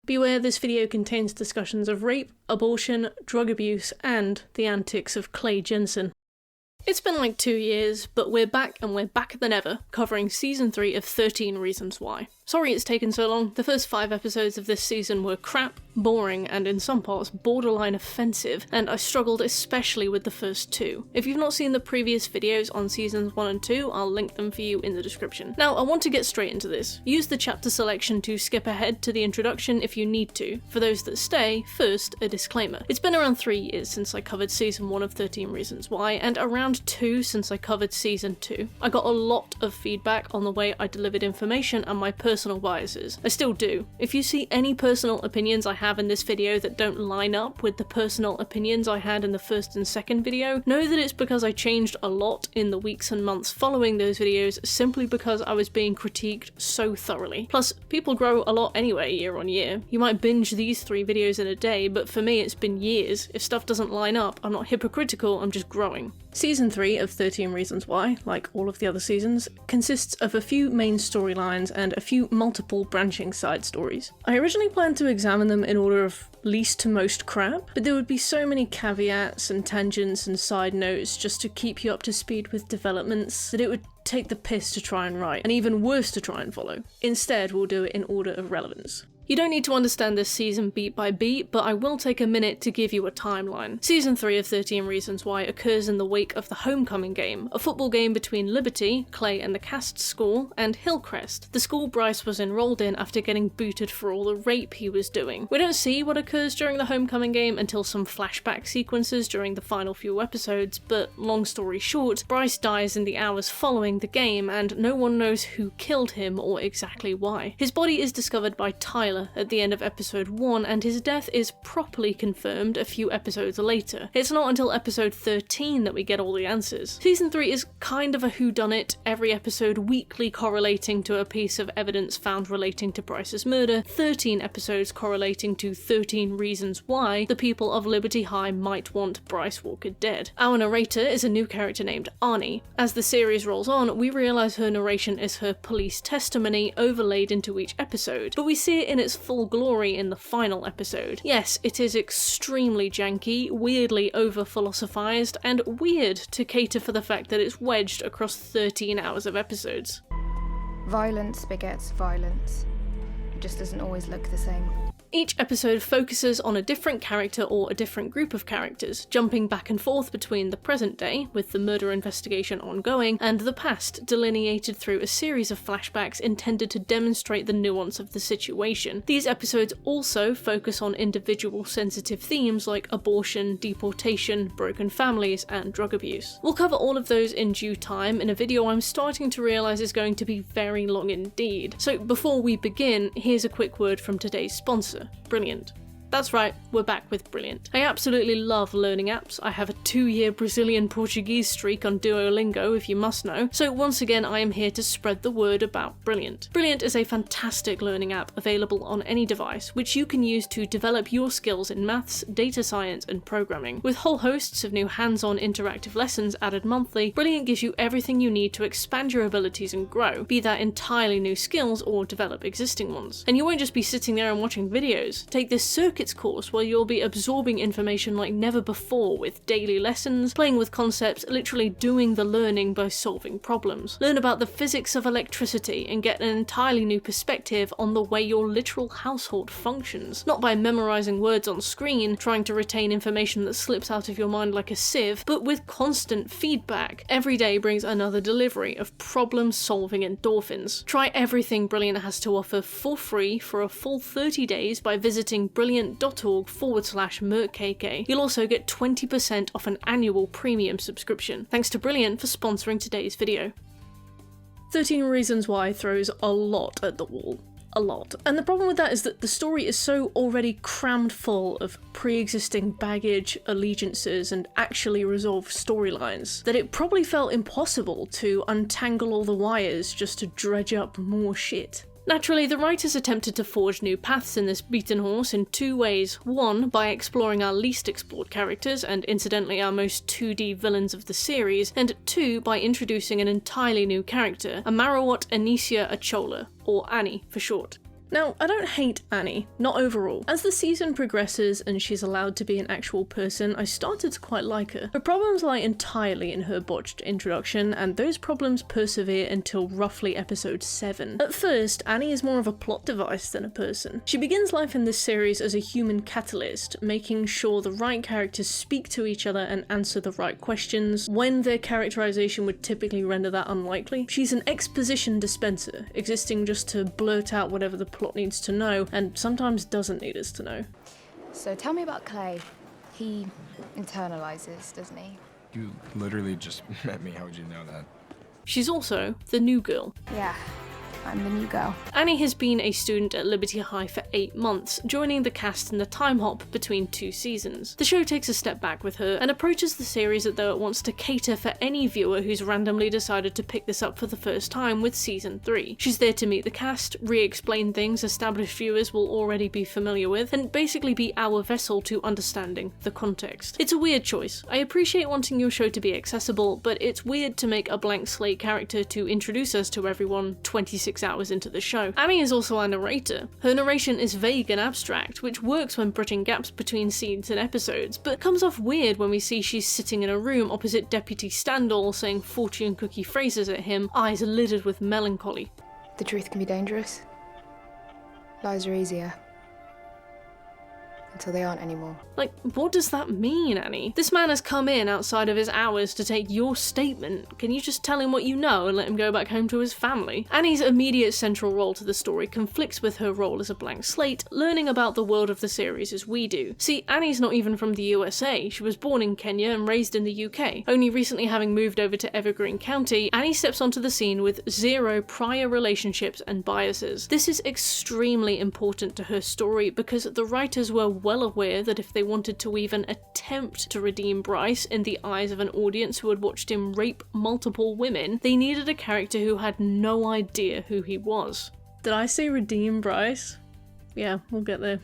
Beware, this video contains discussions of rape, abortion, drug abuse, and the antics of Clay Jensen. It's been like 2 years, but we're back and we're backer than ever, covering Season 3 of 13 Reasons Why. Sorry it's taken so long. The first 5 episodes of this season were crap, boring, and in some parts borderline offensive, and I struggled especially with the first 2. If you've not seen the previous videos on Seasons 1 and 2, I'll link them for you in the description. Now, I want to get straight into this. Use the chapter selection to skip ahead to the introduction if you need to. For those that stay, first, a disclaimer. It's been around 3 years since I covered Season 1 of 13 Reasons Why, and around 2 since I covered Season 2. I got a lot of feedback on the way I delivered information and my personal biases. I still do. If you see any personal opinions I have in this video that don't line up with the personal opinions I had in the first and second video, know that it's because I changed a lot in the weeks and months following those videos simply because I was being critiqued so thoroughly. Plus, people grow a lot anyway year on year. You might binge these 3 videos in a day, but for me it's been years. If stuff doesn't line up, I'm not hypocritical, I'm just growing. Season 3 of 13 Reasons Why, like all of the other seasons, consists of a few main storylines and a few multiple branching side stories. I originally planned to examine them in order of least to most crap, but there would be so many caveats and tangents and side notes just to keep you up to speed with developments that it would take the piss to try and write, and even worse to try and follow. Instead, we'll do it in order of relevance. You don't need to understand this season beat by beat, but I will take a minute to give you a timeline. Season 3 of 13 Reasons Why occurs in the wake of the Homecoming game, a football game between Liberty, Clay and the cast school, and Hillcrest, the school Bryce was enrolled in after getting booted for all the rape he was doing. We don't see what occurs during the Homecoming game until some flashback sequences during the final few episodes, but long story short, Bryce dies in the hours following the game, and no one knows who killed him or exactly why. His body is discovered by Tyler at the end of episode 1, and his death is properly confirmed a few episodes later. It's not until episode 13 that we get all the answers. Season 3 is kind of a whodunit, every episode weekly correlating to a piece of evidence found relating to Bryce's murder, 13 episodes correlating to 13 reasons why the people of Liberty High might want Bryce Walker dead. Our narrator is a new character named Arnie. As the series rolls on, we realise her narration is her police testimony overlaid into each episode, but we see it in its full glory in the final episode. Yes, it is extremely janky, weirdly over-philosophized, and weird to cater for the fact that it's wedged across 13 hours of episodes. Violence begets violence. It just doesn't always look the same. Each episode focuses on a different character or a different group of characters, jumping back and forth between the present day, with the murder investigation ongoing, and the past, delineated through a series of flashbacks intended to demonstrate the nuance of the situation. These episodes also focus on individual sensitive themes like abortion, deportation, broken families, and drug abuse. We'll cover all of those in due time in a video I'm starting to realise is going to be very long indeed. So before we begin, here's a quick word from today's sponsor. Brilliant. That's right, we're back with Brilliant. I absolutely love learning apps. I have a 2-year Brazilian Portuguese streak on Duolingo, if you must know, so once again I am here to spread the word about Brilliant. Brilliant is a fantastic learning app available on any device, which you can use to develop your skills in maths, data science, and programming. With whole hosts of new hands-on interactive lessons added monthly, Brilliant gives you everything you need to expand your abilities and grow, be that entirely new skills or develop existing ones. And you won't just be sitting there and watching videos. Take this circuits course where you'll be absorbing information like never before with daily lessons, playing with concepts, literally doing the learning by solving problems. Learn about the physics of electricity and get an entirely new perspective on the way your literal household functions. Not by memorizing words on screen, trying to retain information that slips out of your mind like a sieve, but with constant feedback. Every day brings another delivery of problem-solving endorphins. Try everything Brilliant has to offer for free for a full 30 days by visiting brilliant.org/MertKayKay. You'll also get 20% off an annual premium subscription. Thanks to Brilliant for sponsoring today's video. 13 Reasons Why throws a lot at the wall. A lot. And the problem with that is that the story is so already crammed full of pre-existing baggage, allegiances, and actually resolved storylines that it probably felt impossible to untangle all the wires just to dredge up more shit. Naturally, the writers attempted to forge new paths in this beaten horse in 2 ways. One, by exploring our least explored characters, and incidentally our most 2D villains of the series, and 2, by introducing an entirely new character, Amarawat Anicia Achola, or Annie for short. Now, I don't hate Annie, not overall. As the season progresses and she's allowed to be an actual person, I started to quite like her. Her problems lie entirely in her botched introduction, and those problems persevere until roughly episode 7. At first, Annie is more of a plot device than a person. She begins life in this series as a human catalyst, making sure the right characters speak to each other and answer the right questions, when their characterization would typically render that unlikely. She's an exposition dispenser, existing just to blurt out whatever the plot needs to know, and sometimes doesn't need us to know. So tell me about Clay. He internalizes, doesn't he? You literally just met me. How would you know that? She's also the new girl. Yeah, I'm the new girl. Annie has been a student at Liberty High for 8 months, joining the cast in the time hop between 2 seasons. The show takes a step back with her and approaches the series as though it wants to cater for any viewer who's randomly decided to pick this up for the first time with season 3. She's there to meet the cast, re-explain things established viewers will already be familiar with, and basically be our vessel to understanding the context. It's a weird choice. I appreciate wanting your show to be accessible, but it's weird to make a blank slate character to introduce us to everyone 26 hours into the show. Annie is also a narrator. Her narration is vague and abstract, which works when bridging gaps between scenes and episodes, but comes off weird when we see she's sitting in a room opposite Deputy Standall saying fortune cookie phrases at him, eyes littered with melancholy. The truth can be dangerous. Lies are easier. Until they aren't anymore. Like, what does that mean, Annie? This man has come in outside of his hours to take your statement. Can you just tell him what you know and let him go back home to his family? Annie's immediate central role to the story conflicts with her role as a blank slate, learning about the world of the series as we do. See, Annie's not even from the USA. She was born in Kenya and raised in the UK. Only recently having moved over to Evergreen County, Annie steps onto the scene with 0 prior relationships and biases. This is extremely important to her story because the writers were well aware that if they wanted to even attempt to redeem Bryce in the eyes of an audience who had watched him rape multiple women, they needed a character who had no idea who he was. Did I say redeem Bryce? Yeah, we'll get there.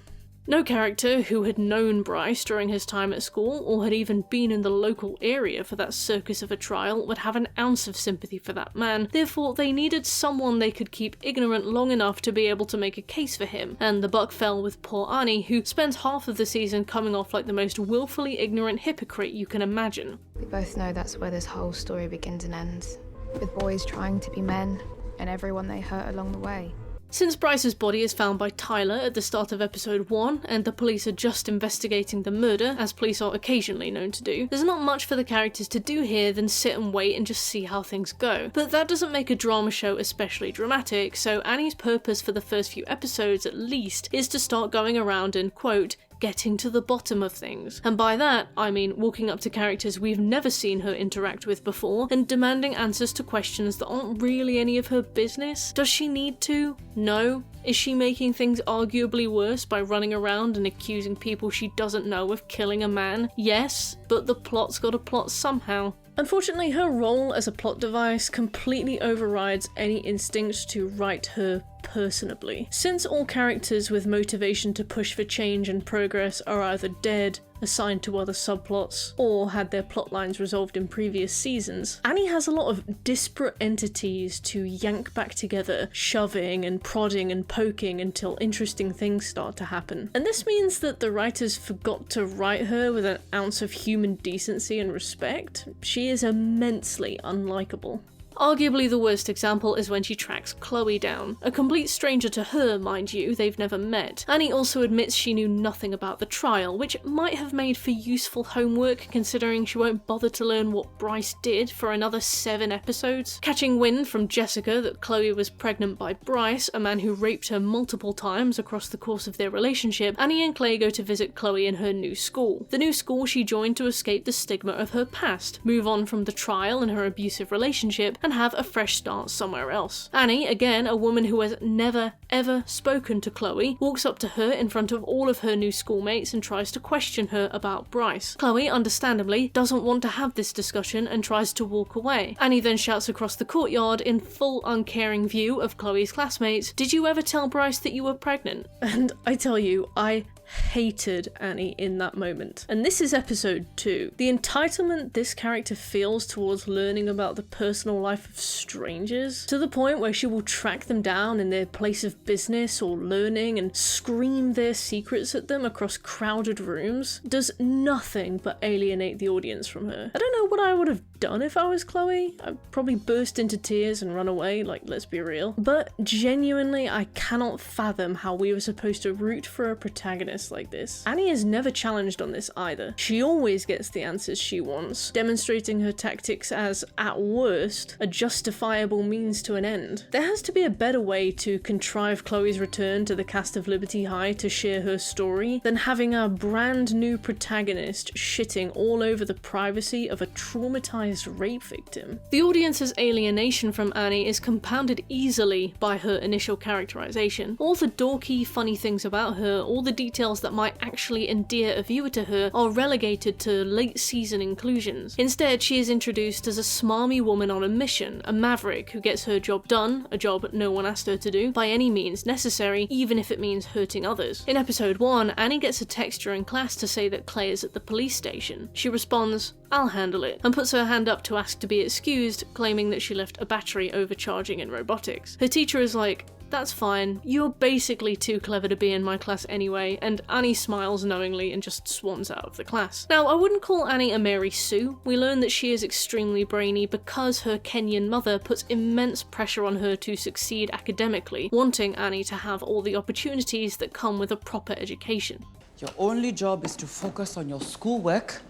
No character who had known Bryce during his time at school, or had even been in the local area for that circus of a trial, would have an ounce of sympathy for that man. Therefore, they needed someone they could keep ignorant long enough to be able to make a case for him, and the buck fell with poor Annie, who spends half of the season coming off like the most willfully ignorant hypocrite you can imagine. We both know that's where this whole story begins and ends, with boys trying to be men, and everyone they hurt along the way. Since Bryce's body is found by Tyler at the start of episode 1, and the police are just investigating the murder, as police are occasionally known to do, there's not much for the characters to do here than sit and wait and just see how things go. But that doesn't make a drama show especially dramatic, so Annie's purpose for the first few episodes at least is to start going around and, quote, getting to the bottom of things. And by that, I mean walking up to characters we've never seen her interact with before and demanding answers to questions that aren't really any of her business. Does she need to? No. Is she making things arguably worse by running around and accusing people she doesn't know of killing a man? Yes, but the plot's gotta plot somehow. Unfortunately, her role as a plot device completely overrides any instinct to write her personably. Since all characters with motivation to push for change and progress are either dead, assigned to other subplots, or had their plotlines resolved in previous seasons, Annie has a lot of disparate entities to yank back together, shoving and prodding and poking until interesting things start to happen. And this means that the writers forgot to write her with an ounce of human decency and respect. She is immensely unlikable. Arguably the worst example is when she tracks Chloe down. A complete stranger to her, mind you, they've never met. Annie also admits she knew nothing about the trial, which might have made for useful homework considering she won't bother to learn what Bryce did for another 7 episodes. Catching wind from Jessica that Chloe was pregnant by Bryce, a man who raped her multiple times across the course of their relationship, Annie and Clay go to visit Chloe in her new school. The new school she joined to escape the stigma of her past, move on from the trial and her abusive relationship, and have a fresh start somewhere else. Annie, again a woman who has never ever spoken to Chloe, walks up to her in front of all of her new schoolmates and tries to question her about Bryce. Chloe, understandably, doesn't want to have this discussion and tries to walk away. Annie then shouts across the courtyard in full uncaring view of Chloe's classmates, "Did you ever tell Bryce that you were pregnant?" And I tell you, I hated Annie in that moment. And this is episode 2. The entitlement this character feels towards learning about the personal life of strangers, to the point where she will track them down in their place of business or learning and scream their secrets at them across crowded rooms, does nothing but alienate the audience from her. I don't know what I would have done if I was Chloe. I'd probably burst into tears and run away, like, let's be real. But genuinely, I cannot fathom how we were supposed to root for a protagonist like this. Annie is never challenged on this either. She always gets the answers she wants, demonstrating her tactics as, at worst, a justifiable means to an end. There has to be a better way to contrive Chloe's return to the cast of Liberty High to share her story than having a brand new protagonist shitting all over the privacy of a traumatized rape victim. The audience's alienation from Annie is compounded easily by her initial characterization. All the dorky, funny things about her, all the details that might actually endear a viewer to her, are relegated to late season inclusions. Instead, she is introduced as a smarmy woman on a mission, a maverick who gets her job done, a job no one asked her to do, by any means necessary, even if it means hurting others. In episode 1, Annie gets a text during class to say that Clay is at the police station. She responds, "I'll handle it," and puts her hand up to ask to be excused, claiming that she left a battery overcharging in robotics. Her teacher is like, "That's fine, you're basically too clever to be in my class anyway," and Annie smiles knowingly and just swans out of the class. Now, I wouldn't call Annie a Mary Sue. We learn that she is extremely brainy because her Kenyan mother puts immense pressure on her to succeed academically, wanting Annie to have all the opportunities that come with a proper education. Your only job is to focus on your schoolwork,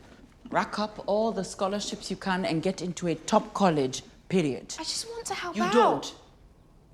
rack up all the scholarships you can, and get into a top college, period. I just want to help You out. don't.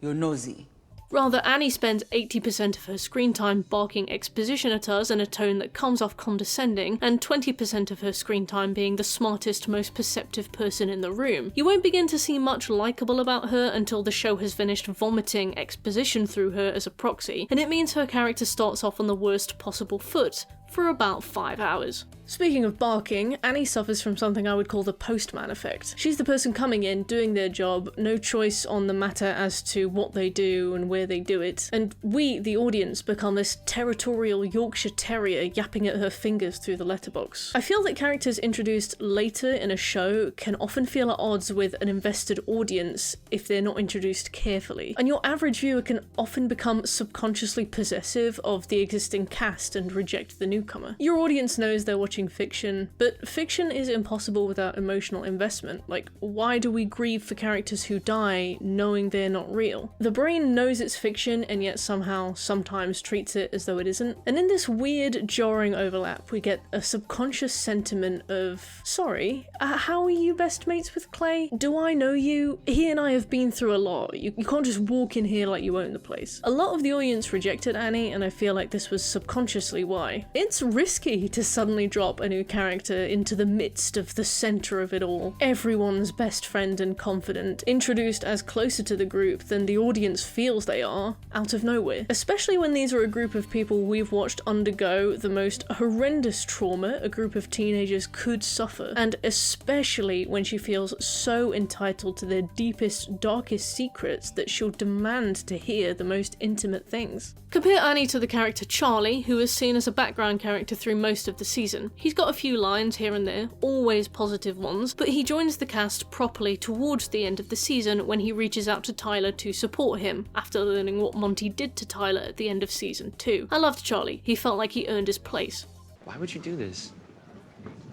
You're nosy. Rather, Annie spends 80% of her screen time barking exposition at us in a tone that comes off condescending, and 20% of her screen time being the smartest, most perceptive person in the room. You won't begin to see much likeable about her until the show has finished vomiting exposition through her as a proxy, and it means her character starts off on the worst possible foot for about 5 hours. Speaking of barking, Annie suffers from something I would call the postman effect. She's the person coming in, doing their job, no choice on the matter as to what they do and where they do it, and we, the audience, become this territorial Yorkshire Terrier yapping at her fingers through the letterbox. I feel that characters introduced later in a show can often feel at odds with an invested audience if they're not introduced carefully, and your average viewer can often become subconsciously possessive of the existing cast and reject the newcomer. Your audience knows they're watching fiction, but fiction is impossible without emotional investment. Like, why do we grieve for characters who die knowing they're not real? The brain knows it's fiction and yet somehow sometimes treats it as though it isn't. And in this weird, jarring overlap, we get a subconscious sentiment of, sorry, how are you best mates with Clay? Do I know you? He and I have been through a lot. You can't just walk in here like you own the place. A lot of the audience rejected Annie, and I feel like this was subconsciously why. It's risky to suddenly drop a new character into the midst of the center of it all. Everyone's best friend and confidant, introduced as closer to the group than the audience feels they are, out of nowhere. Especially when these are a group of people we've watched undergo the most horrendous trauma a group of teenagers could suffer, and especially when she feels so entitled to their deepest, darkest secrets that she'll demand to hear the most intimate things. Compare Annie to the character Charlie, who is seen as a background character through most of the season. He's got a few lines here and there, always positive ones, but he joins the cast properly towards the end of the season when he reaches out to Tyler to support him, after learning what Monty did to Tyler at the end of season 2. I loved Charlie. He felt like he earned his place. Why would you do this?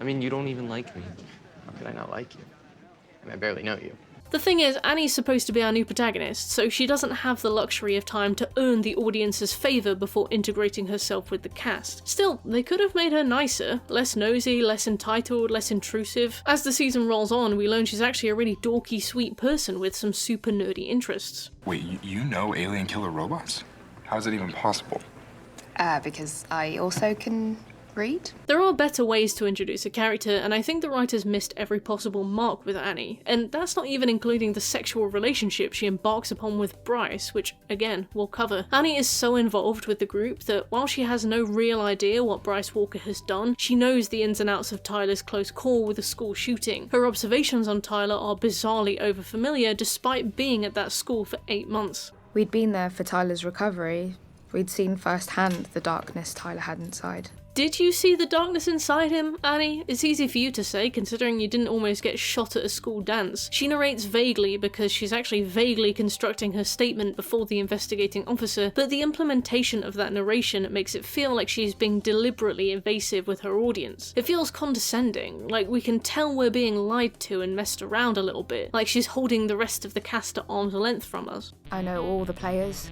I mean, you don't even like me. How could I not like you? I barely know you. The thing is, Annie's supposed to be our new protagonist, so she doesn't have the luxury of time to earn the audience's favour before integrating herself with the cast. Still, they could have made her nicer, less nosy, less entitled, less intrusive. As the season rolls on, we learn she's actually a really dorky, sweet person with some super nerdy interests. Wait, you know alien killer robots? How's it even possible? Because I also can read. There are better ways to introduce a character, and I think the writers missed every possible mark with Annie, and that's not even including the sexual relationship she embarks upon with Bryce, which, again, we'll cover. Annie is so involved with the group that while she has no real idea what Bryce Walker has done, she knows the ins and outs of Tyler's close call with the school shooting. Her observations on Tyler are bizarrely overfamiliar despite being at that school for 8 months. We'd been there for Tyler's recovery, We'd seen firsthand the darkness Tyler had inside. Did you see the darkness inside him, Annie? It's easy for you to say, considering you didn't almost get shot at a school dance. She narrates vaguely because she's actually vaguely constructing her statement before the investigating officer, but the implementation of that narration makes it feel like she's being deliberately evasive with her audience. It feels condescending, like we can tell we're being lied to and messed around a little bit, like she's holding the rest of the cast at arm's length from us. I know all the players.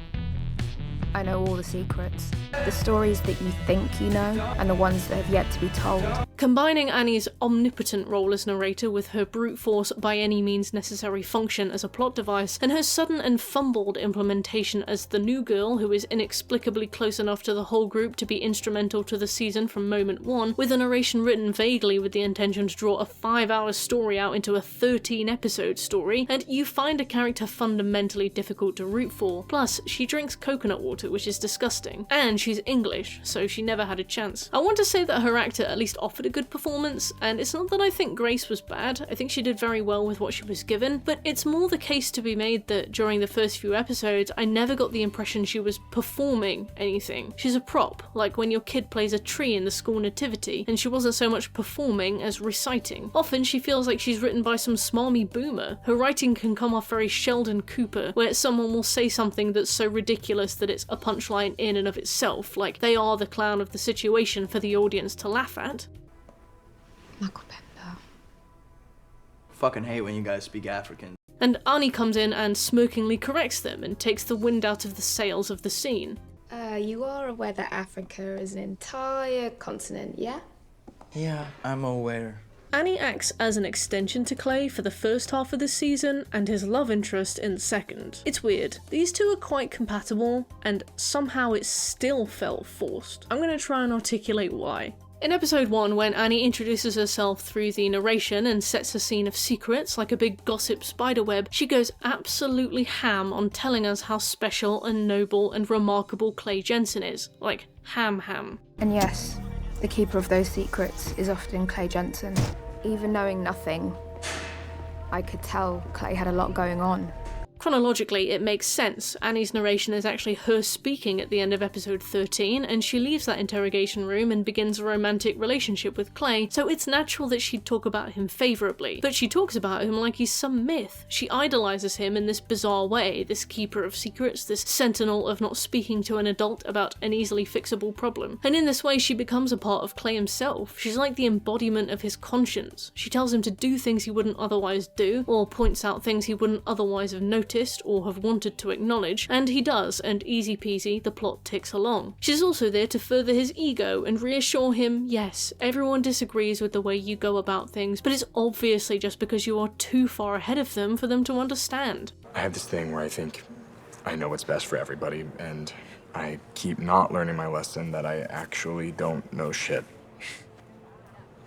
I know all the secrets. The stories that you think you know, and the ones that have yet to be told. Combining Annie's omnipotent role as narrator with her brute force by any means necessary function as a plot device, and her sudden and fumbled implementation as the new girl who is inexplicably close enough to the whole group to be instrumental to the season from moment one, with a narration written vaguely with the intention to draw a 5-hour story out into a 13-episode story, and you find a character fundamentally difficult to root for. Plus, she drinks coconut water, which is disgusting, and she's English, so she never had a chance. I want to say that her actor at least offered a good performance, and it's not that I think Grace was bad. I think she did very well with what she was given, but it's more the case to be made that during the first few episodes, I never got the impression she was performing anything. She's a prop, like when your kid plays a tree in the school nativity, and she wasn't so much performing as reciting. Often she feels like she's written by some smarmy boomer. Her writing can come off very Sheldon Cooper, where someone will say something that's so ridiculous that it's a punchline in and of itself, like they are the clown of the situation for the audience to laugh at. Fucking hate when you guys speak African. And Arnie comes in and smirkingly corrects them and takes the wind out of the sails of the scene. You are aware that Africa is an entire continent, yeah? Yeah, I'm aware. Annie acts as an extension to Clay for the first half of the season and his love interest in the second. It's weird. These two are quite compatible, and somehow it still felt forced. I'm going to try and articulate why. In episode 1, when Annie introduces herself through the narration and sets a scene of secrets like a big gossip spiderweb, she goes absolutely ham on telling us how special and noble and remarkable Clay Jensen is. Like, ham. And yes, the keeper of those secrets is often Clay Jensen. Even knowing nothing, I could tell Clay had a lot going on. Chronologically, it makes sense. Annie's narration is actually her speaking at the end of episode 13, and she leaves that interrogation room and begins a romantic relationship with Clay, so it's natural that she'd talk about him favourably. But she talks about him like he's some myth. She idolises him in this bizarre way, this keeper of secrets, this sentinel of not speaking to an adult about an easily fixable problem. And in this way, she becomes a part of Clay himself. She's like the embodiment of his conscience. She tells him to do things he wouldn't otherwise do, or points out things he wouldn't otherwise have noticed or have wanted to acknowledge, and he does, and easy peasy, the plot ticks along. She's also there to further his ego and reassure him, yes, everyone disagrees with the way you go about things, but it's obviously just because you are too far ahead of them for them to understand. I have this thing where I think I know what's best for everybody, and I keep not learning my lesson that I actually don't know shit.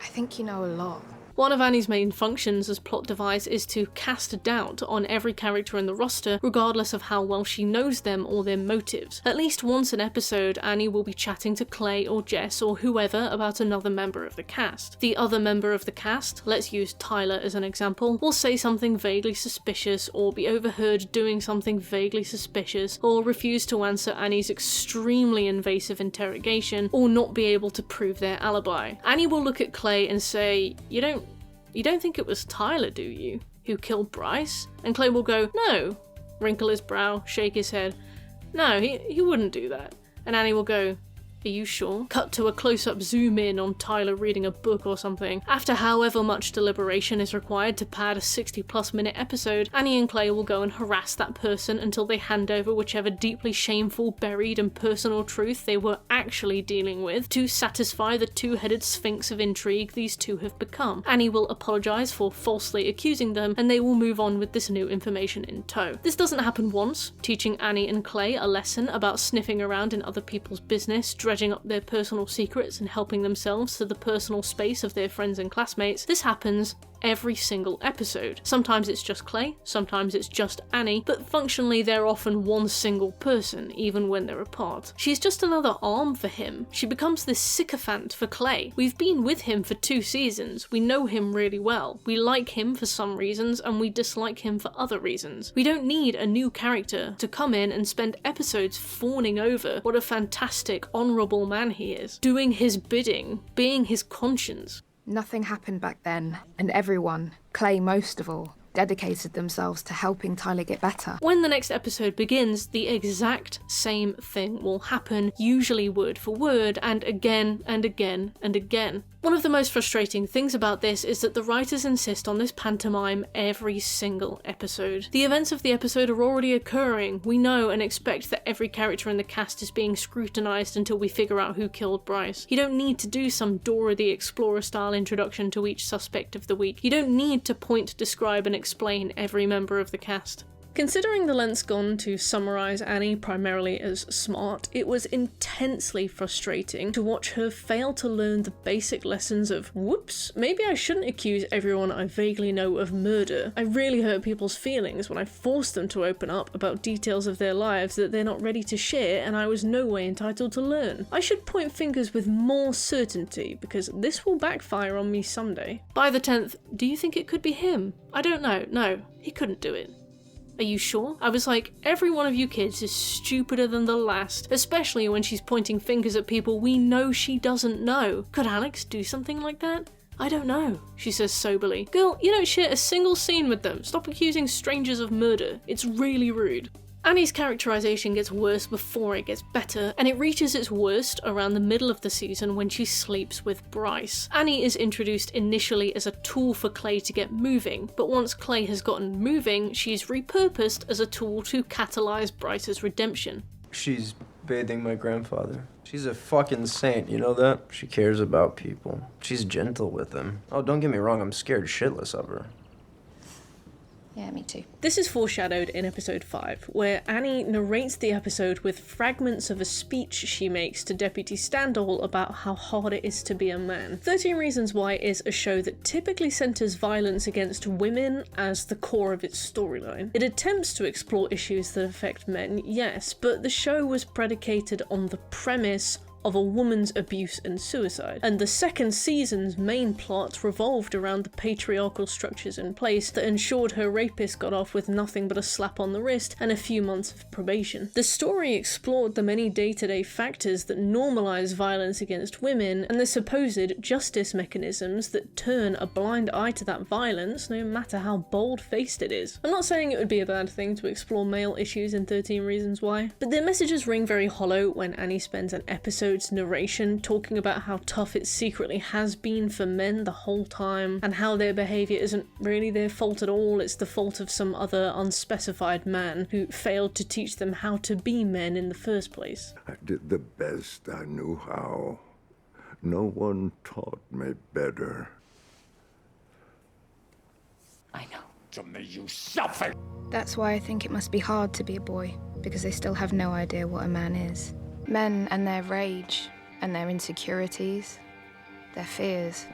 I think you know a lot. One of Annie's main functions as plot device is to cast doubt on every character in the roster, regardless of how well she knows them or their motives. At least once an episode, Annie will be chatting to Clay or Jess or whoever about another member of the cast. The other member of the cast, let's use Tyler as an example, will say something vaguely suspicious or be overheard doing something vaguely suspicious or refuse to answer Annie's extremely invasive interrogation or not be able to prove their alibi. Annie will look at Clay and say, You don't think it was Tyler, do you, who killed Bryce? And Clay will go, no, wrinkle his brow, shake his head. No, he wouldn't do that. And Annie will go, are you sure? Cut to a close-up zoom in on Tyler reading a book or something. After however much deliberation is required to pad a 60+ minute episode, Annie and Clay will go and harass that person until they hand over whichever deeply shameful, buried and personal truth they were actually dealing with to satisfy the two-headed sphinx of intrigue these two have become. Annie will apologise for falsely accusing them, and they will move on with this new information in tow. This doesn't happen once, teaching Annie and Clay a lesson about sniffing around in other people's business, dredging up their personal secrets and helping themselves to the personal space of their friends and classmates. This happens every single episode. Sometimes it's just Clay, sometimes it's just Annie, but functionally they're often one single person, even when they're apart. She's just another arm for him. She becomes this sycophant for Clay. We've been with him for 2 seasons, we know him really well. We like him for some reasons, and we dislike him for other reasons. We don't need a new character to come in and spend episodes fawning over what a fantastic, honourable man he is, doing his bidding, being his conscience. Nothing happened back then, and everyone, Clay most of all, dedicated themselves to helping Tyler get better. When the next episode begins, the exact same thing will happen, usually word for word, and again and again and again. One of the most frustrating things about this is that the writers insist on this pantomime every single episode. The events of the episode are already occurring. We know and expect that every character in the cast is being scrutinised until we figure out who killed Bryce. You don't need to do some Dora the Explorer style introduction to each suspect of the week. You don't need to point, describe and explain every member of the cast. Considering the lengths gone to summarise Annie primarily as smart, it was intensely frustrating to watch her fail to learn the basic lessons of, whoops, maybe I shouldn't accuse everyone I vaguely know of murder. I really hurt people's feelings when I forced them to open up about details of their lives that they're not ready to share and I was no way entitled to learn. I should point fingers with more certainty because this will backfire on me someday. By the 10th, do you think it could be him? I don't know, no, he couldn't do it. Are you sure? I was like, every one of you kids is stupider than the last, especially when she's pointing fingers at people we know she doesn't know. Could Alex do something like that? I don't know, she says soberly. Girl, you don't share a single scene with them. Stop accusing strangers of murder. It's really rude. Annie's characterization gets worse before it gets better, and it reaches its worst around the middle of the season when she sleeps with Bryce. Annie is introduced initially as a tool for Clay to get moving, but once Clay has gotten moving, she's repurposed as a tool to catalyze Bryce's redemption. She's bathing my grandfather. She's a fucking saint, you know that? She cares about people. She's gentle with them. Oh, don't get me wrong, I'm scared shitless of her. Yeah, me too. This is foreshadowed in episode 5, where Annie narrates the episode with fragments of a speech she makes to Deputy Standall about how hard it is to be a man. 13 Reasons Why is a show that typically centers violence against women as the core of its storyline. It attempts to explore issues that affect men, yes, but the show was predicated on the premise of a woman's abuse and suicide, and the second season's main plot revolved around the patriarchal structures in place that ensured her rapist got off with nothing but a slap on the wrist and a few months of probation. The story explored the many day-to-day factors that normalize violence against women and the supposed justice mechanisms that turn a blind eye to that violence no matter how bold-faced it is. I'm not saying it would be a bad thing to explore male issues in 13 Reasons Why, but their messages ring very hollow when Annie spends an episode's narration talking about how tough it secretly has been for men the whole time, and how their behaviour isn't really their fault at all, it's the fault of some other unspecified man who failed to teach them how to be men in the first place. I did the best I knew how. No one taught me better. I know. So may you suffer! That's why I think it must be hard to be a boy, because they still have no idea what a man is. Men and their rage, and their insecurities, their fears,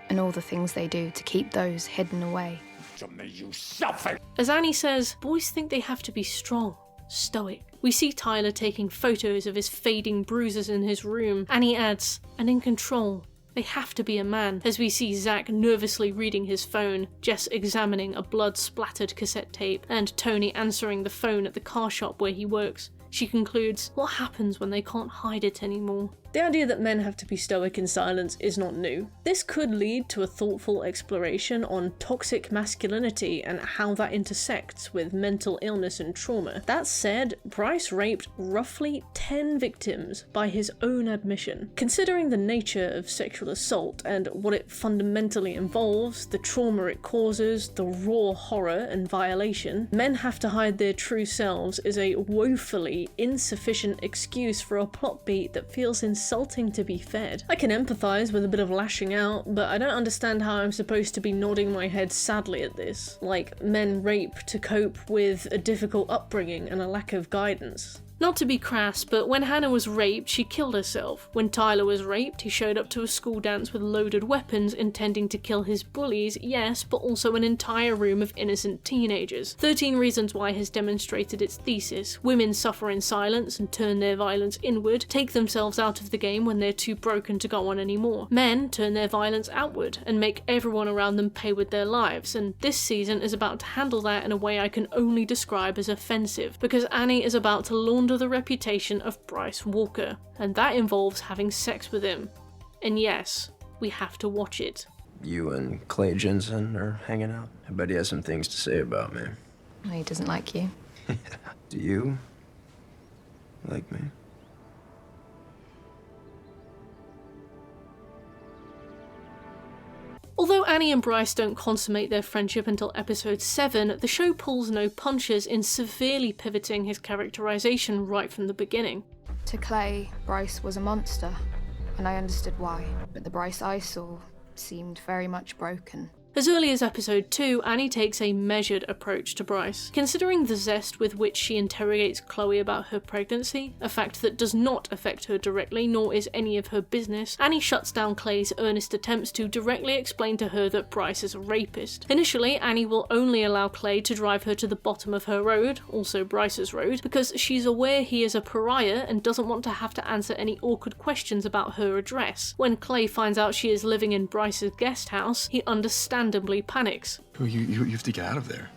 and all the things they do to keep those hidden away. So may you suffer! As Annie says, boys think they have to be strong, stoic. We see Tyler taking photos of his fading bruises in his room. Annie adds, and in control. They have to be a man, as we see Zach nervously reading his phone, Jess examining a blood-splattered cassette tape, and Tony answering the phone at the car shop where he works. She concludes, what happens when they can't hide it anymore? The idea that men have to be stoic in silence is not new. This could lead to a thoughtful exploration on toxic masculinity and how that intersects with mental illness and trauma. That said, Bryce raped roughly 10 victims by his own admission. Considering the nature of sexual assault and what it fundamentally involves, the trauma it causes, the raw horror and violation, men have to hide their true selves is a woefully insufficient excuse for a plot beat that feels insulting to be fed. I can empathise with a bit of lashing out, but I don't understand how I'm supposed to be nodding my head sadly at this. Like men rape to cope with a difficult upbringing and a lack of guidance. Not to be crass, but when Hannah was raped, she killed herself. When Tyler was raped, he showed up to a school dance with loaded weapons intending to kill his bullies, yes, but also an entire room of innocent teenagers. 13 Reasons Why has demonstrated its thesis. Women suffer in silence and turn their violence inward, take themselves out of the game when they're too broken to go on anymore. Men turn their violence outward and make everyone around them pay with their lives, and this season is about to handle that in a way I can only describe as offensive, because Annie is about to launder the reputation of Bryce Walker, and that involves having sex with him. And yes, we have to watch it. You and Clay Jensen are hanging out. I bet he has some things to say about me. He doesn't like you. Do you like me? Although Annie and Bryce don't consummate their friendship until episode 7, the show pulls no punches in severely pivoting his characterization right from the beginning. To Clay, Bryce was a monster, and I understood why. But the Bryce I saw seemed very much broken. As early as episode 2, Annie takes a measured approach to Bryce. Considering the zest with which she interrogates Chloe about her pregnancy, a fact that does not affect her directly, nor is any of her business, Annie shuts down Clay's earnest attempts to directly explain to her that Bryce is a rapist. Initially, Annie will only allow Clay to drive her to the bottom of her road, also Bryce's road, because she's aware he is a pariah and doesn't want to have to answer any awkward questions about her address. When Clay finds out she is living in Bryce's guest house, he understands panics. You have to get out of there.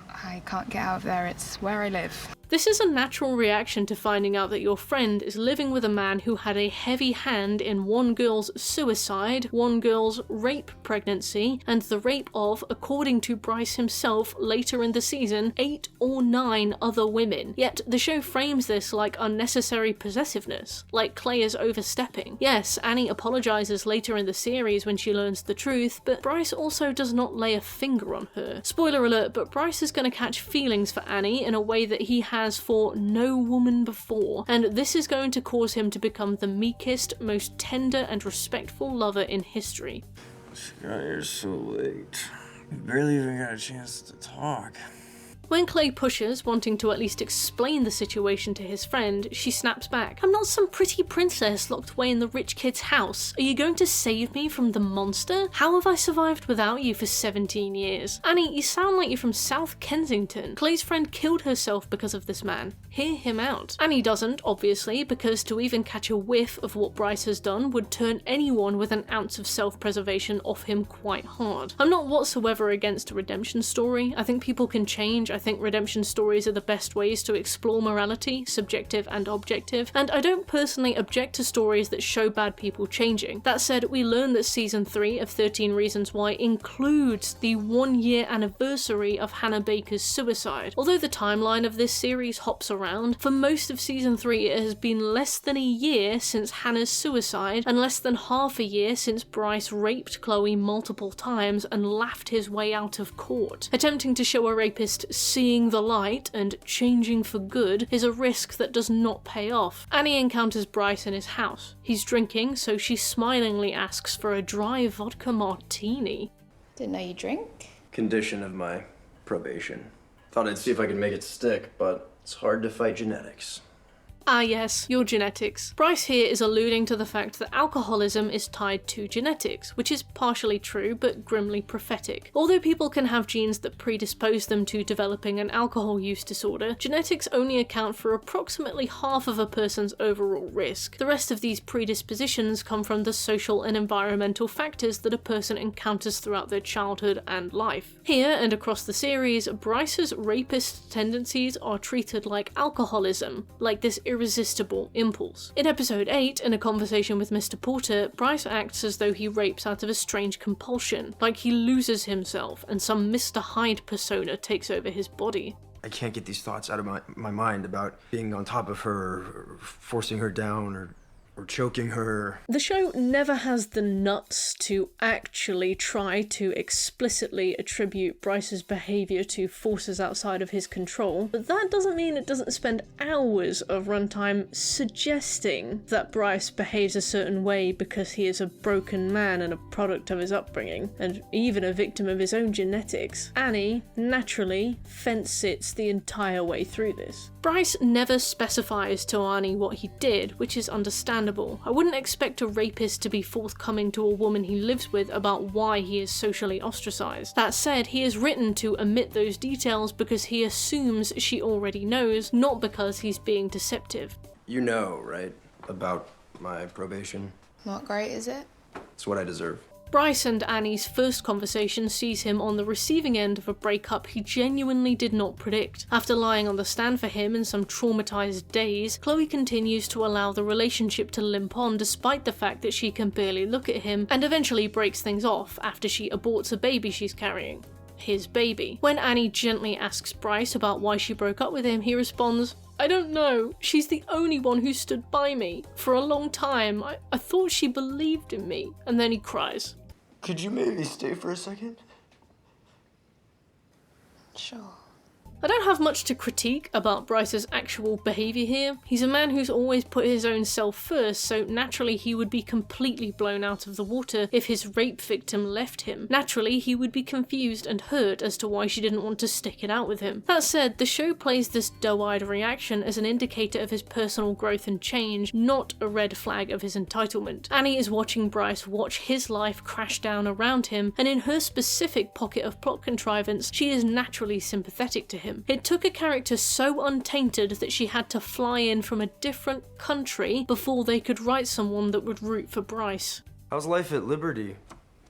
I can't get out of there, it's where I live. This is a natural reaction to finding out that your friend is living with a man who had a heavy hand in one girl's suicide, one girl's rape pregnancy, and the rape of, according to Bryce himself later in the season, 8 or 9 other women. Yet the show frames this like unnecessary possessiveness, like Clay is overstepping. Yes, Annie apologizes later in the series when she learns the truth, but Bryce also does not lay a finger on her. Spoiler alert, but Bryce is going to catch feelings for Annie in a way that he has for no woman before, and this is going to cause him to become the meekest, most tender and respectful lover in history. She got here so late. We barely even got a chance to talk. When Clay pushes, wanting to at least explain the situation to his friend, she snaps back. I'm not some pretty princess locked away in the rich kid's house. Are you going to save me from the monster? How have I survived without you for 17 years? Annie, you sound like you're from South Kensington. Clay's friend killed herself because of this man. Hear him out. Annie doesn't, obviously, because to even catch a whiff of what Bryce has done would turn anyone with an ounce of self-preservation off him quite hard. I'm not whatsoever against a redemption story. I think people can change. I think redemption stories are the best ways to explore morality, subjective and objective, and I don't personally object to stories that show bad people changing. That said, we learn that season 3 of 13 Reasons Why includes the 1-year anniversary of Hannah Baker's suicide. Although the timeline of this series hops around, for most of season 3 it has been less than a year since Hannah's suicide and less than half a year since Bryce raped Chloe multiple times and laughed his way out of court. Attempting to show a rapist seeing the light and changing for good is a risk that does not pay off. Annie encounters Bryce in his house. He's drinking, so she smilingly asks for a dry vodka martini. Didn't know you drink? Condition of my probation. Thought I'd see if I could make it stick, but it's hard to fight genetics. Ah yes, your genetics. Bryce here is alluding to the fact that alcoholism is tied to genetics, which is partially true but grimly prophetic. Although people can have genes that predispose them to developing an alcohol use disorder, genetics only account for approximately half of a person's overall risk. The rest of these predispositions come from the social and environmental factors that a person encounters throughout their childhood and life. Here and across the series, Bryce's rapist tendencies are treated like alcoholism, like this irresistible impulse. In episode 8, in a conversation with Mr. Porter, Bryce acts as though he rapes out of a strange compulsion, like he loses himself and some Mr. Hyde persona takes over his body. I can't get these thoughts out of my mind about being on top of her, or forcing her down, or or choking her. The show never has the nuts to actually try to explicitly attribute Bryce's behaviour to forces outside of his control, but that doesn't mean it doesn't spend hours of runtime suggesting that Bryce behaves a certain way because he is a broken man and a product of his upbringing, and even a victim of his own genetics. Annie, naturally, fence sits the entire way through this. Bryce never specifies to Annie what he did, which is understandable. I wouldn't expect a rapist to be forthcoming to a woman he lives with about why he is socially ostracized. That said, he is written to omit those details because he assumes she already knows, not because he's being deceptive. You know, right? About my probation. Not great, is it? It's what I deserve. Bryce and Annie's first conversation sees him on the receiving end of a breakup he genuinely did not predict. After lying on the stand for him in some traumatized days, Chloe continues to allow the relationship to limp on despite the fact that she can barely look at him, and eventually breaks things off after she aborts a baby she's carrying. His baby. When Annie gently asks Bryce about why she broke up with him, he responds, "I don't know. She's the only one who stood by me. For a long time, I thought she believed in me." And then he cries. Could you maybe stay for a second? Sure. I don't have much to critique about Bryce's actual behaviour here. He's a man who's always put his own self first, so naturally he would be completely blown out of the water if his rape victim left him. Naturally, he would be confused and hurt as to why she didn't want to stick it out with him. That said, the show plays this doe-eyed reaction as an indicator of his personal growth and change, not a red flag of his entitlement. Annie is watching Bryce watch his life crash down around him, and in her specific pocket of plot contrivance, she is naturally sympathetic to him. It took a character so untainted that she had to fly in from a different country before they could write someone that would root for Bryce. How's life at Liberty,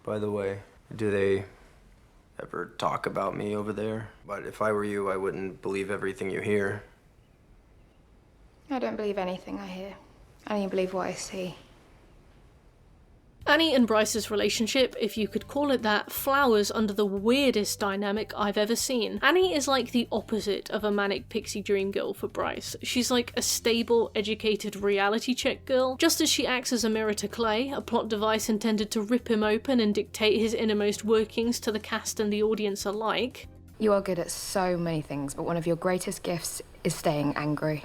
by the way? Do they ever talk about me over there? But if I were you, I wouldn't believe everything you hear. I don't believe anything I hear. I only believe what I see. Annie and Bryce's relationship, if you could call it that, flowers under the weirdest dynamic I've ever seen. Annie is like the opposite of a manic pixie dream girl for Bryce. She's like a stable, educated reality check girl. Just as she acts as a mirror to Clay, a plot device intended to rip him open and dictate his innermost workings to the cast and the audience alike. You are good at so many things, but one of your greatest gifts is staying angry.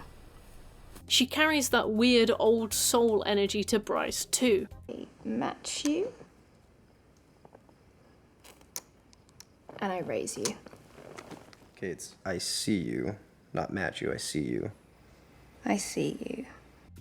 She carries that weird old soul energy to Bryce too. Match you. And I raise you. Okay, it's I see you, not match you, I see you. I see you.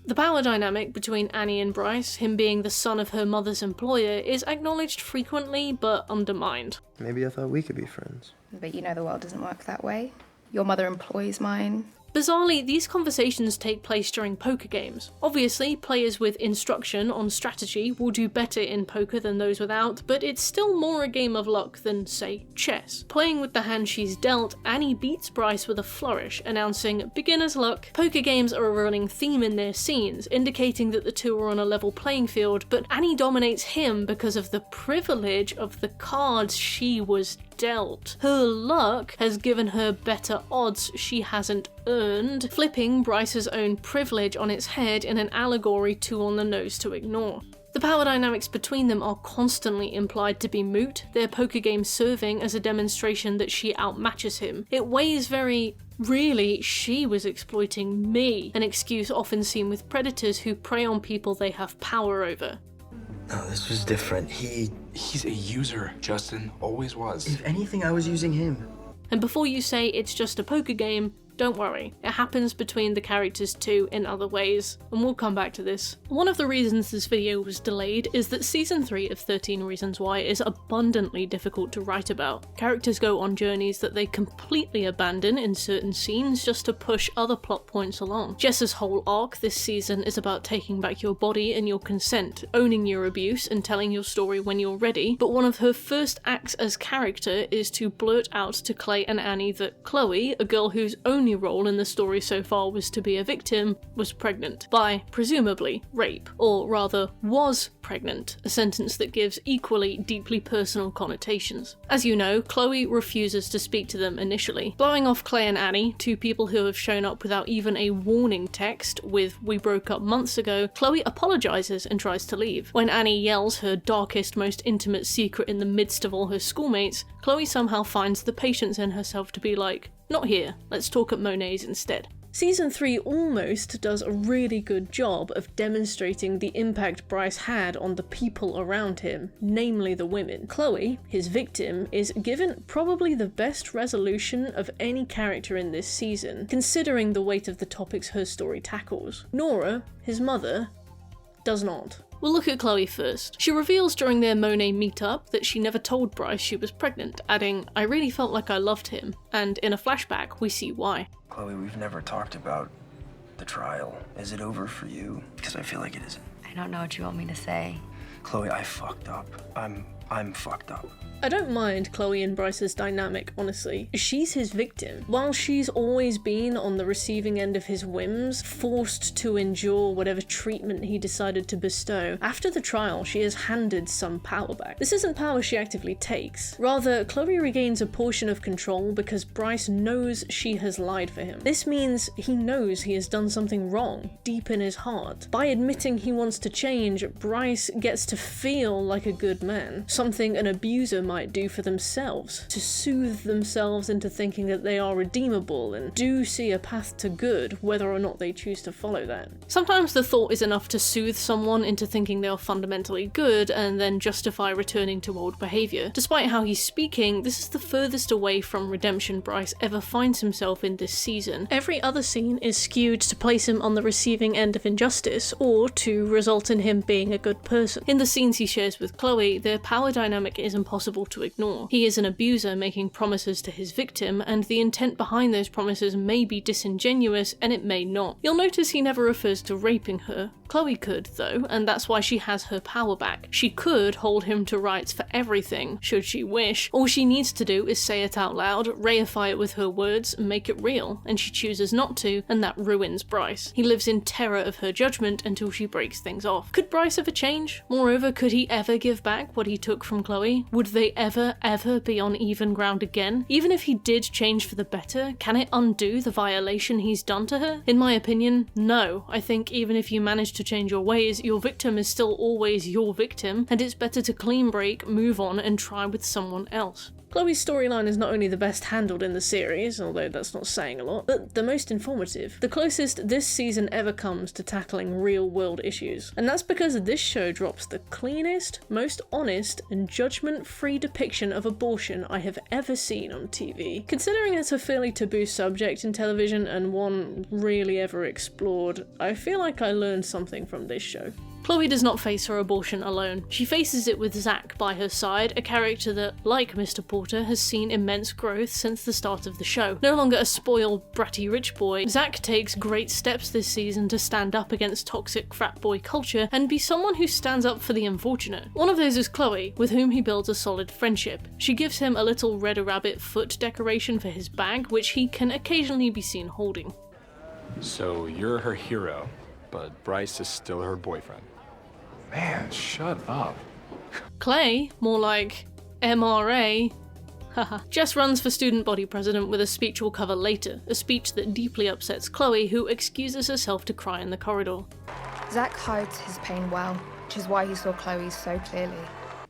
The power dynamic between Annie and Bryce, him being the son of her mother's employer, is acknowledged frequently but undermined. Maybe I thought we could be friends. But you know the world doesn't work that way. Your mother employs mine. Bizarrely, these conversations take place during poker games. Obviously, players with instruction on strategy will do better in poker than those without, but it's still more a game of luck than, say, chess. Playing with the hand she's dealt, Annie beats Bryce with a flourish, announcing beginner's luck. Poker games are a running theme in their scenes, indicating that the two are on a level playing field, but Annie dominates him because of the privilege of the cards she was dealt. Her luck has given her better odds she hasn't earned, flipping Bryce's own privilege on its head in an allegory too on the nose to ignore. The power dynamics between them are constantly implied to be moot, their poker game serving as a demonstration that she outmatches him. It weighs very, really, she was exploiting me, an excuse often seen with predators who prey on people they have power over. No, this was different. He's a user, Justin. Always was. If anything, I was using him. And before you say it's just a poker game, don't worry, it happens between the characters too in other ways, and we'll come back to this. One of the reasons this video was delayed is that Season 3 of 13 Reasons Why is abundantly difficult to write about. Characters go on journeys that they completely abandon in certain scenes just to push other plot points along. Jess's whole arc this season is about taking back your body and your consent, owning your abuse and telling your story when you're ready, but one of her first acts as character is to blurt out to Clay and Annie that Chloe, a girl whose own only role in the story so far was to be a victim, was pregnant by, presumably, rape, or rather, was pregnant, a sentence that gives equally deeply personal connotations. As you know, Chloe refuses to speak to them initially. Blowing off Clay and Annie, two people who have shown up without even a warning text with "we broke up months ago," Chloe apologizes and tries to leave. When Annie yells her darkest, most intimate secret in the midst of all her schoolmates, Chloe somehow finds the patience in herself to be like, "Not here, let's talk at Monet's instead." Season 3 almost does a really good job of demonstrating the impact Bryce had on the people around him, namely the women. Chloe, his victim, is given probably the best resolution of any character in this season, considering the weight of the topics her story tackles. Nora, his mother, does not. We'll look at Chloe first. She reveals during their Monet meetup that she never told Bryce she was pregnant, adding, "I really felt like I loved him," and in a flashback we see why. Chloe, we've never talked about the trial. Is it over for you? Because I feel like it isn't. I don't know what you want me to say. Chloe, I fucked up. I'm fucked up. I don't mind Chloe and Bryce's dynamic, honestly. She's his victim. While she's always been on the receiving end of his whims, forced to endure whatever treatment he decided to bestow, after the trial she is handed some power back. This isn't power she actively takes. Rather, Chloe regains a portion of control because Bryce knows she has lied for him. This means he knows he has done something wrong, deep in his heart. By admitting he wants to change, Bryce gets to feel like a good man, something an abuser might do for themselves, to soothe themselves into thinking that they are redeemable and do see a path to good, whether or not they choose to follow that. Sometimes the thought is enough to soothe someone into thinking they are fundamentally good and then justify returning to old behaviour. Despite how he's speaking, this is the furthest away from redemption Bryce ever finds himself in this season. Every other scene is skewed to place him on the receiving end of injustice, or to result in him being a good person. In the scenes he shares with Chloe, their power dynamic is impossible to ignore. He is an abuser making promises to his victim, and the intent behind those promises may be disingenuous and it may not. You'll notice he never refers to raping her. Chloe could, though, and that's why she has her power back. She could hold him to rights for everything, should she wish. All she needs to do is say it out loud, reify it with her words, and make it real, and she chooses not to, and that ruins Bryce. He lives in terror of her judgment until she breaks things off. Could Bryce ever change? Moreover, could he ever give back what he took from Chloe? Would they ever be on even ground again? Even if he did change for the better, can it undo the violation he's done to her? In my opinion, no. I think even if you manage to change your ways, your victim is still always your victim, and it's better to clean break, move on, and try with someone else. Chloe's storyline is not only the best handled in the series, although that's not saying a lot, but the most informative. The closest this season ever comes to tackling real-world issues. And that's because this show drops the cleanest, most honest, and judgment-free depiction of abortion I have ever seen on TV. Considering it's a fairly taboo subject in television and one rarely ever explored, I feel like I learned something from this show. Chloe does not face her abortion alone. She faces it with Zach by her side, a character that, like Mr. Porter, has seen immense growth since the start of the show. No longer a spoiled, bratty rich boy, Zach takes great steps this season to stand up against toxic frat boy culture and be someone who stands up for the unfortunate. One of those is Chloe, with whom he builds a solid friendship. She gives him a little red rabbit foot decoration for his bag, which he can occasionally be seen holding. So you're her hero, but Bryce is still her boyfriend. Man, shut up. Clay, more like MRA. Haha. Jess runs for student body president with a speech we'll cover later, a speech that deeply upsets Chloe, who excuses herself to cry in the corridor. Zach hides his pain well, which is why he saw Chloe's so clearly.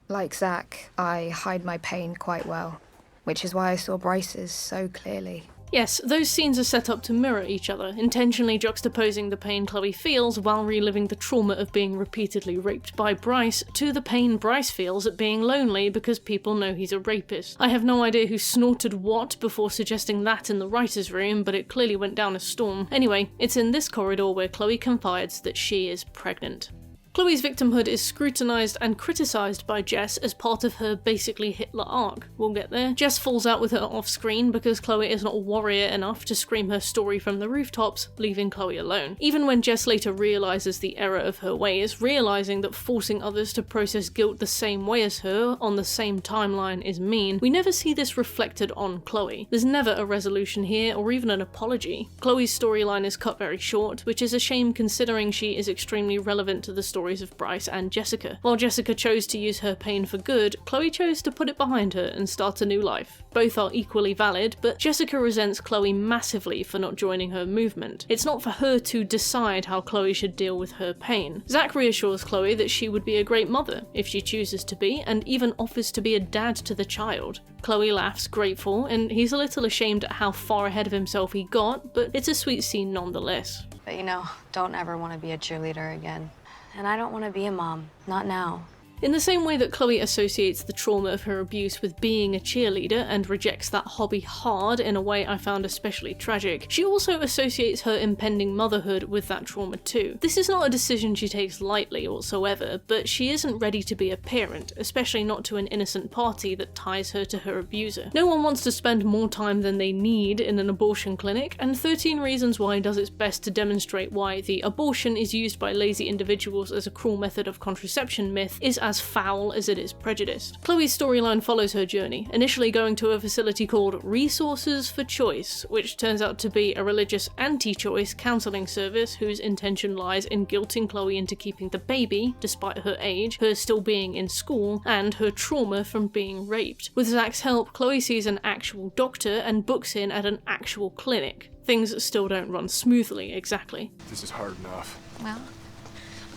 Like Zach, I hide my pain quite well, which is why I saw Bryce's so clearly. Yes, those scenes are set up to mirror each other, intentionally juxtaposing the pain Chloe feels while reliving the trauma of being repeatedly raped by Bryce to the pain Bryce feels at being lonely because people know he's a rapist. I have no idea who snorted what before suggesting that in the writer's room, but it clearly went down a storm. Anyway, it's in this corridor where Chloe confides that she is pregnant. Chloe's victimhood is scrutinized and criticized by Jess as part of her basically Hitler arc. We'll get there. Jess falls out with her off screen because Chloe is not a warrior enough to scream her story from the rooftops, leaving Chloe alone. Even when Jess later realizes the error of her ways, realizing that forcing others to process guilt the same way as her, on the same timeline, is mean, we never see this reflected on Chloe. There's never a resolution here, or even an apology. Chloe's storyline is cut very short, which is a shame considering she is extremely relevant to the stories of Bryce and Jessica. While Jessica chose to use her pain for good, Chloe chose to put it behind her and start a new life. Both are equally valid, but Jessica resents Chloe massively for not joining her movement. It's not for her to decide how Chloe should deal with her pain. Zach reassures Chloe that she would be a great mother, if she chooses to be, and even offers to be a dad to the child. Chloe laughs, grateful, and he's a little ashamed at how far ahead of himself he got, but it's a sweet scene nonetheless. But you know, don't ever want to be a cheerleader again. And I don't want to be a mom. Not now. In the same way that Chloe associates the trauma of her abuse with being a cheerleader and rejects that hobby hard in a way I found especially tragic, she also associates her impending motherhood with that trauma too. This is not a decision she takes lightly whatsoever, but she isn't ready to be a parent, especially not to an innocent party that ties her to her abuser. No one wants to spend more time than they need in an abortion clinic, and 13 Reasons Why does its best to demonstrate why the abortion is used by lazy individuals as a cruel method of contraception myth is as foul as it is prejudiced. Chloe's storyline follows her journey, initially going to a facility called Resources for Choice, which turns out to be a religious anti-choice counselling service whose intention lies in guilting Chloe into keeping the baby, despite her age, her still being in school, and her trauma from being raped. With Zach's help, Chloe sees an actual doctor and books in at an actual clinic. Things still don't run smoothly, exactly. This is hard enough. Well,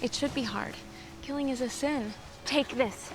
it should be hard. Killing is a sin. Take this.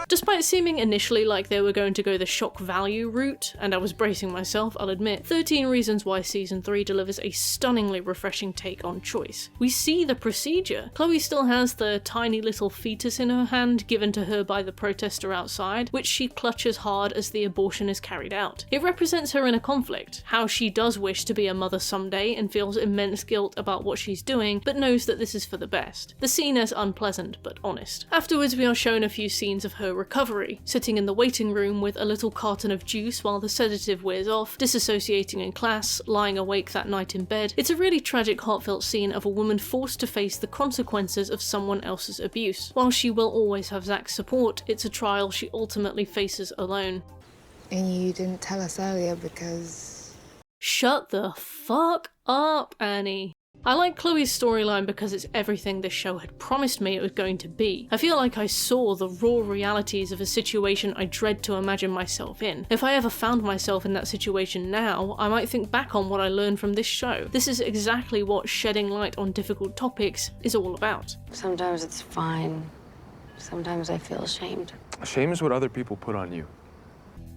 Despite seeming initially like they were going to go the shock value route, and I was bracing myself, I'll admit, 13 Reasons Why Season 3 delivers a stunningly refreshing take on choice. We see the procedure. Chloe still has the tiny little fetus in her hand given to her by the protester outside, which she clutches hard as the abortion is carried out. It represents her in a conflict, how she does wish to be a mother someday and feels immense guilt about what she's doing, but knows that this is for the best. The scene is unpleasant but honest. Afterwards we are shown a few scenes of her recovery, sitting in the waiting room with a little carton of juice while the sedative wears off, disassociating in class, lying awake that night in bed. It's a really tragic, heartfelt scene of a woman forced to face the consequences of someone else's abuse. While she will always have Zach's support, it's a trial she ultimately faces alone. And you didn't tell us earlier because... Shut the fuck up, Annie. I like Chloe's storyline because it's everything this show had promised me it was going to be. I feel like I saw the raw realities of a situation I dread to imagine myself in. If I ever found myself in that situation now, I might think back on what I learned from this show. This is exactly what shedding light on difficult topics is all about. Sometimes it's fine. Sometimes I feel ashamed. Shame is what other people put on you.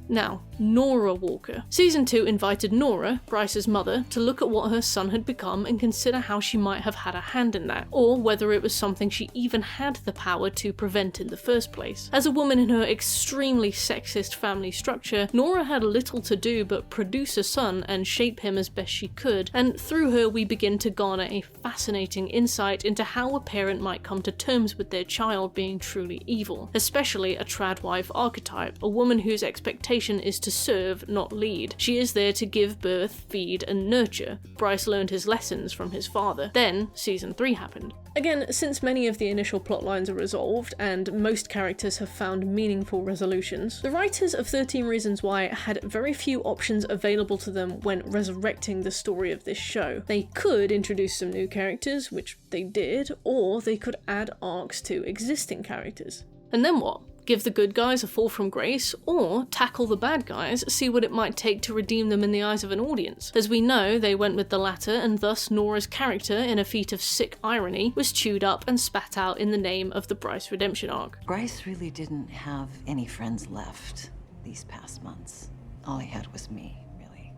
Now, Nora Walker. Season 2 invited Nora, Bryce's mother, to look at what her son had become and consider how she might have had a hand in that, or whether it was something she even had the power to prevent in the first place. As a woman in her extremely sexist family structure, Nora had little to do but produce a son and shape him as best she could, and through her we begin to garner a fascinating insight into how a parent might come to terms with their child being truly evil, especially a trad wife archetype, a woman whose expectation is to serve, not lead. She is there to give birth, feed, and nurture. Bryce learned his lessons from his father. Then, Season 3 happened. Again, since many of the initial plotlines are resolved, and most characters have found meaningful resolutions, the writers of 13 Reasons Why had very few options available to them when resurrecting the story of this show. They could introduce some new characters, which they did, or they could add arcs to existing characters. And then what? Give the good guys a fall from grace, or tackle the bad guys, see what it might take to redeem them in the eyes of an audience. As we know, they went with the latter, and thus Nora's character, in a feat of sick irony, was chewed up and spat out in the name of the Bryce redemption arc. Bryce really didn't have any friends left these past months. All he had was me, really.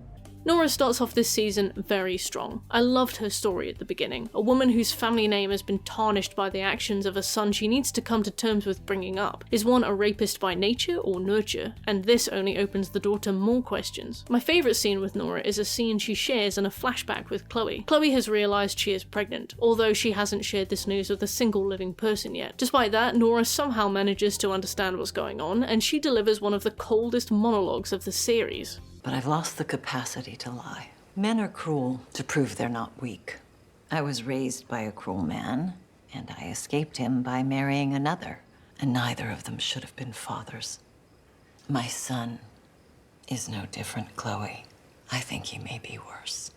Nora starts off this season very strong. I loved her story at the beginning. A woman whose family name has been tarnished by the actions of a son she needs to come to terms with bringing up. Is one a rapist by nature or nurture? And this only opens the door to more questions. My favourite scene with Nora is a scene she shares in a flashback with Chloe. Chloe has realised she is pregnant, although she hasn't shared this news with a single living person yet. Despite that, Nora somehow manages to understand what's going on, and she delivers one of the coldest monologues of the series. But I've lost the capacity to lie. Men are cruel to prove they're not weak. I was raised by a cruel man, and I escaped him by marrying another. And neither of them should have been fathers. My son is no different, Chloe. I think he may be worse.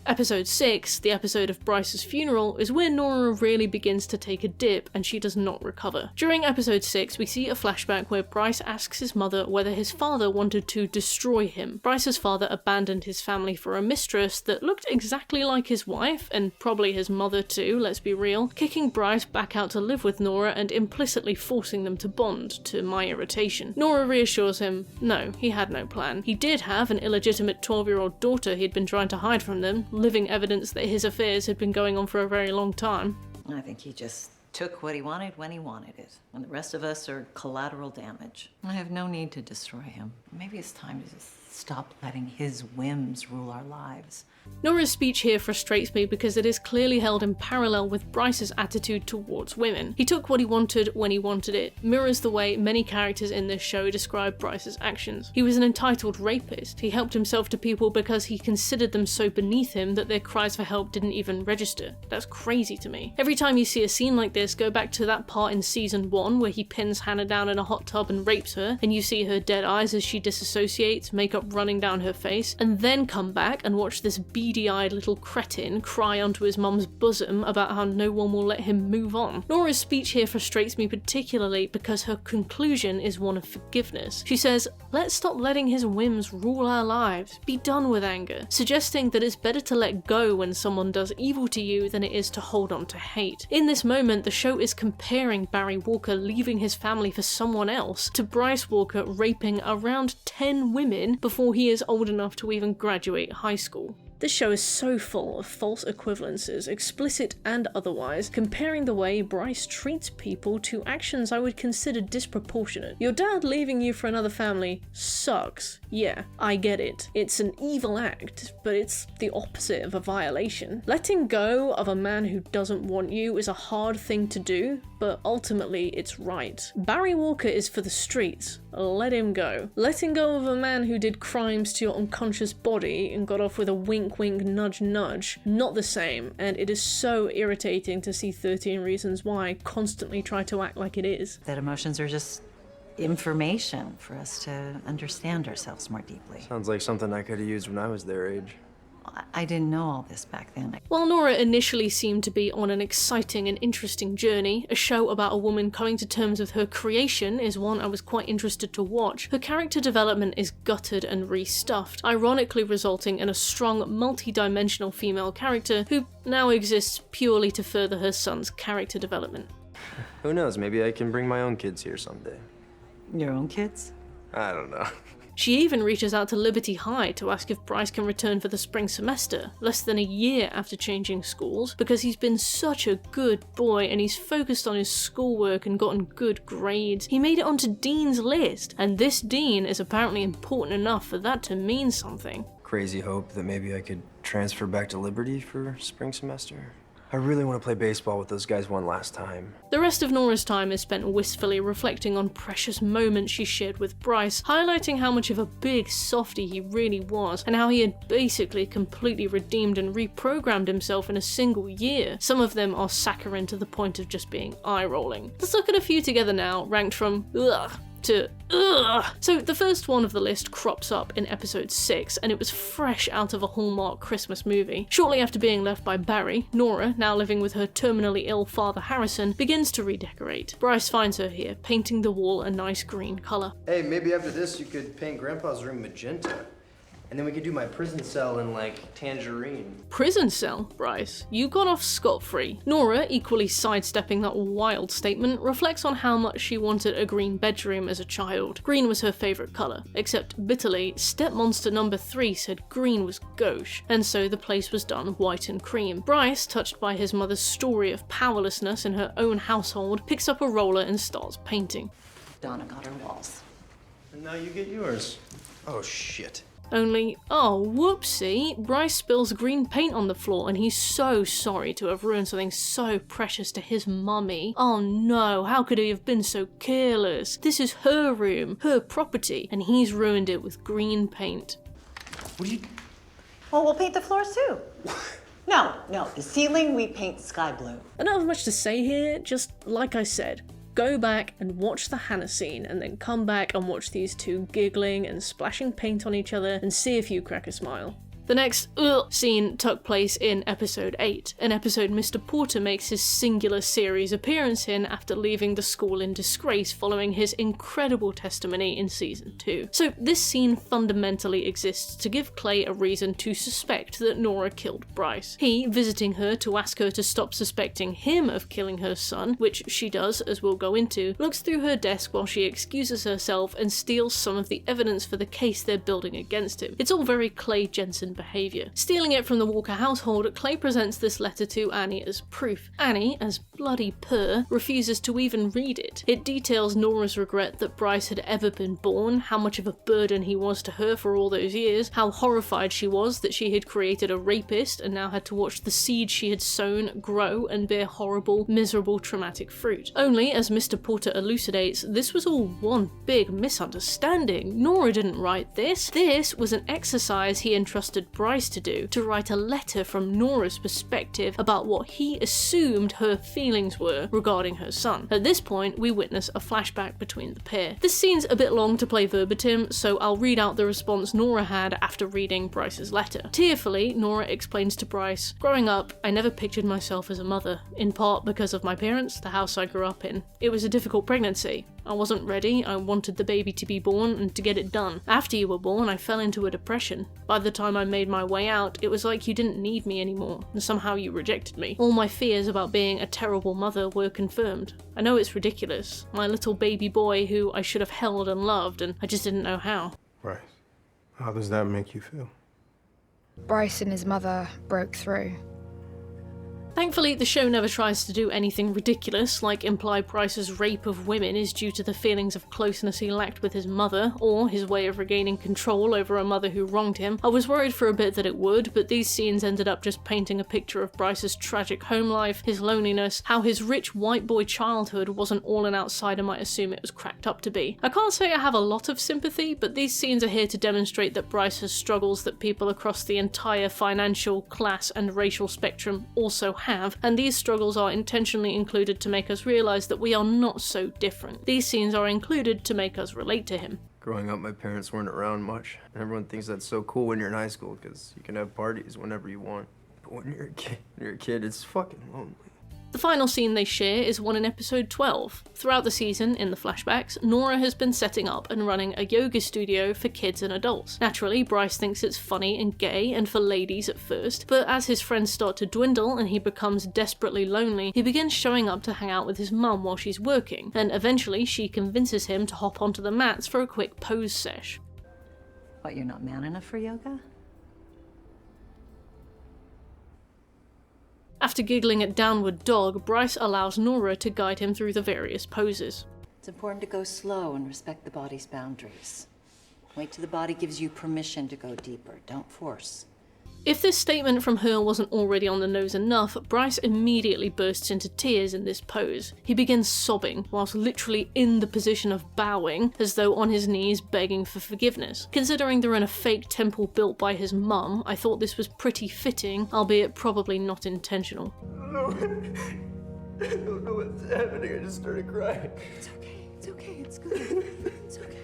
Episode 6, the episode of Bryce's funeral, is where Nora really begins to take a dip and she does not recover. During episode 6, we see a flashback where Bryce asks his mother whether his father wanted to destroy him. Bryce's father abandoned his family for a mistress that looked exactly like his wife, and probably his mother too, let's be real, kicking Bryce back out to live with Nora and implicitly forcing them to bond, to my irritation. Nora reassures him, no, he had no plan. He did have an illegitimate 12-year-old daughter he'd been trying to hide from them, living evidence that his affairs had been going on for a very long time. I think he just took what he wanted when he wanted it, and the rest of us are collateral damage. I have no need to destroy him. Maybe it's time to just stop letting his whims rule our lives. Nora's speech here frustrates me because it is clearly held in parallel with Bryce's attitude towards women. He took what he wanted when he wanted it, mirrors the way many characters in this show describe Bryce's actions. He was an entitled rapist. He helped himself to people because he considered them so beneath him that their cries for help didn't even register. That's crazy to me. Every time you see a scene like this, go back to that part in season 1 where he pins Hannah down in a hot tub and rapes her, and you see her dead eyes as she disassociates, makeup running down her face, and then come back and watch this beady-eyed little cretin cry onto his mum's bosom about how no one will let him move on. Nora's speech here frustrates me particularly because her conclusion is one of forgiveness. She says, let's stop letting his whims rule our lives, be done with anger, suggesting that it's better to let go when someone does evil to you than it is to hold on to hate. In this moment, the show is comparing Barry Walker leaving his family for someone else to Bryce Walker raping around 10 women before he is old enough to even graduate high school. This show is so full of false equivalences, explicit and otherwise, comparing the way Bryce treats people to actions I would consider disproportionate. Your dad leaving you for another family sucks. Yeah, I get it. It's an evil act, but it's the opposite of a violation. Letting go of a man who doesn't want you is a hard thing to do, but ultimately it's right. Barry Walker is for the streets. Let him go. Letting go of a man who did crimes to your unconscious body and got off with a wink wink nudge nudge, not the same, and it is so irritating to see 13 Reasons Why constantly try to act like it is. That emotions are just information for us to understand ourselves more deeply. Sounds like something I could have used when I was their age. I didn't know all this back then. While Nora initially seemed to be on an exciting and interesting journey, a show about a woman coming to terms with her creation is one I was quite interested to watch. Her character development is gutted and restuffed, ironically resulting in a strong, multi-dimensional female character who now exists purely to further her son's character development. Who knows, maybe I can bring my own kids here someday. Your own kids? I don't know. She even reaches out to Liberty High to ask if Bryce can return for the spring semester, less than a year after changing schools, because he's been such a good boy and he's focused on his schoolwork and gotten good grades. He made it onto Dean's list, and this Dean is apparently important enough for that to mean something. Crazy hope that maybe I could transfer back to Liberty for spring semester. I really want to play baseball with those guys one last time. The rest of Nora's time is spent wistfully reflecting on precious moments she shared with Bryce, highlighting how much of a big softie he really was, and how he had basically completely redeemed and reprogrammed himself in a single year. Some of them are saccharine to the point of just being eye-rolling. Let's look at a few together now, ranked from ugh to ugh. So the first one of the list crops up in episode 6, and it was fresh out of a Hallmark Christmas movie. Shortly after being left by Barry, Nora, now living with her terminally ill father Harrison, begins to redecorate. Bryce finds her here, painting the wall a nice green colour. Hey, maybe after this you could paint Grandpa's room magenta. And then we could do my prison cell in, like, Tangerine. Prison cell, Bryce? You got off scot-free. Nora, equally sidestepping that wild statement, reflects on how much she wanted a green bedroom as a child. Green was her favourite colour, except bitterly, stepmonster number 3 said green was gauche, and so the place was done white and cream. Bryce, touched by his mother's story of powerlessness in her own household, picks up a roller and starts painting. Donna got her walls. And now you get yours. Oh, shit. Only, oh whoopsie, Bryce spills green paint on the floor and he's so sorry to have ruined something so precious to his mummy. Oh no, how could he have been so careless? This is her room, her property, and he's ruined it with green paint. What do you... Well, we'll paint the floors too. No, the ceiling we paint sky blue. I don't have much to say here, just like I said. Go back and watch the Hannah scene, and then come back and watch these two giggling and splashing paint on each other and see if you crack a smile. The next scene took place in episode 8, an episode Mr. Porter makes his singular series appearance in after leaving the school in disgrace following his incredible testimony in season 2. So this scene fundamentally exists to give Clay a reason to suspect that Nora killed Bryce. He, visiting her to ask her to stop suspecting him of killing her son, which she does, as we'll go into, looks through her desk while she excuses herself and steals some of the evidence for the case they're building against him. It's all very Clay Jensen behaviour. Stealing it from the Walker household, Clay presents this letter to Annie as proof. Annie, as bloody per, refuses to even read it. It details Nora's regret that Bryce had ever been born, how much of a burden he was to her for all those years, how horrified she was that she had created a rapist and now had to watch the seed she had sown grow and bear horrible, miserable, traumatic fruit. Only, as Mr. Porter elucidates, this was all one big misunderstanding. Nora didn't write this. This was an exercise he entrusted Bryce to do, to write a letter from Nora's perspective about what he assumed her feelings were regarding her son. At this point, we witness a flashback between the pair. This scene's a bit long to play verbatim, so I'll read out the response Nora had after reading Bryce's letter. Tearfully, Nora explains to Bryce, "Growing up, I never pictured myself as a mother, in part because of my parents, the house I grew up in. It was a difficult pregnancy. I wasn't ready, I wanted the baby to be born and to get it done. After you were born, I fell into a depression. By the time I made my way out, it was like you didn't need me anymore, and somehow you rejected me. All my fears about being a terrible mother were confirmed. I know it's ridiculous. My little baby boy who I should have held and loved, and I just didn't know how." Bryce, how does that make you feel? Bryce and his mother broke through. Thankfully, the show never tries to do anything ridiculous, like imply Bryce's rape of women is due to the feelings of closeness he lacked with his mother, or his way of regaining control over a mother who wronged him. I was worried for a bit that it would, but these scenes ended up just painting a picture of Bryce's tragic home life, his loneliness, how his rich white boy childhood wasn't all an outsider might assume it was cracked up to be. I can't say I have a lot of sympathy, but these scenes are here to demonstrate that Bryce has struggles that people across the entire financial, class, and racial spectrum also have, and these struggles are intentionally included to make us realise that we are not so different. These scenes are included to make us relate to him. Growing up, my parents weren't around much, and everyone thinks that's so cool when you're in high school, because you can have parties whenever you want. But when you're a kid, it's fucking lonely. The final scene they share is one in episode 12. Throughout the season, in the flashbacks, Nora has been setting up and running a yoga studio for kids and adults. Naturally, Bryce thinks it's funny and gay and for ladies at first, but as his friends start to dwindle and he becomes desperately lonely, he begins showing up to hang out with his mum while she's working, and eventually she convinces him to hop onto the mats for a quick pose sesh. What, you're not man enough for yoga? After giggling at Downward Dog, Bryce allows Nora to guide him through the various poses. It's important to go slow and respect the body's boundaries. Wait till the body gives you permission to go deeper. Don't force. If this statement from her wasn't already on the nose enough, Bryce immediately bursts into tears in this pose. He begins sobbing, whilst literally in the position of bowing, as though on his knees begging for forgiveness. Considering they're in a fake temple built by his mum, I thought this was pretty fitting, albeit probably not intentional. I don't know what's happening, I just started crying. It's okay, it's good, it's okay.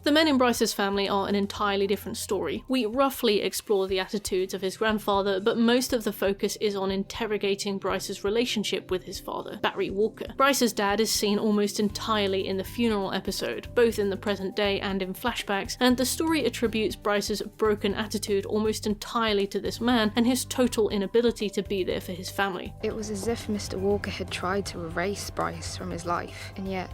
The men in Bryce's family are an entirely different story. We roughly explore the attitudes of his grandfather, but most of the focus is on interrogating Bryce's relationship with his father, Barry Walker. Bryce's dad is seen almost entirely in the funeral episode, both in the present day and in flashbacks, and the story attributes Bryce's broken attitude almost entirely to this man and his total inability to be there for his family. It was as if Mr. Walker had tried to erase Bryce from his life, and yet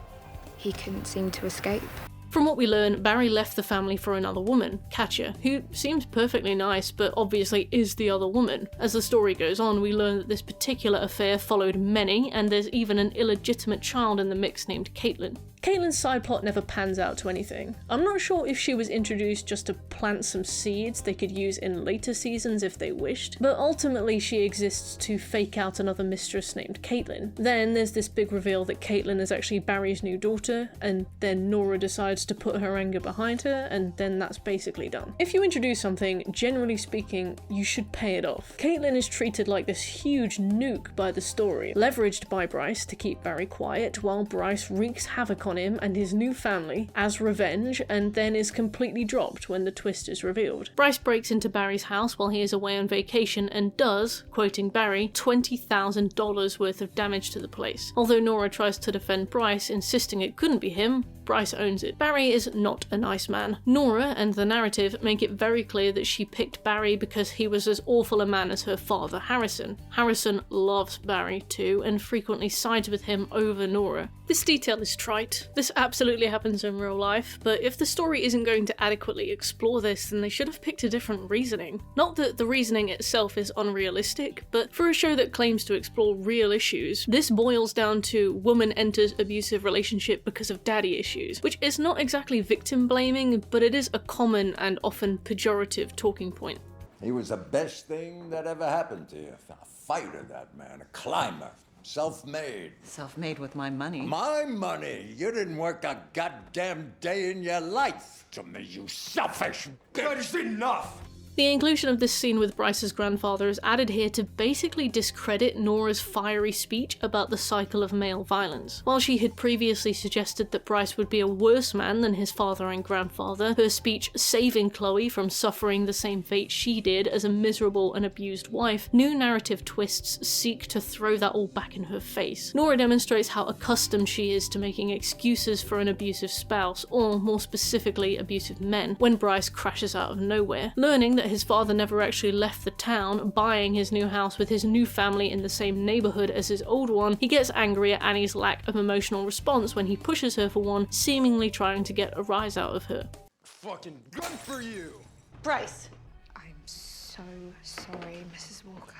he couldn't seem to escape. From what we learn, Barry left the family for another woman, Katja, who seems perfectly nice but obviously is the other woman. As the story goes on, we learn that this particular affair followed many, and there's even an illegitimate child in the mix named Caitlin. Caitlin's side plot never pans out to anything. I'm not sure if she was introduced just to plant some seeds they could use in later seasons if they wished, but ultimately she exists to fake out another mistress named Caitlin. Then there's this big reveal that Caitlin is actually Barry's new daughter, and then Nora decides to put her anger behind her, and then that's basically done. If you introduce something, generally speaking, you should pay it off. Caitlin is treated like this huge nuke by the story, leveraged by Bryce to keep Barry quiet, while Bryce wreaks havoc on him and his new family as revenge, and then is completely dropped when the twist is revealed. Bryce breaks into Barry's house while he is away on vacation and does, quoting Barry, $20,000 worth of damage to the place. Although Nora tries to defend Bryce, insisting it couldn't be him, Bryce owns it. Barry is not a nice man. Nora and the narrative make it very clear that she picked Barry because he was as awful a man as her father, Harrison. Harrison loves Barry too, and frequently sides with him over Nora. This detail is trite. This absolutely happens in real life, but if the story isn't going to adequately explore this, then they should have picked a different reasoning. Not that the reasoning itself is unrealistic, but for a show that claims to explore real issues, this boils down to woman enters abusive relationship because of daddy issues, which is not exactly victim blaming, but it is a common and often pejorative talking point. He was the best thing that ever happened to you. A fighter, that man, a climber, self-made. Self-made with my money. My money? You didn't work a goddamn day in your life. To me, you selfish bitch. It's enough! The inclusion of this scene with Bryce's grandfather is added here to basically discredit Nora's fiery speech about the cycle of male violence. While she had previously suggested that Bryce would be a worse man than his father and grandfather, her speech saving Chloe from suffering the same fate she did as a miserable and abused wife, new narrative twists seek to throw that all back in her face. Nora demonstrates how accustomed she is to making excuses for an abusive spouse, or more specifically abusive men, when Bryce crashes out of nowhere. Learning that his father never actually left the town, buying his new house with his new family in the same neighborhood as his old one, he gets angry at Annie's lack of emotional response when he pushes her for one, seemingly trying to get a rise out of her. Fucking good for you! Bryce! I'm so sorry, Mrs. Walker.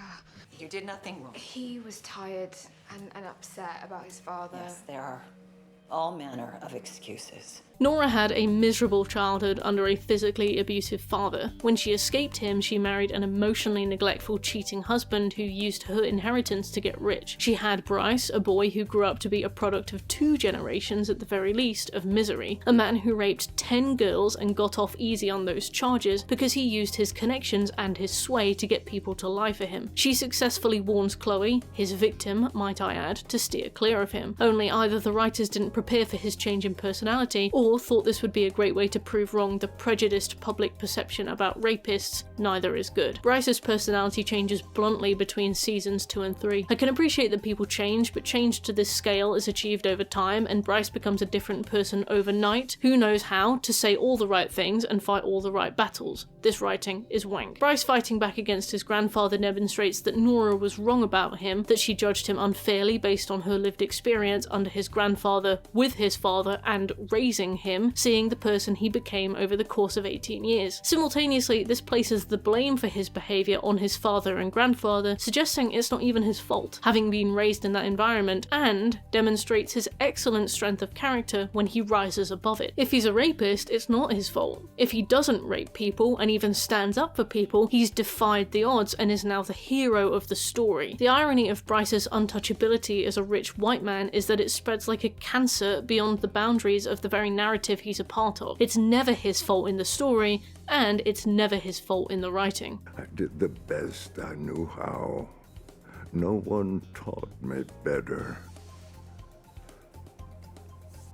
You did nothing wrong. He was tired and upset about his father. Yes, there are all manner of excuses. Nora had a miserable childhood under a physically abusive father. When she escaped him, she married an emotionally neglectful, cheating husband who used her inheritance to get rich. She had Bryce, a boy who grew up to be a product of 2 generations at the very least of misery, a man who raped 10 girls and got off easy on those charges because he used his connections and his sway to get people to lie for him. She successfully warns Chloe, his victim, might I add, to steer clear of him. Only either the writers didn't prepare for his change in personality, or thought this would be a great way to prove wrong the prejudiced public perception about rapists. Neither is good. Bryce's personality changes bluntly between seasons 2 and 3. I can appreciate that people change, but change to this scale is achieved over time, and Bryce becomes a different person overnight who knows how to say all the right things and fight all the right battles. This writing is wank. Bryce fighting back against his grandfather demonstrates that Nora was wrong about him, that she judged him unfairly based on her lived experience under his grandfather, with his father, and raising him, seeing the person he became over the course of 18 years. Simultaneously, this places the blame for his behaviour on his father and grandfather, suggesting it's not even his fault, having been raised in that environment, and demonstrates his excellent strength of character when he rises above it. If he's a rapist, it's not his fault. If he doesn't rape people and even stands up for people, he's defied the odds and is now the hero of the story. The irony of Bryce's untouchability as a rich white man is that it spreads like a cancer beyond the boundaries of the very narrative he's a part of. It's never his fault in the story, and it's never his fault in the writing. I did the best I knew how. No one taught me better.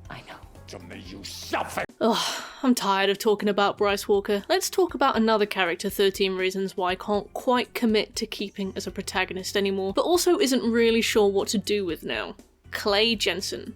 I know. To me, you selfish! Ugh, I'm tired of talking about Bryce Walker. Let's talk about another character 13 Reasons Why can't quite commit to keeping as a protagonist anymore, but also isn't really sure what to do with now. Clay Jensen.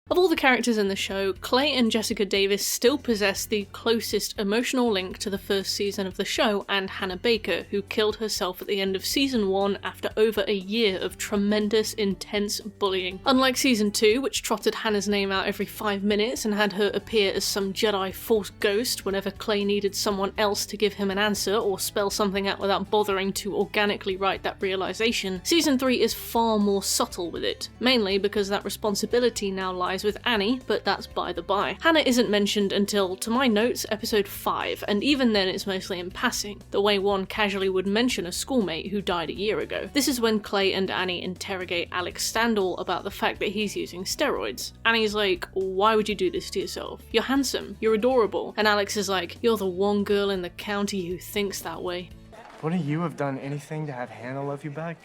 Of all the characters in the show, Clay and Jessica Davis still possess the closest emotional link to the first season of the show and Hannah Baker, who killed herself at the end of season 1 after over a year of tremendous, intense bullying. Unlike season 2, which trotted Hannah's name out every 5 minutes and had her appear as some Jedi Force ghost whenever Clay needed someone else to give him an answer or spell something out without bothering to organically write that realization, season 3 is far more subtle with it, mainly because that responsibility now lies with Annie, but that's by the by. Hannah isn't mentioned until, to my notes, episode 5, and even then it's mostly in passing, the way one casually would mention a schoolmate who died a year ago. This is when Clay and Annie interrogate Alex Standall about the fact that he's using steroids. Annie's like, why would you do this to yourself? You're handsome, you're adorable. And Alex is like, you're the one girl in the county who thinks that way. Wouldn't you have done anything to have Hannah love you back?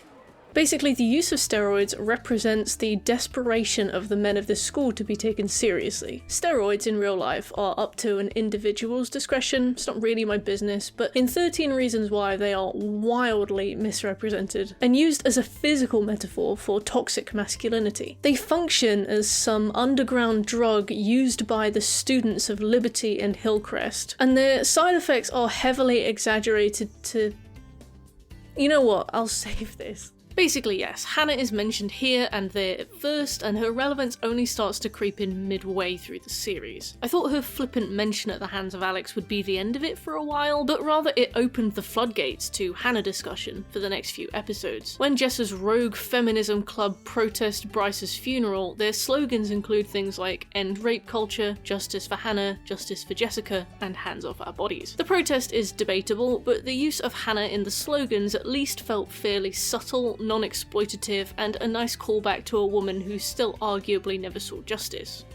Basically, the use of steroids represents the desperation of the men of this school to be taken seriously. Steroids in real life are up to an individual's discretion, it's not really my business, but in 13 Reasons Why they are wildly misrepresented and used as a physical metaphor for toxic masculinity. They function as some underground drug used by the students of Liberty and Hillcrest, and their side effects are heavily exaggerated to... You know what, I'll save this. Basically, yes, Hannah is mentioned here and there at first, and her relevance only starts to creep in midway through the series. I thought her flippant mention at the hands of Alex would be the end of it for a while, but rather it opened the floodgates to Hannah discussion for the next few episodes. When Jess's rogue feminism club protest Bryce's funeral, their slogans include things like end rape culture, justice for Hannah, justice for Jessica, and hands off our bodies. The protest is debatable, but the use of Hannah in the slogans at least felt fairly subtle, non-exploitative, and a nice callback to a woman who still arguably never saw justice.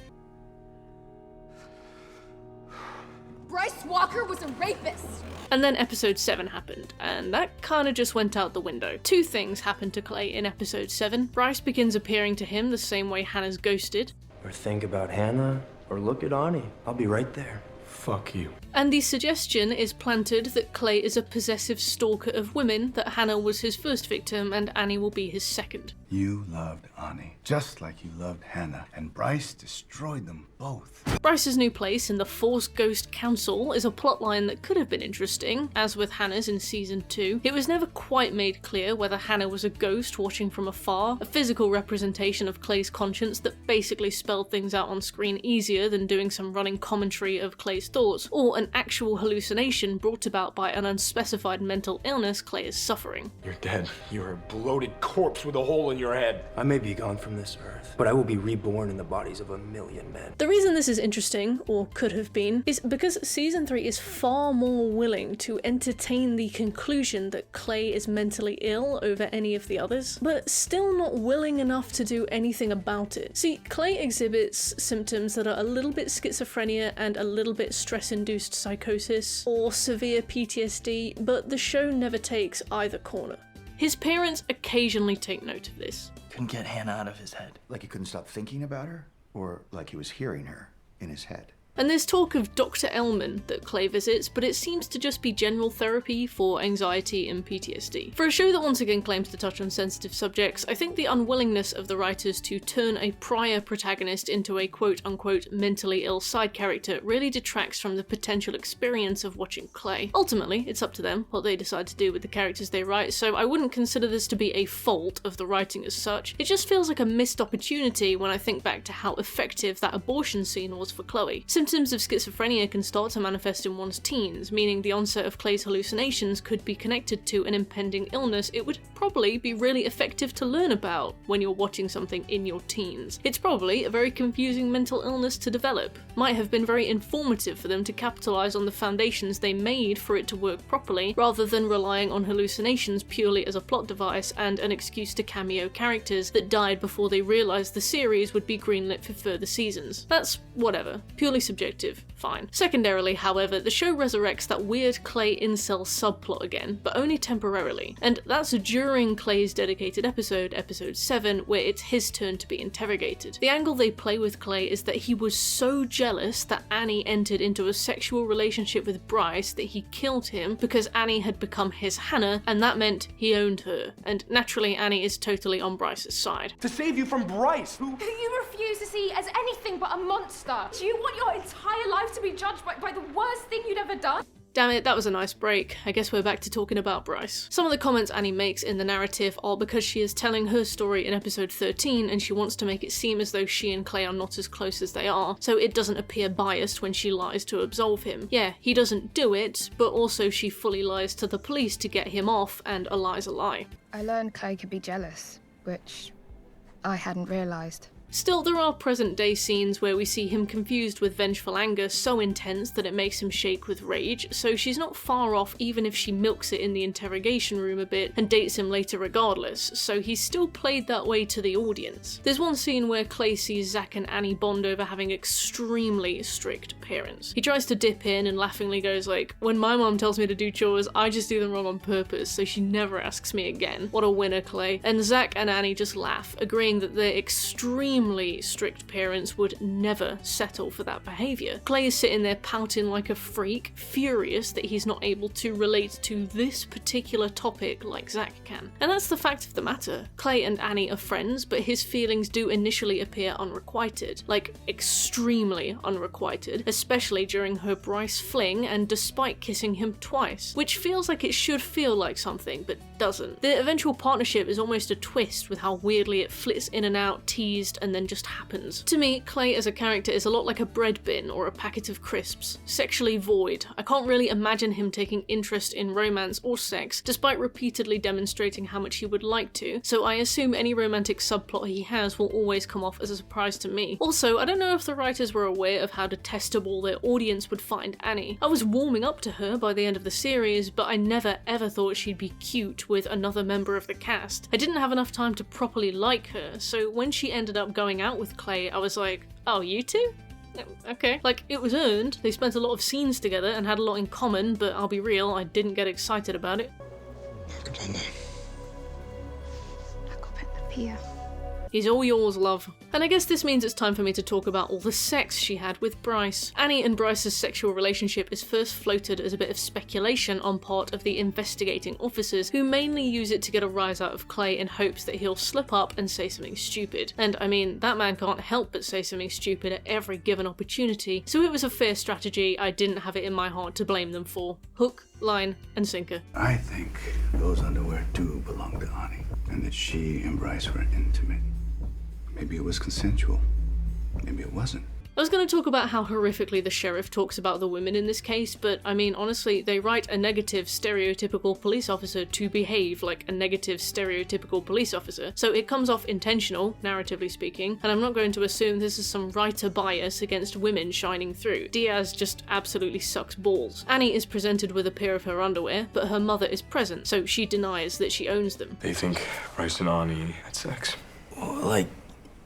Bryce Walker was a rapist! And then episode 7 happened, and that kinda just went out the window. Two things happened to Clay in episode 7. Bryce begins appearing to him the same way Hannah's ghosted. Or think about Hannah, or look at Ani. I'll be right there. Fuck you. And the suggestion is planted that Clay is a possessive stalker of women, that Hannah was his first victim and Annie will be his second. You loved Ani, just like you loved Hannah, and Bryce destroyed them both. Bryce's new place in the Force Ghost Council is a plotline that could have been interesting, as with Hannah's in season 2. It was never quite made clear whether Hannah was a ghost watching from afar, a physical representation of Clay's conscience that basically spelled things out on screen easier than doing some running commentary of Clay's thoughts, or an actual hallucination brought about by an unspecified mental illness Clay is suffering. You're dead. You're a bloated corpse with a hole in your head. I may be gone from this earth, but I will be reborn in the bodies of 1,000,000 men. The reason this is interesting, or could have been, is because season 3 is far more willing to entertain the conclusion that Clay is mentally ill over any of the others, but still not willing enough to do anything about it. See, Clay exhibits symptoms that are a little bit schizophrenia and a little bit stress-induced psychosis, or severe PTSD, but the show never takes either corner. His parents occasionally take note of this. Couldn't get Hannah out of his head. Like he couldn't stop thinking about her? Or like he was hearing her in his head? And there's talk of Dr. Ellman that Clay visits, but it seems to just be general therapy for anxiety and PTSD. For a show that once again claims to touch on sensitive subjects, I think the unwillingness of the writers to turn a prior protagonist into a quote-unquote mentally ill side character really detracts from the potential experience of watching Clay. Ultimately, it's up to them what they decide to do with the characters they write, so I wouldn't consider this to be a fault of the writing as such. It just feels like a missed opportunity when I think back to how effective that abortion scene was for Chloe. Symptoms of schizophrenia can start to manifest in one's teens, meaning the onset of Clay's hallucinations could be connected to an impending illness it would probably be really effective to learn about when you're watching something in your teens. It's probably a very confusing mental illness to develop. Might have been very informative for them to capitalize on the foundations they made for it to work properly, rather than relying on hallucinations purely as a plot device and an excuse to cameo characters that died before they realized the series would be greenlit for further seasons. That's whatever, purely subjective. subjective, fine. Secondarily, however, the show resurrects that weird Clay incel subplot again, but only temporarily, and that's during Clay's dedicated episode, episode 7, where it's his turn to be interrogated. The angle they play with Clay is that he was so jealous that Annie entered into a sexual relationship with Bryce that he killed him because Annie had become his Hannah, and that meant he owned her. And naturally, Annie is totally on Bryce's side. To save you from Bryce, who you refuse to see as anything but a monster. Do you want your entire life to be judged by the worst thing you'd ever done? Damn it, that was a nice break. I guess we're back to talking about Bryce. Some of the comments Annie makes in the narrative are because she is telling her story in episode 13 and she wants to make it seem as though she and Clay are not as close as they are, so it doesn't appear biased when she lies to absolve him. Yeah, he doesn't do it, but also she fully lies to the police to get him off, and a lie's a lie. I learned Clay could be jealous, which I hadn't realised. Still, there are present-day scenes where we see him confused with vengeful anger so intense that it makes him shake with rage, so she's not far off even if she milks it in the interrogation room a bit and dates him later regardless, so he's still played that way to the audience. There's one scene where Clay sees Zach and Annie bond over having extremely strict parents. He tries to dip in and laughingly goes like, "When my mom tells me to do chores, I just do them wrong on purpose, so she never asks me again." What a winner, Clay. And Zach and Annie just laugh, agreeing that their extremely strict parents would never settle for that behaviour. Clay is sitting there pouting like a freak, furious that he's not able to relate to this particular topic like Zach can. And that's the fact of the matter. Clay and Annie are friends, but his feelings do initially appear unrequited, like extremely unrequited, especially during her Bryce fling and despite kissing him twice, which feels like it should feel like something, but doesn't. The eventual partnership is almost a twist with how weirdly it flits in and out, teased, and then just happens. To me, Clay as a character is a lot like a bread bin or a packet of crisps, sexually void. I can't really imagine him taking interest in romance or sex, despite repeatedly demonstrating how much he would like to, so I assume any romantic subplot he has will always come off as a surprise to me. Also, I don't know if the writers were aware of how detestable their audience would find Annie. I was warming up to her by the end of the series, but I never ever thought she'd be cute with another member of the cast. I didn't have enough time to properly like her, so when she ended up going out with Clay, I was like, oh, you two? Okay. Like, it was earned. They spent a lot of scenes together and had a lot in common, but I'll be real, I didn't get excited about it. He's all yours, love. And I guess this means it's time for me to talk about all the sex she had with Bryce. Annie and Bryce's sexual relationship is first floated as a bit of speculation on part of the investigating officers, who mainly use it to get a rise out of Clay in hopes that he'll slip up and say something stupid. And I mean, that man can't help but say something stupid at every given opportunity, so it was a fair strategy I didn't have it in my heart to blame them for. Hook, line, and sinker. I think those underwear do belong to Ani, and that she and Bryce were intimate. Maybe it was consensual. Maybe it wasn't. I was going to talk about how horrifically the sheriff talks about the women in this case, but I mean, honestly, they write a negative, stereotypical police officer to behave like a negative, stereotypical police officer, so it comes off intentional, narratively speaking, and I'm not going to assume this is some writer bias against women shining through. Diaz just absolutely sucks balls. Annie is presented with a pair of her underwear, but her mother is present, so she denies that she owns them. They think Bryce and Ani had sex. Like,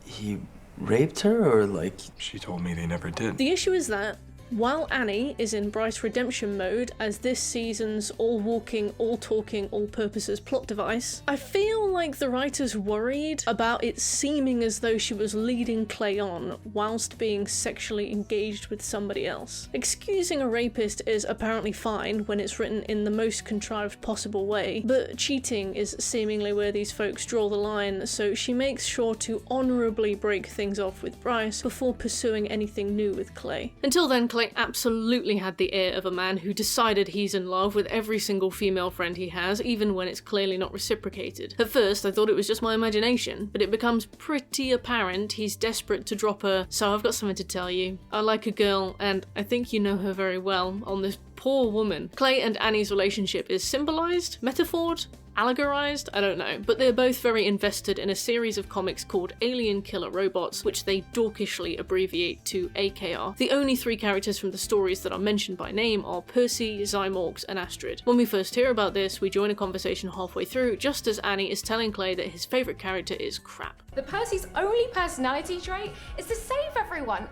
he raped her, or like... She told me they never did. The issue is that, while Annie is in Bryce redemption mode as this season's all-walking, all-talking, all-purposes plot device, I feel like the writers worried about it seeming as though she was leading Clay on whilst being sexually engaged with somebody else. Excusing a rapist is apparently fine when it's written in the most contrived possible way, but cheating is seemingly where these folks draw the line, so she makes sure to honourably break things off with Bryce before pursuing anything new with Clay. Until then, Clay absolutely had the air of a man who decided he's in love with every single female friend he has, even when it's clearly not reciprocated. At first, I thought it was just my imagination, but it becomes pretty apparent he's desperate to drop her, so I've got something to tell you. I like a girl, and I think you know her very well, on this poor woman. Clay and Annie's relationship is symbolized, metaphored, allegorized, I don't know, but they're both very invested in a series of comics called Alien Killer Robots, which they dorkishly abbreviate to AKR. The only three characters from the stories that are mentioned by name are Percy, Zymox, and Astrid. When we first hear about this, we join a conversation halfway through, just as Annie is telling Clay that his favourite character is crap. The Percy's only personality trait is to save everyone.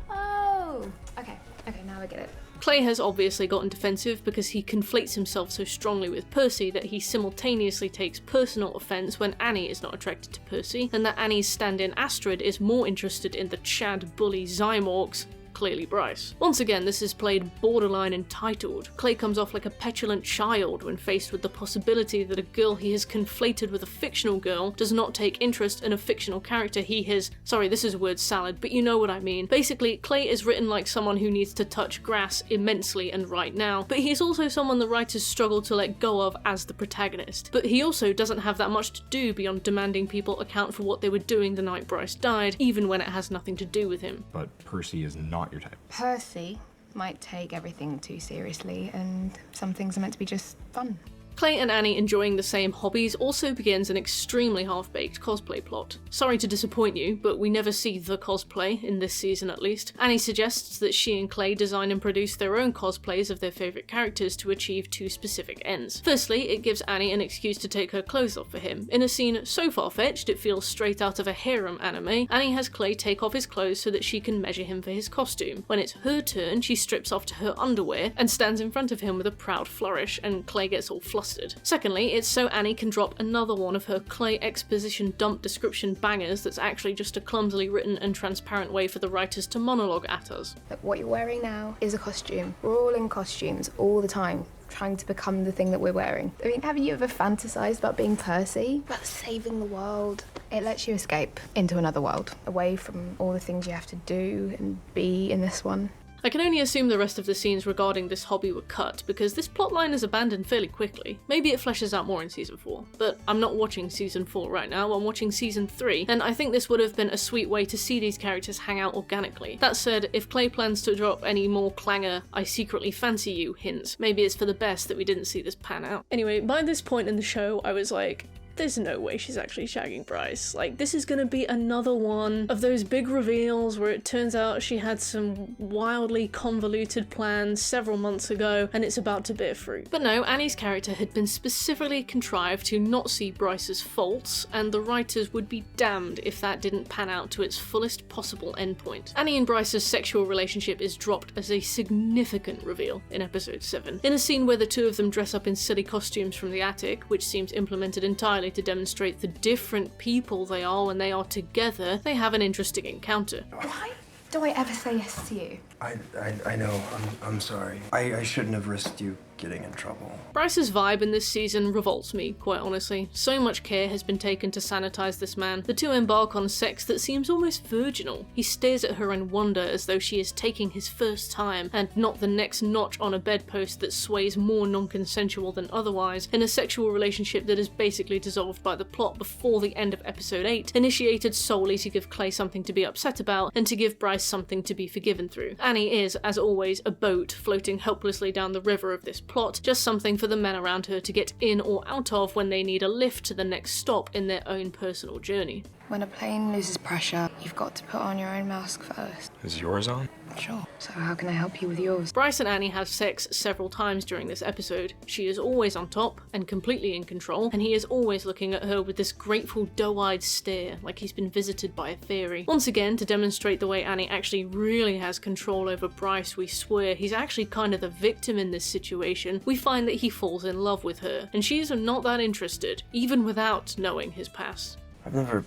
Oh. Oh, okay, now I get it. Clay has obviously gotten defensive because he conflates himself so strongly with Percy that he simultaneously takes personal offense when Annie is not attracted to Percy, and that Annie's stand-in Astrid is more interested in the Chad bully Zymorgs, clearly Bryce. Once again, this is played borderline entitled. Clay comes off like a petulant child when faced with the possibility that a girl he has conflated with a fictional girl does not take interest in a fictional character he has— sorry, this is word salad, but you know what I mean. Basically, Clay is written like someone who needs to touch grass immensely and right now, but he's also someone the writers struggle to let go of as the protagonist. But he also doesn't have that much to do beyond demanding people account for what they were doing the night Bryce died, even when it has nothing to do with him. But Percy is not your type. Percy might take everything too seriously, and some things are meant to be just fun. Clay and Annie enjoying the same hobbies also begins an extremely half-baked cosplay plot. Sorry to disappoint you, but we never see the cosplay, in this season at least. Annie suggests that she and Clay design and produce their own cosplays of their favourite characters to achieve two specific ends. Firstly, it gives Annie an excuse to take her clothes off for him. In a scene so far-fetched it feels straight out of a harem anime, Annie has Clay take off his clothes so that she can measure him for his costume. When it's her turn, she strips off to her underwear and stands in front of him with a proud flourish, and Clay gets all flustered. Secondly, it's so Annie can drop another one of her Clay exposition dump description bangers that's actually just a clumsily written and transparent way for the writers to monologue at us. Look, what you're wearing now is a costume. We're all in costumes all the time, trying to become the thing that we're wearing. I mean, haven't you ever fantasized about being Percy? About saving the world? It lets you escape into another world, away from all the things you have to do and be in this one. I can only assume the rest of the scenes regarding this hobby were cut, because this plotline is abandoned fairly quickly. Maybe it fleshes out more in season 4, but I'm not watching season 4 right now, I'm watching season 3, and I think this would have been a sweet way to see these characters hang out organically. That said, if Clay plans to drop any more clanger "I secretly fancy you" hints, maybe it's for the best that we didn't see this pan out. Anyway, by this point in the show, I was like, there's no way she's actually shagging Bryce. Like, this is gonna be another one of those big reveals where it turns out she had some wildly convoluted plans several months ago and it's about to bear fruit. But no, Annie's character had been specifically contrived to not see Bryce's faults, and the writers would be damned if that didn't pan out to its fullest possible endpoint. Annie and Bryce's sexual relationship is dropped as a significant reveal in episode 7. In a scene where the two of them dress up in silly costumes from the attic, which seems implemented entirely to demonstrate the different people they are when they are together, they have an interesting encounter. Why do I ever say yes to you? I know. I'm sorry. I shouldn't have risked you getting in trouble. Bryce's vibe in this season revolts me, quite honestly. So much care has been taken to sanitize this man. The two embark on sex that seems almost virginal. He stares at her in wonder as though she is taking his first time, and not the next notch on a bedpost that sways more non-consensual than otherwise, in a sexual relationship that is basically dissolved by the plot before the end of episode 8, initiated solely to give Clay something to be upset about, and to give Bryce something to be forgiven through. Annie is, as always, a boat floating helplessly down the river of this plot, just something for the men around her to get in or out of when they need a lift to the next stop in their own personal journey. When a plane loses pressure, you've got to put on your own mask first. Is yours on? Sure. So how can I help you with yours? Bryce and Annie have sex several times during this episode. She is always on top and completely in control, and he is always looking at her with this grateful doe-eyed stare, like he's been visited by a fairy. Once again, to demonstrate the way Annie actually really has control over Bryce, we swear he's actually kind of the victim in this situation. We find that he falls in love with her, and she's not that interested, even without knowing his past. I've never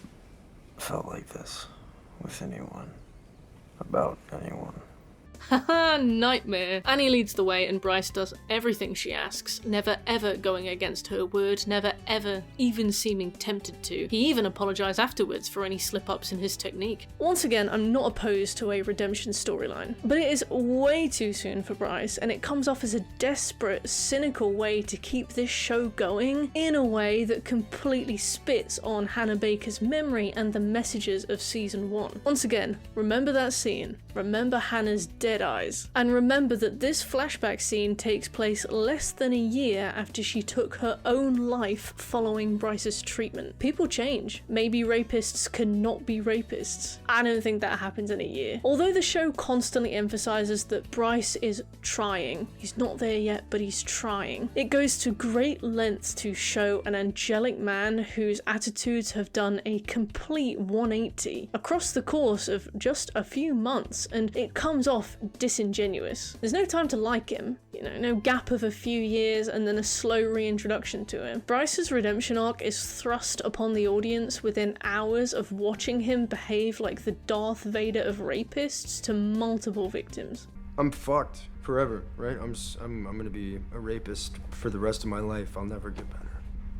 felt like this with anyone. About anyone. Haha, nightmare. Annie leads the way and Bryce does everything she asks, never ever going against her word, never ever even seeming tempted to. He even apologised afterwards for any slip-ups in his technique. Once again, I'm not opposed to a redemption storyline, but it is way too soon for Bryce, and it comes off as a desperate, cynical way to keep this show going in a way that completely spits on Hannah Baker's memory and the messages of season 1. Once again, remember that scene. Remember Hannah's dead eyes. And remember that this flashback scene takes place less than a year after she took her own life following Bryce's treatment. People change. Maybe rapists cannot be rapists. I don't think that happens in a year. Although the show constantly emphasizes that Bryce is trying. He's not there yet, but he's trying. It goes to great lengths to show an angelic man whose attitudes have done a complete 180 across the course of just a few months, and it comes off disingenuous. There's no time to like him, no gap of a few years and then a slow reintroduction to him. Bryce's redemption arc is thrust upon the audience within hours of watching him behave like the Darth Vader of rapists to multiple victims. I'm fucked forever, right? I'm gonna be a rapist for the rest of my life. I'll never get better.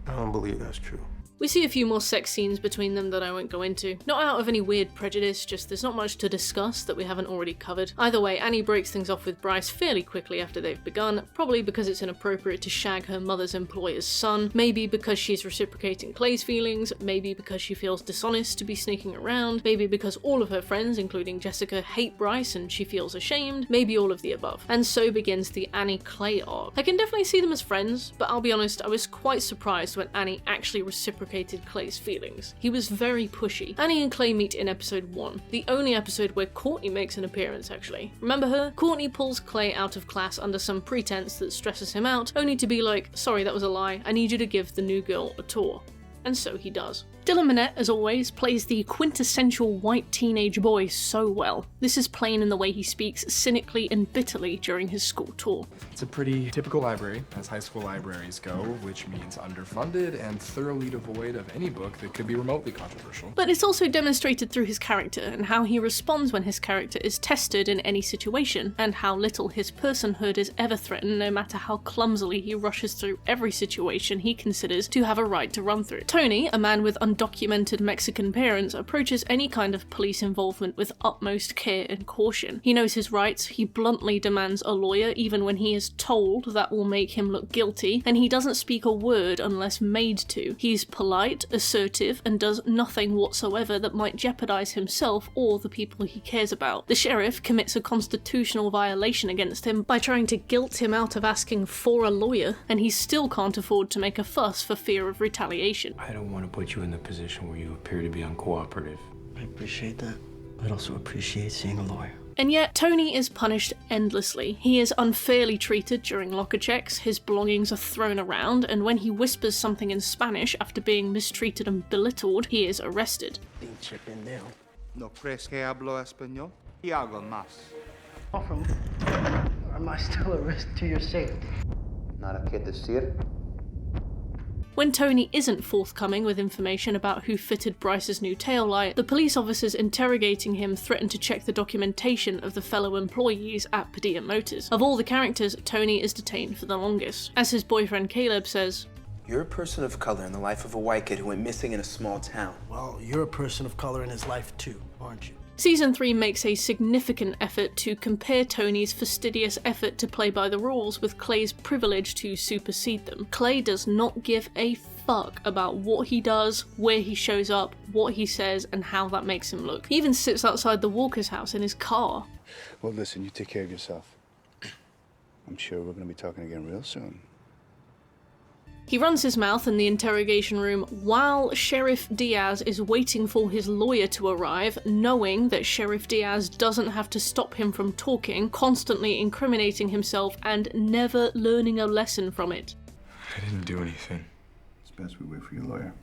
I don't believe that's true. We see a few more sex scenes between them that I won't go into. Not out of any weird prejudice, just there's not much to discuss that we haven't already covered. Either way, Annie breaks things off with Bryce fairly quickly after they've begun, probably because it's inappropriate to shag her mother's employer's son, maybe because she's reciprocating Clay's feelings, maybe because she feels dishonest to be sneaking around, maybe because all of her friends, including Jessica, hate Bryce and she feels ashamed, maybe all of the above. And so begins the Annie-Clay arc. I can definitely see them as friends, but I'll be honest, I was quite surprised when Annie actually reciprocated Clay's feelings. He was very pushy. Annie and Clay meet in episode 1, the only episode where Courtney makes an appearance actually. Remember her? Courtney pulls Clay out of class under some pretense that stresses him out, only to be like, sorry, that was a lie, I need you to give the new girl a tour. And so he does. Dylan Minnette, as always, plays the quintessential white teenage boy so well. This is plain in the way he speaks cynically and bitterly during his school tour. It's a pretty typical library, as high school libraries go, which means underfunded and thoroughly devoid of any book that could be remotely controversial. But it's also demonstrated through his character and how he responds when his character is tested in any situation, and how little his personhood is ever threatened no matter how clumsily he rushes through every situation he considers to have a right to run through. Tony, a man with undocumented Mexican parents, approaches any kind of police involvement with utmost care and caution. He knows his rights, he bluntly demands a lawyer even when he is told that will make him look guilty, and he doesn't speak a word unless made to. He's polite, assertive, and does nothing whatsoever that might jeopardize himself or the people he cares about. The sheriff commits a constitutional violation against him by trying to guilt him out of asking for a lawyer, and he still can't afford to make a fuss for fear of retaliation. I don't want to put you in the position where you appear to be uncooperative. I appreciate that. I'd also appreciate seeing a lawyer. And yet, Tony is punished endlessly. He is unfairly treated during locker checks, his belongings are thrown around, and when he whispers something in Spanish after being mistreated and belittled, he is arrested. ¿No crees que hablo español? Y algo más. Am I still a risk to your safety? Nada que decir. When Tony isn't forthcoming with information about who fitted Bryce's new taillight, the police officers interrogating him threaten to check the documentation of the fellow employees at Padilla Motors. Of all the characters, Tony is detained for the longest. As his boyfriend Caleb says, "You're a person of color in the life of a white kid who went missing in a small town." Well, you're a person of color in his life too, aren't you? Season 3 makes a significant effort to compare Tony's fastidious effort to play by the rules with Clay's privilege to supersede them. Clay does not give a fuck about what he does, where he shows up, what he says, and how that makes him look. He even sits outside the Walker's house in his car. Well, listen, you take care of yourself. I'm sure we're gonna be talking again real soon. He runs his mouth in the interrogation room while Sheriff Diaz is waiting for his lawyer to arrive, knowing that Sheriff Diaz doesn't have to stop him from talking, constantly incriminating himself and never learning a lesson from it. I didn't do anything. It's best we wait for your lawyer.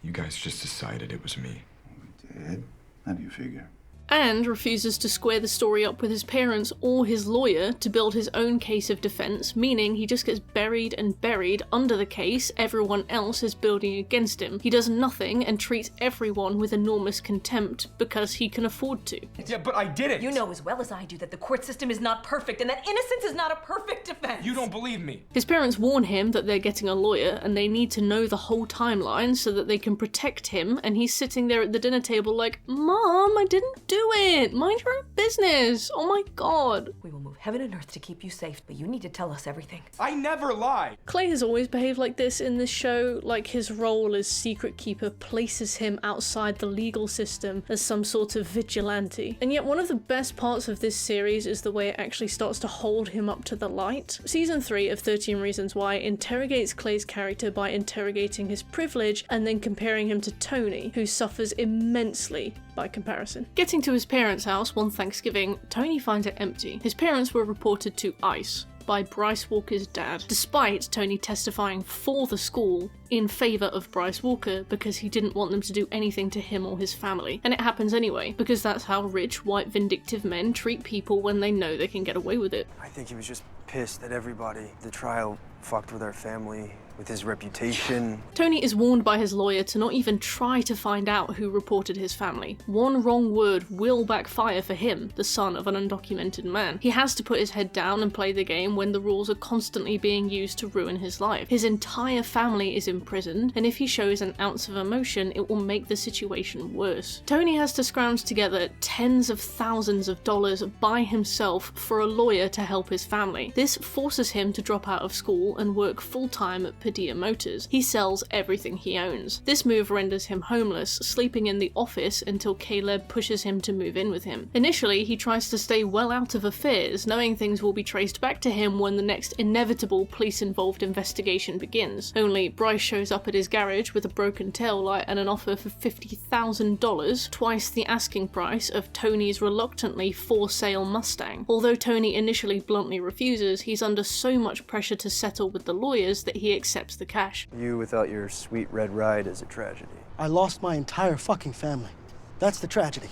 You guys just decided it was me. We did? How do you figure? And refuses to square the story up with his parents or his lawyer to build his own case of defense, meaning he just gets buried and buried under the case everyone else is building against him. He does nothing and treats everyone with enormous contempt because he can afford to. Yeah, but I didn't! You know as well as I do that the court system is not perfect and that innocence is not a perfect defense! You don't believe me! His parents warn him that they're getting a lawyer and they need to know the whole timeline so that they can protect him, and he's sitting there at the dinner table like, "Mom, I didn't do it! Mind your own business! Oh my god!" We will move heaven and earth to keep you safe, but you need to tell us everything. I never lied! Clay has always behaved like this in this show, like his role as secret keeper places him outside the legal system as some sort of vigilante. And yet one of the best parts of this series is the way it actually starts to hold him up to the light. Season 3 of 13 Reasons Why interrogates Clay's character by interrogating his privilege and then comparing him to Tony, who suffers immensely by comparison. Getting to his parents' house one Thanksgiving, Tony finds it empty. His parents were reported to ICE by Bryce Walker's dad, despite Tony testifying for the school in favour of Bryce Walker because he didn't want them to do anything to him or his family. And it happens anyway, because that's how rich, white, vindictive men treat people when they know they can get away with it. I think he was just pissed that everybody, the trial, fucked with our family, with his reputation. Tony is warned by his lawyer to not even try to find out who reported his family. One wrong word will backfire for him, the son of an undocumented man. He has to put his head down and play the game when the rules are constantly being used to ruin his life. His entire family is imprisoned, and if he shows an ounce of emotion, it will make the situation worse. Tony has to scrounge together tens of thousands of dollars by himself for a lawyer to help his family. This forces him to drop out of school and work full-time at Padilla Motors. He sells everything he owns. This move renders him homeless, sleeping in the office until Caleb pushes him to move in with him. Initially, he tries to stay well out of affairs, knowing things will be traced back to him when the next inevitable police-involved investigation begins. Only Bryce shows up at his garage with a broken taillight and an offer for $50,000, twice the asking price of Tony's reluctantly for-sale Mustang. Although Tony initially bluntly refuses, he's under so much pressure to settle with the lawyers that he accepts the cash. You without your sweet red ride is a tragedy. I lost my entire fucking family. That's the tragedy.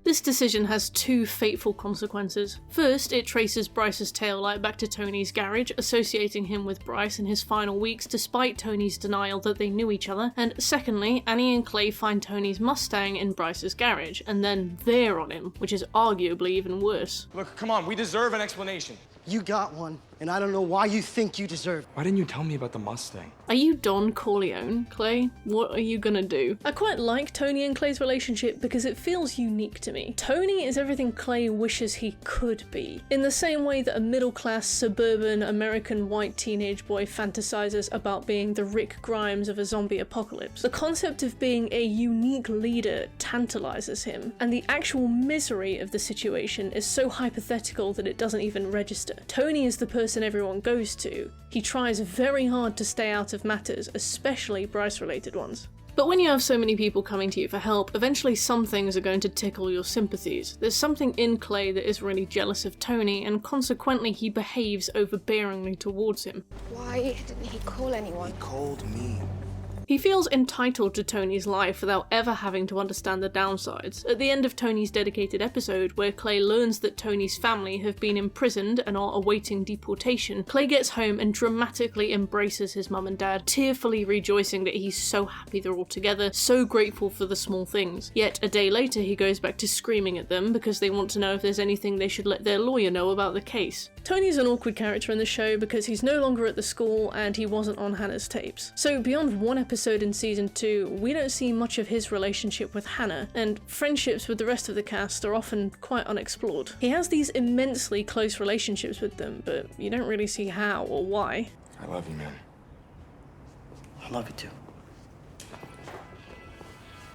This decision has two fateful consequences. First, it traces Bryce's taillight back to Tony's garage, associating him with Bryce in his final weeks despite Tony's denial that they knew each other. And secondly, Annie and Clay find Tony's Mustang in Bryce's garage, and then they're on him, which is arguably even worse. Look, come on, we deserve an explanation. You got one, and I don't know why you think you deserve it. Why didn't you tell me about the Mustang? Are you Don Corleone, Clay? What are you gonna do? I quite like Tony and Clay's relationship because it feels unique to me. Tony is everything Clay wishes he could be, in the same way that a middle-class, suburban, American white teenage boy fantasizes about being the Rick Grimes of a zombie apocalypse. The concept of being a unique leader tantalizes him, and the actual misery of the situation is so hypothetical that it doesn't even register. Tony is the person everyone goes to. He tries very hard to stay out of matters, especially Bryce-related ones. But when you have so many people coming to you for help, eventually some things are going to tickle your sympathies. There's something in Clay that is really jealous of Tony, and consequently he behaves overbearingly towards him. Why didn't he call anyone? He called me. He feels entitled to Tony's life without ever having to understand the downsides. At the end of Tony's dedicated episode, where Clay learns that Tony's family have been imprisoned and are awaiting deportation, Clay gets home and dramatically embraces his mum and dad, tearfully rejoicing that he's so happy they're all together, so grateful for the small things. Yet a day later he goes back to screaming at them because they want to know if there's anything they should let their lawyer know about the case. Tony's an awkward character in the show because he's no longer at the school and he wasn't on Hannah's tapes. So beyond one episode in season 2, we don't see much of his relationship with Hannah, and friendships with the rest of the cast are often quite unexplored. He has these immensely close relationships with them, but you don't really see how or why. I love you, man. I love you too.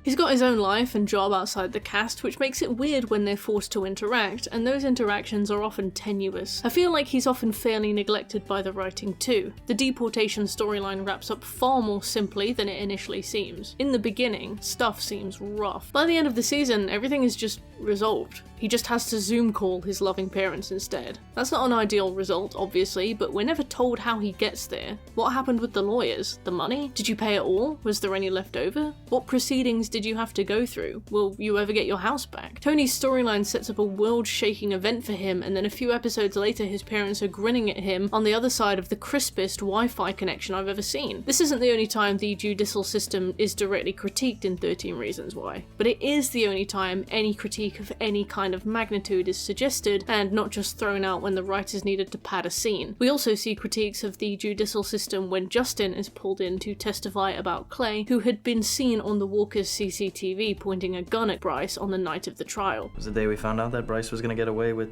He's got his own life and job outside the cast, which makes it weird when they're forced to interact, and those interactions are often tenuous. I feel like he's often fairly neglected by the writing too. The deportation storyline wraps up far more simply than it initially seems. In the beginning, stuff seems rough. By the end of the season, everything is just resolved. He just has to Zoom call his loving parents instead. That's not an ideal result, obviously, but we're never told how he gets there. What happened with the lawyers? The money? Did you pay it all? Was there any left over? What proceedings did you have to go through? Will you ever get your house back? Tony's storyline sets up a world-shaking event for him, and then a few episodes later his parents are grinning at him on the other side of the crispest Wi-Fi connection I've ever seen. This isn't the only time the judicial system is directly critiqued in 13 Reasons Why, but it is the only time any critique of any kind of magnitude is suggested and not just thrown out when the writers needed to pad a scene. We also see critiques of the judicial system when Justin is pulled in to testify about Clay, who had been seen on the Walker's CCTV pointing a gun at Bryce on the night of the trial. It was the day we found out that Bryce was gonna get away with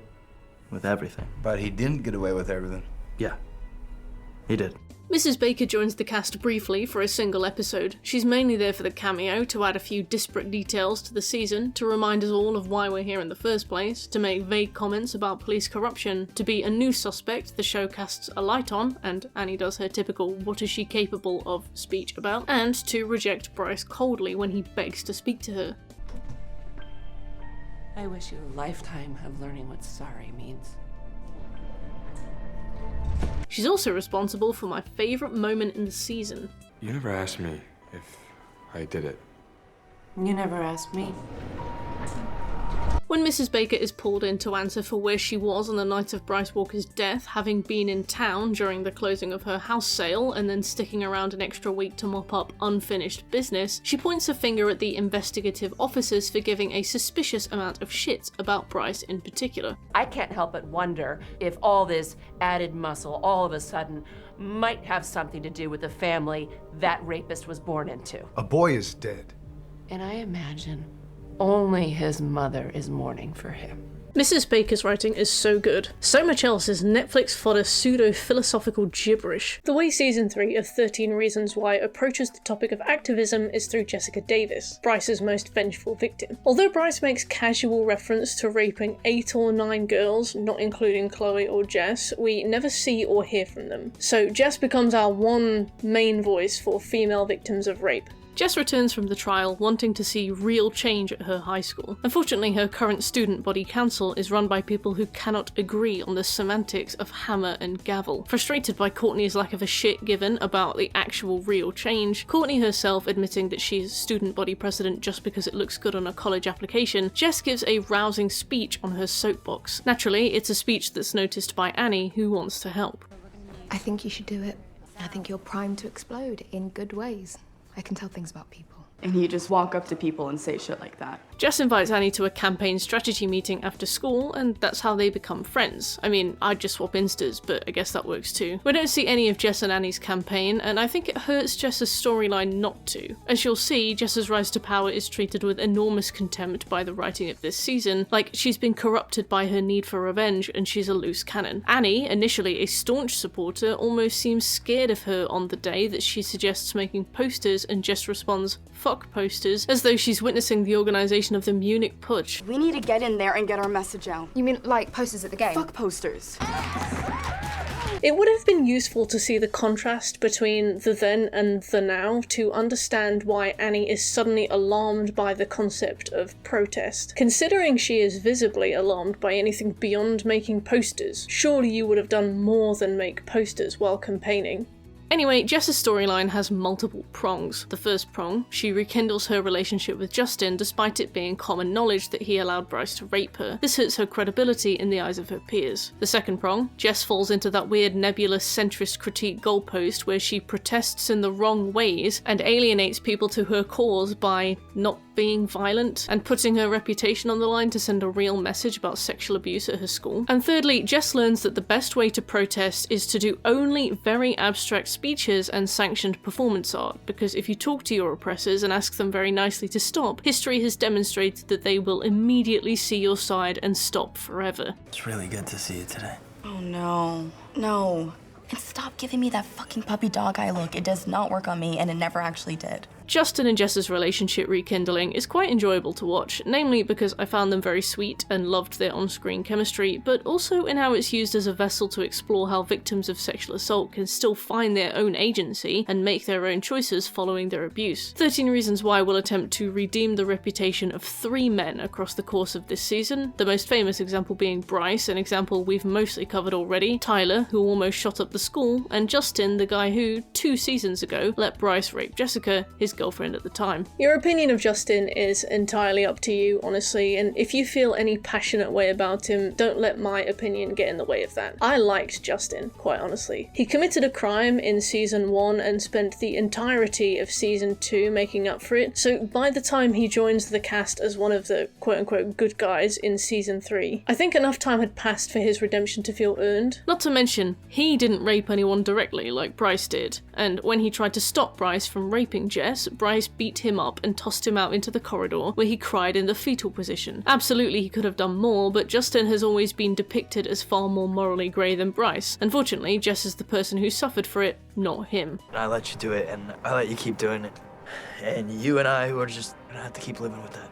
with everything. But he didn't get away with everything. Yeah, he did. Mrs. Baker joins the cast briefly for a single episode. She's mainly there for the cameo, to add a few disparate details to the season, to remind us all of why we're here in the first place, to make vague comments about police corruption, to be a new suspect the show casts a light on, and Annie does her typical what is she capable of speech about, and to reject Bryce coldly when he begs to speak to her. I wish you a lifetime of learning what sorry means. She's also responsible for my favourite moment in the season. You never asked me if I did it. You never asked me. When Mrs. Baker is pulled in to answer for where she was on the night of Bryce Walker's death, having been in town during the closing of her house sale and then sticking around an extra week to mop up unfinished business, she points a finger at the investigative officers for giving a suspicious amount of shit about Bryce in particular. I can't help but wonder if all this added muscle all of a sudden might have something to do with the family that rapist was born into. A boy is dead. And I imagine only his mother is mourning for him. Mrs. Baker's writing is so good. So much else is Netflix fodder pseudo-philosophical gibberish. The way season 3 of 13 Reasons Why approaches the topic of activism is through Jessica Davis, Bryce's most vengeful victim. Although Bryce makes casual reference to raping 8 or 9 girls, not including Chloe or Jess, we never see or hear from them. So Jess becomes our one main voice for female victims of rape. Jess returns from the trial wanting to see real change at her high school. Unfortunately, her current student body council is run by people who cannot agree on the semantics of hammer and gavel. Frustrated by Courtney's lack of a shit given about the actual real change, Courtney herself admitting that she's student body president just because it looks good on a college application, Jess gives a rousing speech on her soapbox. Naturally, it's a speech that's noticed by Annie, who wants to help. I think you should do it. I think you're primed to explode in good ways. I can tell things about people. And you just walk up to people and say shit like that. Jess invites Annie to a campaign strategy meeting after school, and that's how they become friends. I mean, I'd just swap instas, but I guess that works too. We don't see any of Jess and Annie's campaign, and I think it hurts Jess's storyline not to. As you'll see, Jess's rise to power is treated with enormous contempt by the writing of this season, like she's been corrupted by her need for revenge and she's a loose cannon. Annie, initially a staunch supporter, almost seems scared of her on the day that she suggests making posters, and Jess responds, "Fuck posters," as though she's witnessing the organisation of the Munich Putsch. We need to get in there and get our message out. You mean like posters at the game? Fuck posters. It would have been useful to see the contrast between the then and the now to understand why Annie is suddenly alarmed by the concept of protest. Considering she is visibly alarmed by anything beyond making posters, surely you would have done more than make posters while campaigning. Anyway, Jess's storyline has multiple prongs. The first prong, she rekindles her relationship with Justin despite it being common knowledge that he allowed Bryce to rape her. This hurts her credibility in the eyes of her peers. The second prong, Jess falls into that weird nebulous centrist critique goalpost where she protests in the wrong ways and alienates people to her cause by not being violent and putting her reputation on the line to send a real message about sexual abuse at her school. And thirdly, Jess learns that the best way to protest is to do only very abstract speeches and sanctioned performance art, because if you talk to your oppressors and ask them very nicely to stop, history has demonstrated that they will immediately see your side and stop forever. It's really good to see you today. Oh no, no. And stop giving me that fucking puppy dog eye look. It does not work on me, and it never actually did. Justin and Jess's relationship rekindling is quite enjoyable to watch, namely because I found them very sweet and loved their on-screen chemistry, but also in how it's used as a vessel to explore how victims of sexual assault can still find their own agency and make their own choices following their abuse. 13 Reasons Why will attempt to redeem the reputation of 3 men across the course of this season, the most famous example being Bryce, an example we've mostly covered already, Tyler, who almost shot up the school, and Justin, the guy who, 2 seasons ago, let Bryce rape Jessica, his girlfriend at the time. Your opinion of Justin is entirely up to you, honestly, and if you feel any passionate way about him, don't let my opinion get in the way of that. I liked Justin, quite honestly. He committed a crime in season 1 and spent the entirety of season 2 making up for it, so by the time he joins the cast as one of the quote-unquote good guys in season 3, I think enough time had passed for his redemption to feel earned. Not to mention, he didn't rape anyone directly like Bryce did, and when he tried to stop Bryce from raping Jess, this, Bryce beat him up and tossed him out into the corridor, where he cried in the fetal position. Absolutely he could have done more, but Justin has always been depicted as far more morally grey than Bryce. Unfortunately, Jess is the person who suffered for it, not him. I let you do it, and I let you keep doing it. And you and I are just gonna have to keep living with that.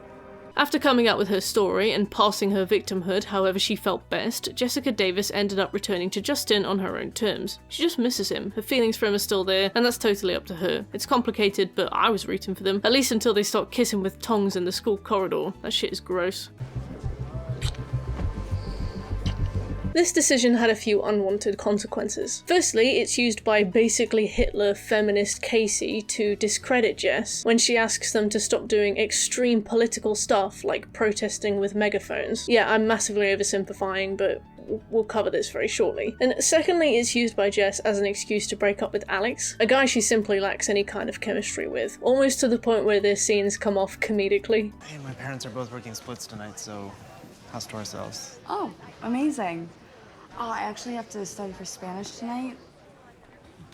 After coming out with her story and passing her victimhood however she felt best, Jessica Davis ended up returning to Justin on her own terms. She just misses him, her feelings for him are still there, and that's totally up to her. It's complicated, but I was rooting for them, at least until they start kissing with tongs in the school corridor. That shit is gross. This decision had a few unwanted consequences. Firstly, it's used by basically Hitler feminist Casey to discredit Jess when she asks them to stop doing extreme political stuff like protesting with megaphones. Yeah, I'm massively oversimplifying, but we'll cover this very shortly. And secondly, it's used by Jess as an excuse to break up with Alex, a guy she simply lacks any kind of chemistry with, almost to the point where their scenes come off comedically. Hey, my parents are both working splits tonight, so house to ourselves. Oh, amazing. Oh, I actually have to study for Spanish tonight.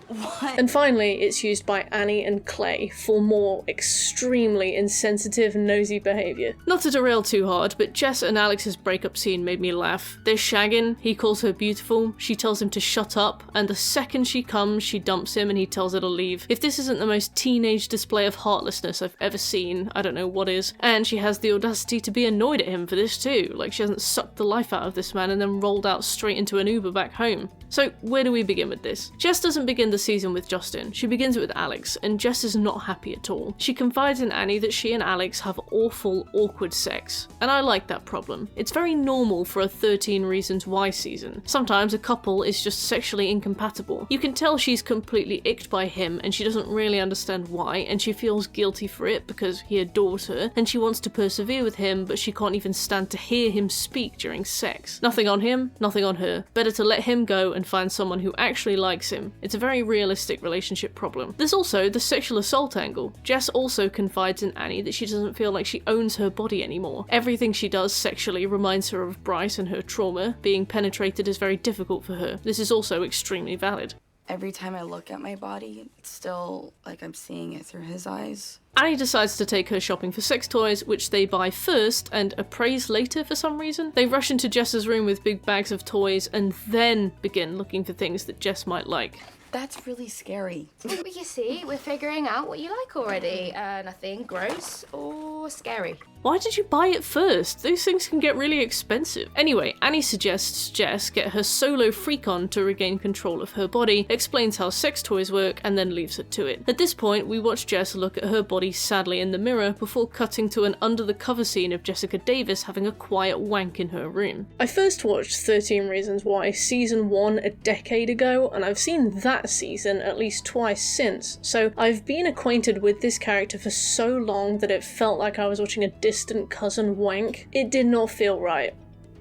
What? And finally, it's used by Annie and Clay for more extremely insensitive, nosy behaviour. Not to derail too hard, but Jess and Alex's breakup scene made me laugh. They're shagging, he calls her beautiful, she tells him to shut up, and the second she comes, she dumps him and he tells her to leave. If this isn't the most teenage display of heartlessness I've ever seen, I don't know what is. And she has the audacity to be annoyed at him for this too, like she hasn't sucked the life out of this man and then rolled out straight into an Uber back home. So where do we begin with this? Jess doesn't begin the season with Justin, she begins it with Alex, and Jess is not happy at all. She confides in Annie that she and Alex have awful, awkward sex, and I like that problem. It's very normal for a 13 Reasons Why season. Sometimes a couple is just sexually incompatible. You can tell she's completely icked by him and she doesn't really understand why, and she feels guilty for it because he adores her, and she wants to persevere with him, but she can't even stand to hear him speak during sex. Nothing on him, nothing on her. Better to let him go and find someone who actually likes him. It's a very realistic relationship problem. There's also the sexual assault angle. Jess also confides in Annie that she doesn't feel like she owns her body anymore. Everything she does sexually reminds her of Bryce and her trauma. Being penetrated is very difficult for her. This is also extremely valid. Every time I look at my body, it's still like I'm seeing it through his eyes. Annie decides to take her shopping for sex toys, which they buy first and appraise later for some reason. They rush into Jess's room with big bags of toys and then begin looking for things that Jess might like. That's really scary. Well, you see, we're figuring out what you like already. Nothing gross or scary. Why did you buy it first? Those things can get really expensive. Anyway, Annie suggests Jess get her solo freak on to regain control of her body, explains how sex toys work, and then leaves her to it. At this point, we watch Jess look at her body sadly in the mirror before cutting to an under-the-cover scene of Jessica Davis having a quiet wank in her room. I first watched 13 Reasons Why season 1 a decade ago, and I've seen that season at least twice since, so I've been acquainted with this character for so long that it felt like I was watching a distant cousin wank. It did not feel right.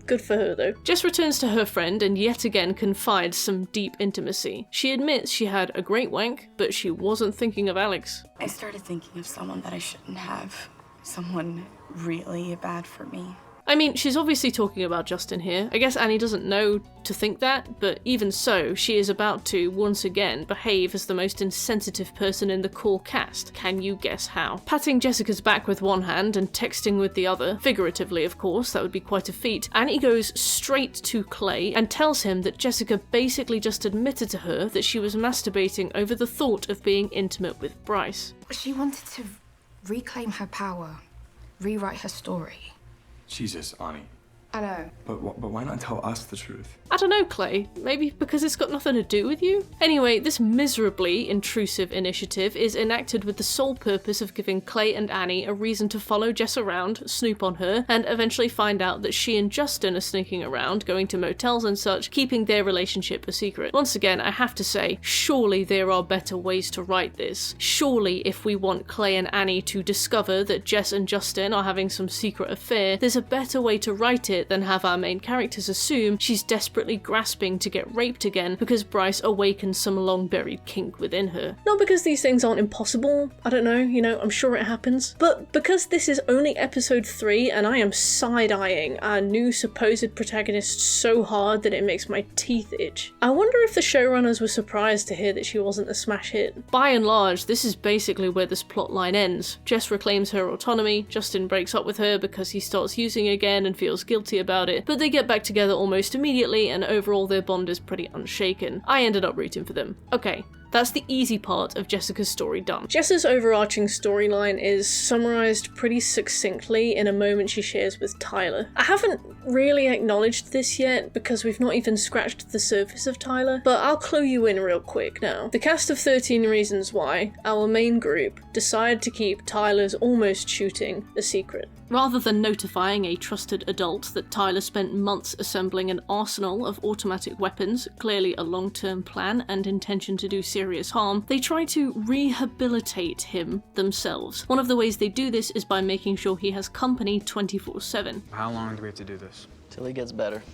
Good for her though. Jess returns to her friend and yet again confides some deep intimacy. She admits she had a great wank, but she wasn't thinking of Alex. I started thinking of someone that I shouldn't have. Someone really bad for me. I mean, she's obviously talking about Justin here. I guess Annie doesn't know to think that, but even so, she is about to, once again, behave as the most insensitive person in the core cast. Can you guess how? Patting Jessica's back with one hand and texting with the other, figuratively of course, that would be quite a feat, Annie goes straight to Clay and tells him that Jessica basically just admitted to her that she was masturbating over the thought of being intimate with Bryce. She wanted to reclaim her power, rewrite her story. Jesus, Ani. I know. But why not tell us the truth? I don't know, Clay. Maybe because it's got nothing to do with you? Anyway, this miserably intrusive initiative is enacted with the sole purpose of giving Clay and Annie a reason to follow Jess around, snoop on her, and eventually find out that she and Justin are sneaking around, going to motels and such, keeping their relationship a secret. Once again, I have to say, surely there are better ways to write this. Surely if we want Clay and Annie to discover that Jess and Justin are having some secret affair, there's a better way to write it it than have our main characters assume she's desperately grasping to get raped again because Bryce awakens some long-buried kink within her. Not because these things aren't impossible, I don't know, you know, I'm sure it happens, but because this is only episode 3 and I am side-eyeing our new supposed protagonist so hard that it makes my teeth itch. I wonder if the showrunners were surprised to hear that she wasn't a smash hit. By and large, this is basically where this plotline ends. Jess reclaims her autonomy, Justin breaks up with her because he starts using again and feels guilty about it, but they get back together almost immediately and overall their bond is pretty unshaken. I ended up rooting for them. Okay. That's the easy part of Jessica's story done. Jess's overarching storyline is summarised pretty succinctly in a moment she shares with Tyler. I haven't really acknowledged this yet because we've not even scratched the surface of Tyler, but I'll clue you in real quick now. The cast of 13 Reasons Why, our main group, decided to keep Tyler's almost shooting a secret. Rather than notifying a trusted adult that Tyler spent months assembling an arsenal of automatic weapons, clearly a long-term plan and intention to do serious harm, they try to rehabilitate him themselves. One of the ways they do this is by making sure he has company 24/7. How long do we have to do this? Till he gets better.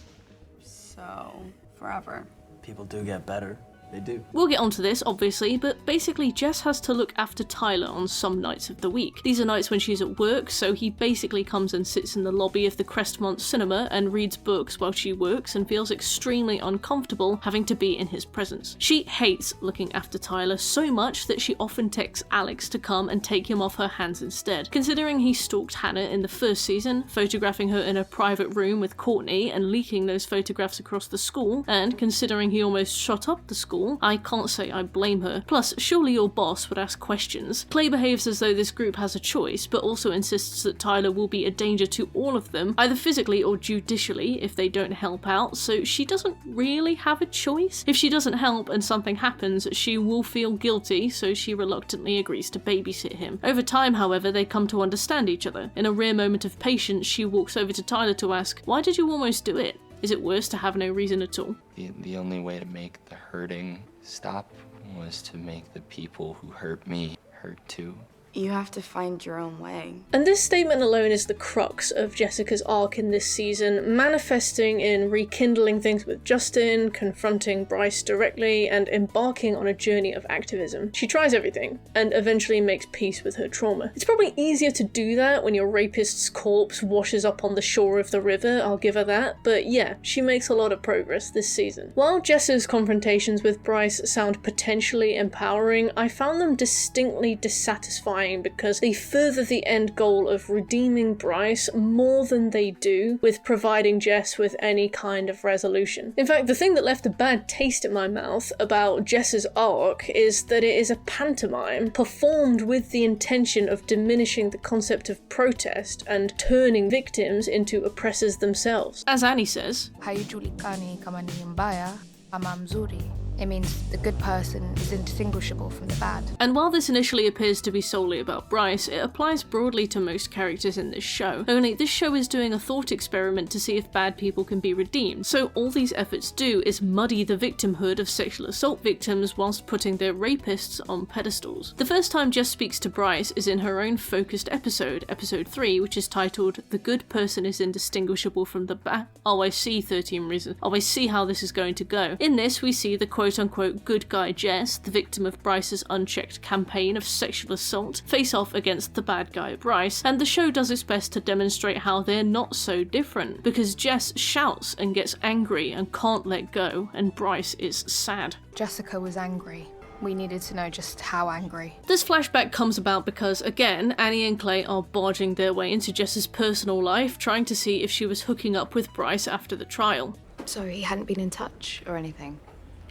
So, forever. People do get better. They do. We'll get onto this, obviously, but basically Jess has to look after Tyler on some nights of the week. These are nights when she's at work, so he basically comes and sits in the lobby of the Crestmont Cinema and reads books while she works and feels extremely uncomfortable having to be in his presence. She hates looking after Tyler so much that she often texts Alex to come and take him off her hands instead. Considering he stalked Hannah in the first season, photographing her in a private room with Courtney and leaking those photographs across the school, and considering he almost shot up the school, I can't say I blame her. Plus, surely your boss would ask questions. Clay behaves as though this group has a choice, but also insists that Tyler will be a danger to all of them, either physically or judicially, if they don't help out, so she doesn't really have a choice. If she doesn't help and something happens, she will feel guilty, so she reluctantly agrees to babysit him. Over time, however, they come to understand each other. In a rare moment of patience, she walks over to Tyler to ask, "Why did you almost do it? Is it worse to have no reason at all?" The only way to make the hurting stop was to make the people who hurt me hurt too. You have to find your own way. And this statement alone is the crux of Jessica's arc in this season, manifesting in rekindling things with Justin, confronting Bryce directly, and embarking on a journey of activism. She tries everything, and eventually makes peace with her trauma. It's probably easier to do that when your rapist's corpse washes up on the shore of the river, I'll give her that, but yeah, she makes a lot of progress this season. While Jess's confrontations with Bryce sound potentially empowering, I found them distinctly dissatisfying because they further the end goal of redeeming Bryce more than they do with providing Jess with any kind of resolution. In fact, the thing that left a bad taste in my mouth about Jess's arc is that it is a pantomime performed with the intention of diminishing the concept of protest and turning victims into oppressors themselves. As Annie says, Haijulikani kama ni mbaya ama mzuri. It means the good person is indistinguishable from the bad. And while this initially appears to be solely about Bryce, it applies broadly to most characters in this show. Only this show is doing a thought experiment to see if bad people can be redeemed, so all these efforts do is muddy the victimhood of sexual assault victims whilst putting their rapists on pedestals. The first time Jess speaks to Bryce is in her own focused episode, episode 3, which is titled "The Good Person is Indistinguishable from the Bad." Oh, I see 13 reasons. Oh, I see how this is going to go. In this, we see the quote-unquote good guy Jess, the victim of Bryce's unchecked campaign of sexual assault, face off against the bad guy Bryce, and the show does its best to demonstrate how they're not so different, because Jess shouts and gets angry and can't let go, and Bryce is sad. Jessica was angry. We needed to know just how angry. This flashback comes about because, again, Annie and Clay are barging their way into Jess's personal life, trying to see if she was hooking up with Bryce after the trial. So he hadn't been in touch or anything?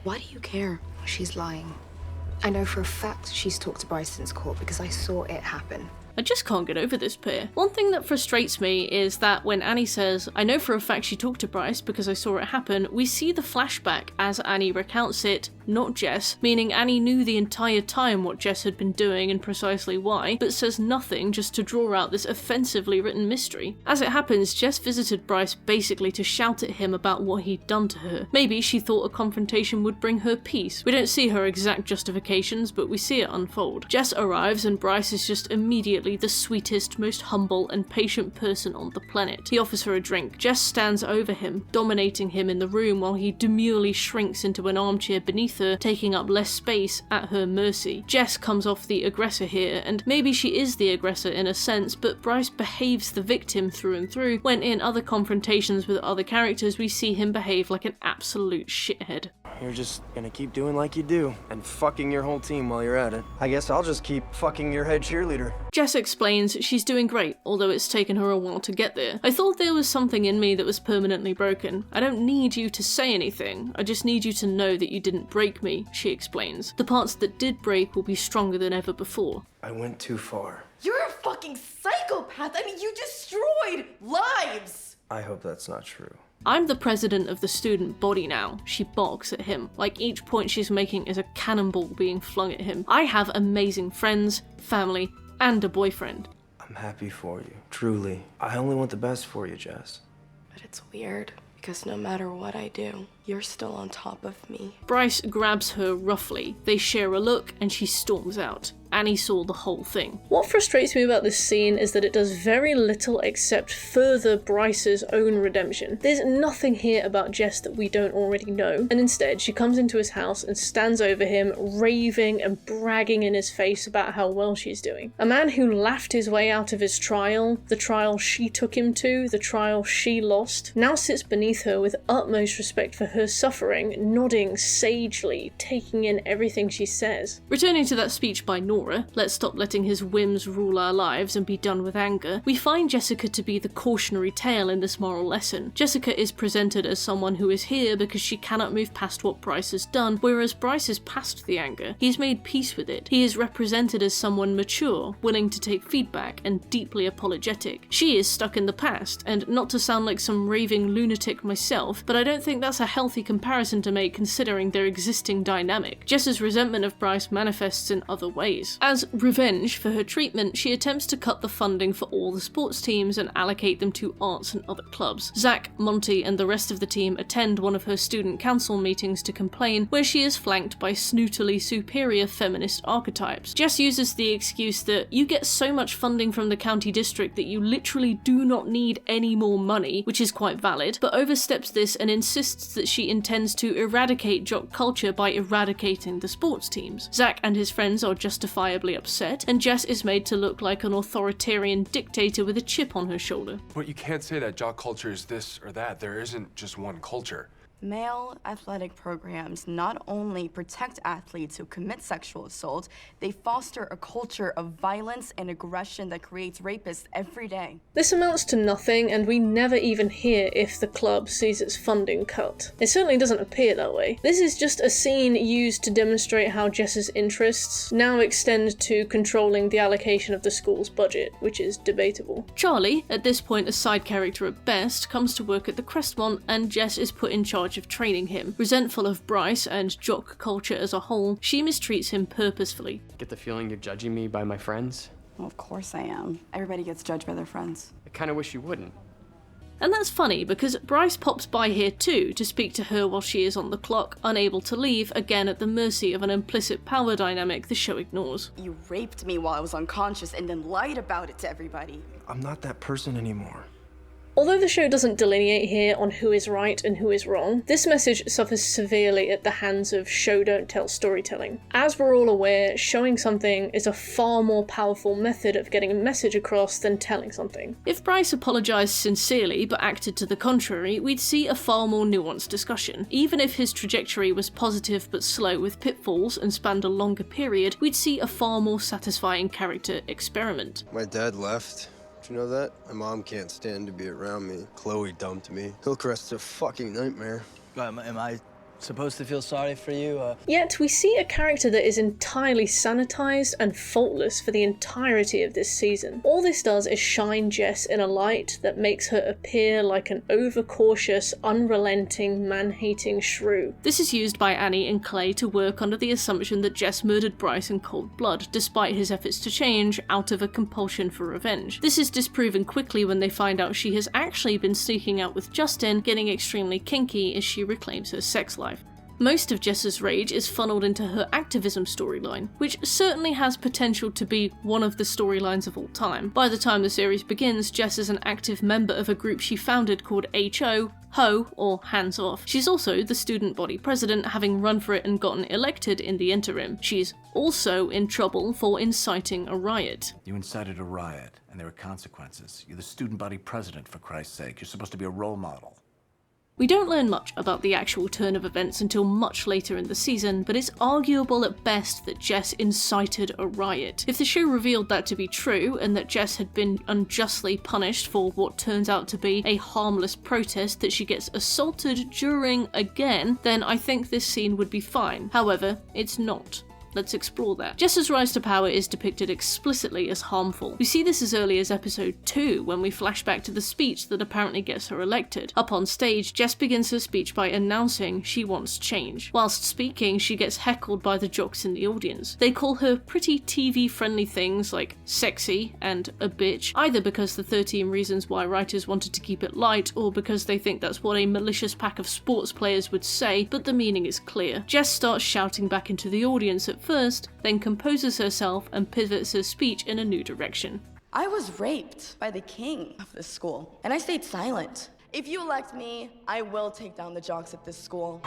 Why do you care? She's lying. I know for a fact she's talked to Bryce since court because I saw it happen. I just can't get over this pair. One thing that frustrates me is that when Annie says, "I know for a fact she talked to Bryce because I saw it happen," we see the flashback as Annie recounts it, not Jess, meaning Annie knew the entire time what Jess had been doing and precisely why, but says nothing just to draw out this offensively written mystery. As it happens, Jess visited Bryce basically to shout at him about what he'd done to her. Maybe she thought a confrontation would bring her peace. We don't see her exact justifications, but we see it unfold. Jess arrives and Bryce is just immediately secretly the sweetest, most humble and patient person on the planet. He offers her a drink. Jess stands over him, dominating him in the room while he demurely shrinks into an armchair beneath her, taking up less space at her mercy. Jess comes off the aggressor here, and maybe she is the aggressor in a sense, but Bryce behaves the victim through and through, when in other confrontations with other characters we see him behave like an absolute shithead. You're just gonna keep doing like you do, and fucking your whole team while you're at it. I guess I'll just keep fucking your head cheerleader. Jess explains she's doing great, although it's taken her a while to get there. I thought there was something in me that was permanently broken. I don't need you to say anything, I just need you to know that you didn't break me, she explains. The parts that did break will be stronger than ever before. I went too far. You're a fucking psychopath. I mean, you destroyed lives. I hope that's not true. I'm the president of the student body now, she barks at him, like each point she's making is a cannonball being flung at him. I have amazing friends, family, and a boyfriend. I'm happy for you, truly. I only want the best for you, Jess. But it's weird, because no matter what I do, you're still on top of me. Bryce grabs her roughly. They share a look and she storms out. Annie saw the whole thing. What frustrates me about this scene is that it does very little except further Bryce's own redemption. There's nothing here about Jess that we don't already know, and instead she comes into his house and stands over him, raving and bragging in his face about how well she's doing. A man who laughed his way out of his trial, the trial she took him to, the trial she lost, now sits beneath her with utmost respect for her suffering, nodding sagely, taking in everything she says. Returning to that speech by Nora, let's stop letting his whims rule our lives and be done with anger, we find Jessica to be the cautionary tale in this moral lesson. Jessica is presented as someone who is here because she cannot move past what Bryce has done, whereas Bryce is past the anger. He's made peace with it. He is represented as someone mature, willing to take feedback, and deeply apologetic. She is stuck in the past, and not to sound like some raving lunatic myself, but I don't think that's a healthy comparison to make considering their existing dynamic. Jess's resentment of Bryce manifests in other ways. As revenge for her treatment, she attempts to cut the funding for all the sports teams and allocate them to arts and other clubs. Zach, Monty, and the rest of the team attend one of her student council meetings to complain, where she is flanked by snootily superior feminist archetypes. Jess uses the excuse that you get so much funding from the county district that you literally do not need any more money, which is quite valid, but oversteps this and insists that she intends to eradicate jock culture by eradicating the sports teams. Zach and his friends are justifiably upset, and Jess is made to look like an authoritarian dictator with a chip on her shoulder. But you can't say that jock culture is this or that. There isn't just one culture. Male athletic programs not only protect athletes who commit sexual assault, they foster a culture of violence and aggression that creates rapists every day. This amounts to nothing, and we never even hear if the club sees its funding cut. It certainly doesn't appear that way. This is just a scene used to demonstrate how Jess's interests now extend to controlling the allocation of the school's budget, which is debatable. Charlie, at this point a side character at best, comes to work at the Crestmont, and Jess is put in charge of training him. Resentful of Bryce and jock culture as a whole, she mistreats him purposefully. Get the feeling you're judging me by my friends? Well, of course I am. Everybody gets judged by their friends. I kind of wish you wouldn't. And that's funny, because Bryce pops by here too to speak to her while she is on the clock, unable to leave, again at the mercy of an implicit power dynamic the show ignores. You raped me while I was unconscious and then lied about it to everybody. I'm not that person anymore. Although the show doesn't delineate here on who is right and who is wrong, this message suffers severely at the hands of show-don't-tell storytelling. As we're all aware, showing something is a far more powerful method of getting a message across than telling something. If Bryce apologised sincerely but acted to the contrary, we'd see a far more nuanced discussion. Even if his trajectory was positive but slow with pitfalls and spanned a longer period, we'd see a far more satisfying character experiment. My dad left. You know that? My mom can't stand to be around me. Chloe dumped me. Hillcrest's a fucking nightmare. Am I supposed to feel sorry for you? Yet we see a character that is entirely sanitized and faultless for the entirety of this season. All this does is shine Jess in a light that makes her appear like an overcautious, unrelenting, man-hating shrew. This is used by Annie and Clay to work under the assumption that Jess murdered Bryce in cold blood, despite his efforts to change, out of a compulsion for revenge. This is disproven quickly when they find out she has actually been sneaking out with Justin, getting extremely kinky as she reclaims her sex life. Most of Jess's rage is funneled into her activism storyline, which certainly has potential to be one of the storylines of all time. By the time the series begins, Jess is an active member of a group she founded called HO, or Hands Off. She's also the student body president, having run for it and gotten elected in the interim. She's also in trouble for inciting a riot. You incited a riot, and there are consequences. You're the student body president, for Christ's sake. You're supposed to be a role model. We don't learn much about the actual turn of events until much later in the season, but it's arguable at best that Jess incited a riot. If the show revealed that to be true, and that Jess had been unjustly punished for what turns out to be a harmless protest that she gets assaulted during again, then I think this scene would be fine. However, it's not. Let's explore that. Jess's rise to power is depicted explicitly as harmful. We see this as early as episode 2, when we flash back to the speech that apparently gets her elected. Up on stage, Jess begins her speech by announcing she wants change. Whilst speaking, she gets heckled by the jocks in the audience. They call her pretty TV-friendly things like sexy and a bitch, either because the 13 reasons why writers wanted to keep it light, or because they think that's what a malicious pack of sports players would say, but the meaning is clear. Jess starts shouting back into the audience at first, then composes herself and pivots her speech in a new direction. I was raped by the king of this school, and I stayed silent. If you elect me, I will take down the jocks at this school.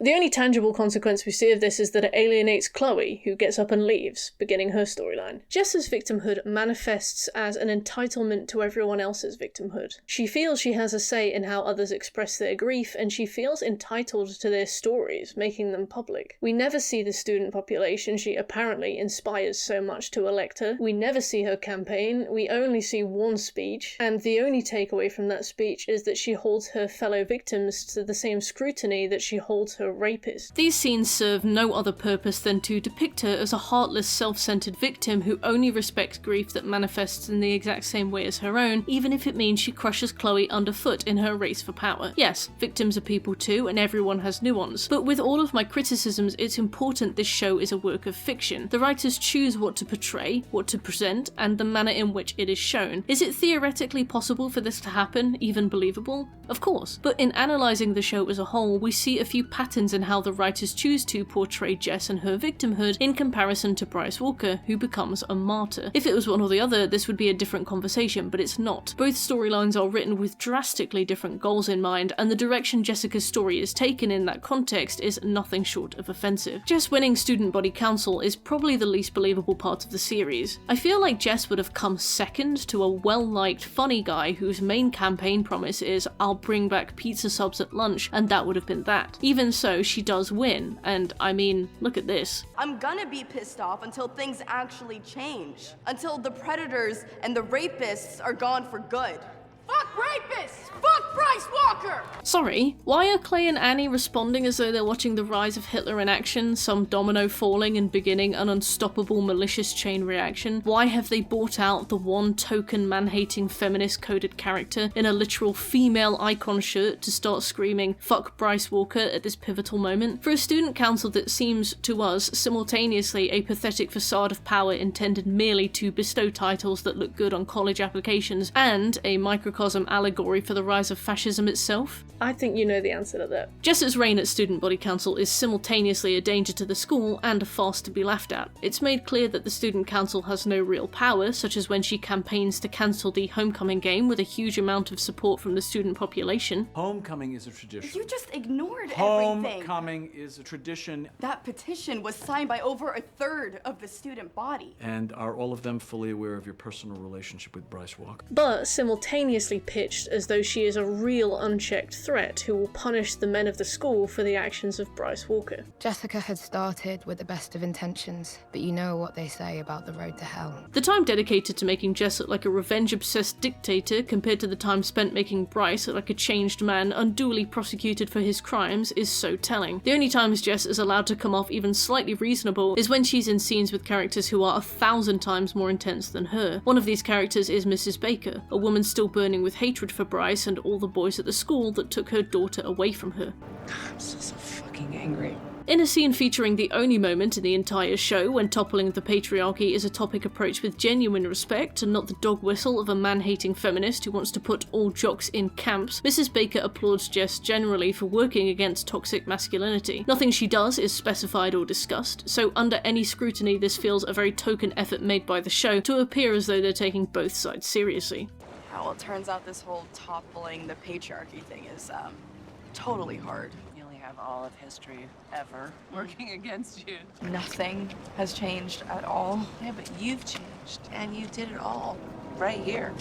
The only tangible consequence we see of this is that it alienates Chloe, who gets up and leaves, beginning her storyline. Jess's victimhood manifests as an entitlement to everyone else's victimhood. She feels she has a say in how others express their grief, and she feels entitled to their stories, making them public. We never see the student population she apparently inspires so much to elect her. We never see her campaign. We only see one speech, and the only takeaway from that speech is that she holds her fellow victims to the same scrutiny that she holds her rapist. These scenes serve no other purpose than to depict her as a heartless, self-centered victim who only respects grief that manifests in the exact same way as her own, even if it means she crushes Chloe underfoot in her race for power. Yes, victims are people too, and everyone has nuance, but with all of my criticisms, it's important this show is a work of fiction. The writers choose what to portray, what to present, and the manner in which it is shown. Is it theoretically possible for this to happen, even believable? Of course, but in analysing the show as a whole, we see a few patterns in how the writers choose to portray Jess and her victimhood in comparison to Bryce Walker, who becomes a martyr. If it was one or the other, this would be a different conversation, but it's not. Both storylines are written with drastically different goals in mind, and the direction Jessica's story is taken in that context is nothing short of offensive. Jess winning Student Body Council is probably the least believable part of the series. I feel like Jess would have come second to a well-liked, funny guy whose main campaign promise is, "I'll bring back pizza subs at lunch," and that would have been that. Even so, she does win, and I mean, look at this. I'm gonna be pissed off until things actually change. Until the predators and the rapists are gone for good. Fuck rapists! Fuck Bryce Walker! Sorry, why are Clay and Annie responding as though they're watching the rise of Hitler in action, some domino falling and beginning an unstoppable malicious chain reaction? Why have they bought out the one token man-hating feminist-coded character in a literal female icon shirt to start screaming "fuck Bryce Walker" at this pivotal moment? For a student council that seems, to us, simultaneously a pathetic facade of power intended merely to bestow titles that look good on college applications, and a microcosm allegory for the rise of fascism itself? I think you know the answer to that. Jess's reign at Student Body Council is simultaneously a danger to the school and a farce to be laughed at. It's made clear that the Student Council has no real power, such as when she campaigns to cancel the homecoming game with a huge amount of support from the student population. Homecoming is a tradition. You just ignored everything. Homecoming is a tradition. That petition was signed by over a third of the student body. And are all of them fully aware of your personal relationship with Bryce Walker? But simultaneously pitched as though she is a real unchecked threat who will punish the men of the school for the actions of Bryce Walker. Jessica had started with the best of intentions, but you know what they say about the road to hell. The time dedicated to making Jess look like a revenge-obsessed dictator compared to the time spent making Bryce look like a changed man unduly prosecuted for his crimes is so telling. The only times Jess is allowed to come off even slightly reasonable is when she's in scenes with characters who are 1,000 times more intense than her. One of these characters is Mrs. Baker, a woman still burning with hatred for Bryce and all the boys at the school that took her daughter away from her. I'm so fucking angry. In a scene featuring the only moment in the entire show when toppling the patriarchy is a topic approached with genuine respect and not the dog whistle of a man-hating feminist who wants to put all jocks in camps, Mrs. Baker applauds Jess generally for working against toxic masculinity. Nothing she does is specified or discussed, so under any scrutiny this feels a very token effort made by the show to appear as though they're taking both sides seriously. Well, it turns out this whole toppling the patriarchy thing is totally hard. You only have all of history ever working against you. Nothing has changed at all. Yeah, but you've changed, and you did it all right here.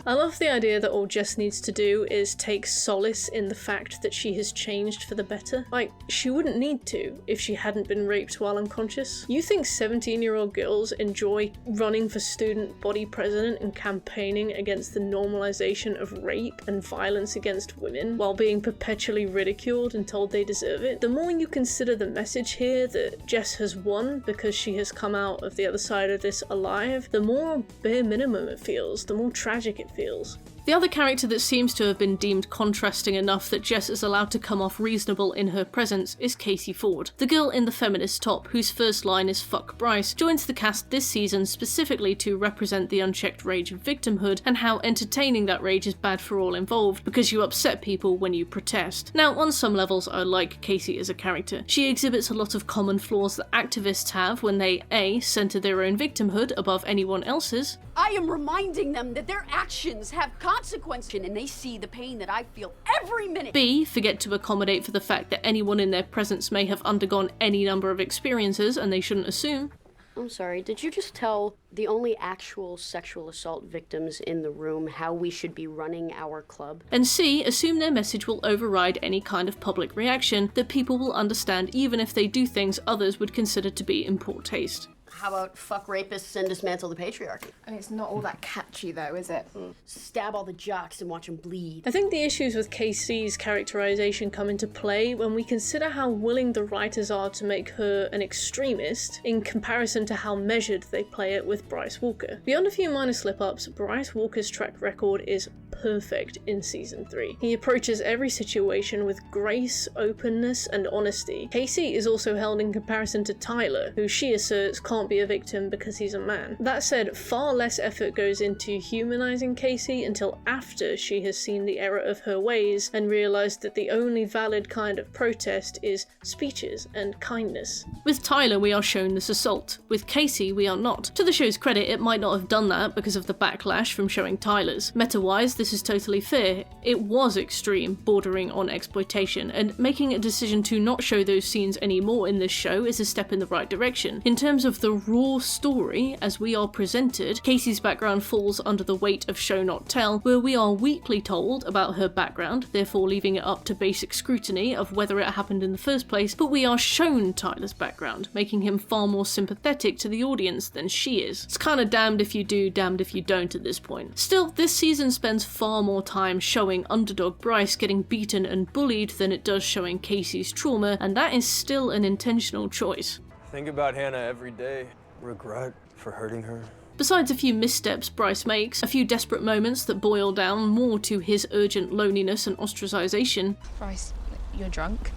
I love the idea that all Jess needs to do is take solace in the fact that she has changed for the better. Like, she wouldn't need to if she hadn't been raped while unconscious. You think 17-year-old girls enjoy running for student body president and campaigning against the normalization of rape and violence against women while being perpetually ridiculed and told they deserve it? The more you consider the message here that Jess has won because she has come out of the other side of this alive, the more bare minimum it feels, the more tragic it feels. The other character that seems to have been deemed contrasting enough that Jess is allowed to come off reasonable in her presence is Casey Ford. The girl in the feminist top, whose first line is "fuck Bryce," joins the cast this season specifically to represent the unchecked rage of victimhood and how entertaining that rage is bad for all involved because you upset people when you protest. Now, on some levels I like Casey as a character. She exhibits a lot of common flaws that activists have when they A. center their own victimhood above anyone else's. I am reminding them that their actions have consequences and they see the pain that I feel every minute. B. Forget to accommodate for the fact that anyone in their presence may have undergone any number of experiences and they shouldn't assume. I'm sorry, did you just tell the only actual sexual assault victims in the room how we should be running our club? And C. Assume their message will override any kind of public reaction, that people will understand even if they do things others would consider to be in poor taste. How about fuck rapists and dismantle the patriarchy? And it's not all that catchy though, is it? Stab all the jocks and watch them bleed. I think the issues with Casey's characterization come into play when we consider how willing the writers are to make her an extremist in comparison to how measured they play it with Bryce Walker. Beyond a few minor slip-ups, Bryce Walker's track record is perfect in season 3. He approaches every situation with grace, openness, and honesty. Casey is also held in comparison to Tyler, who she asserts can't be a victim because he's a man. That said, far less effort goes into humanizing Casey until after she has seen the error of her ways and realized that the only valid kind of protest is speeches and kindness. With Tyler, we are shown this assault. With Casey, we are not. To the show's credit, it might not have done that because of the backlash from showing Tyler's. Meta-wise, this is totally fair. It was extreme, bordering on exploitation, and making a decision to not show those scenes anymore in this show is a step in the right direction. In terms of the raw story, as we are presented, Casey's background falls under the weight of show not tell, where we are weakly told about her background, therefore leaving it up to basic scrutiny of whether it happened in the first place, but we are shown Tyler's background, making him far more sympathetic to the audience than she is. It's kinda damned if you do, damned if you don't at this point. Still, this season spends far more time showing underdog Bryce getting beaten and bullied than it does showing Casey's trauma, and that is still an intentional choice. Think about Hannah every day. Regret for hurting her. Besides a few missteps Bryce makes, a few desperate moments that boil down more to his urgent loneliness and ostracization. Bryce, you're drunk.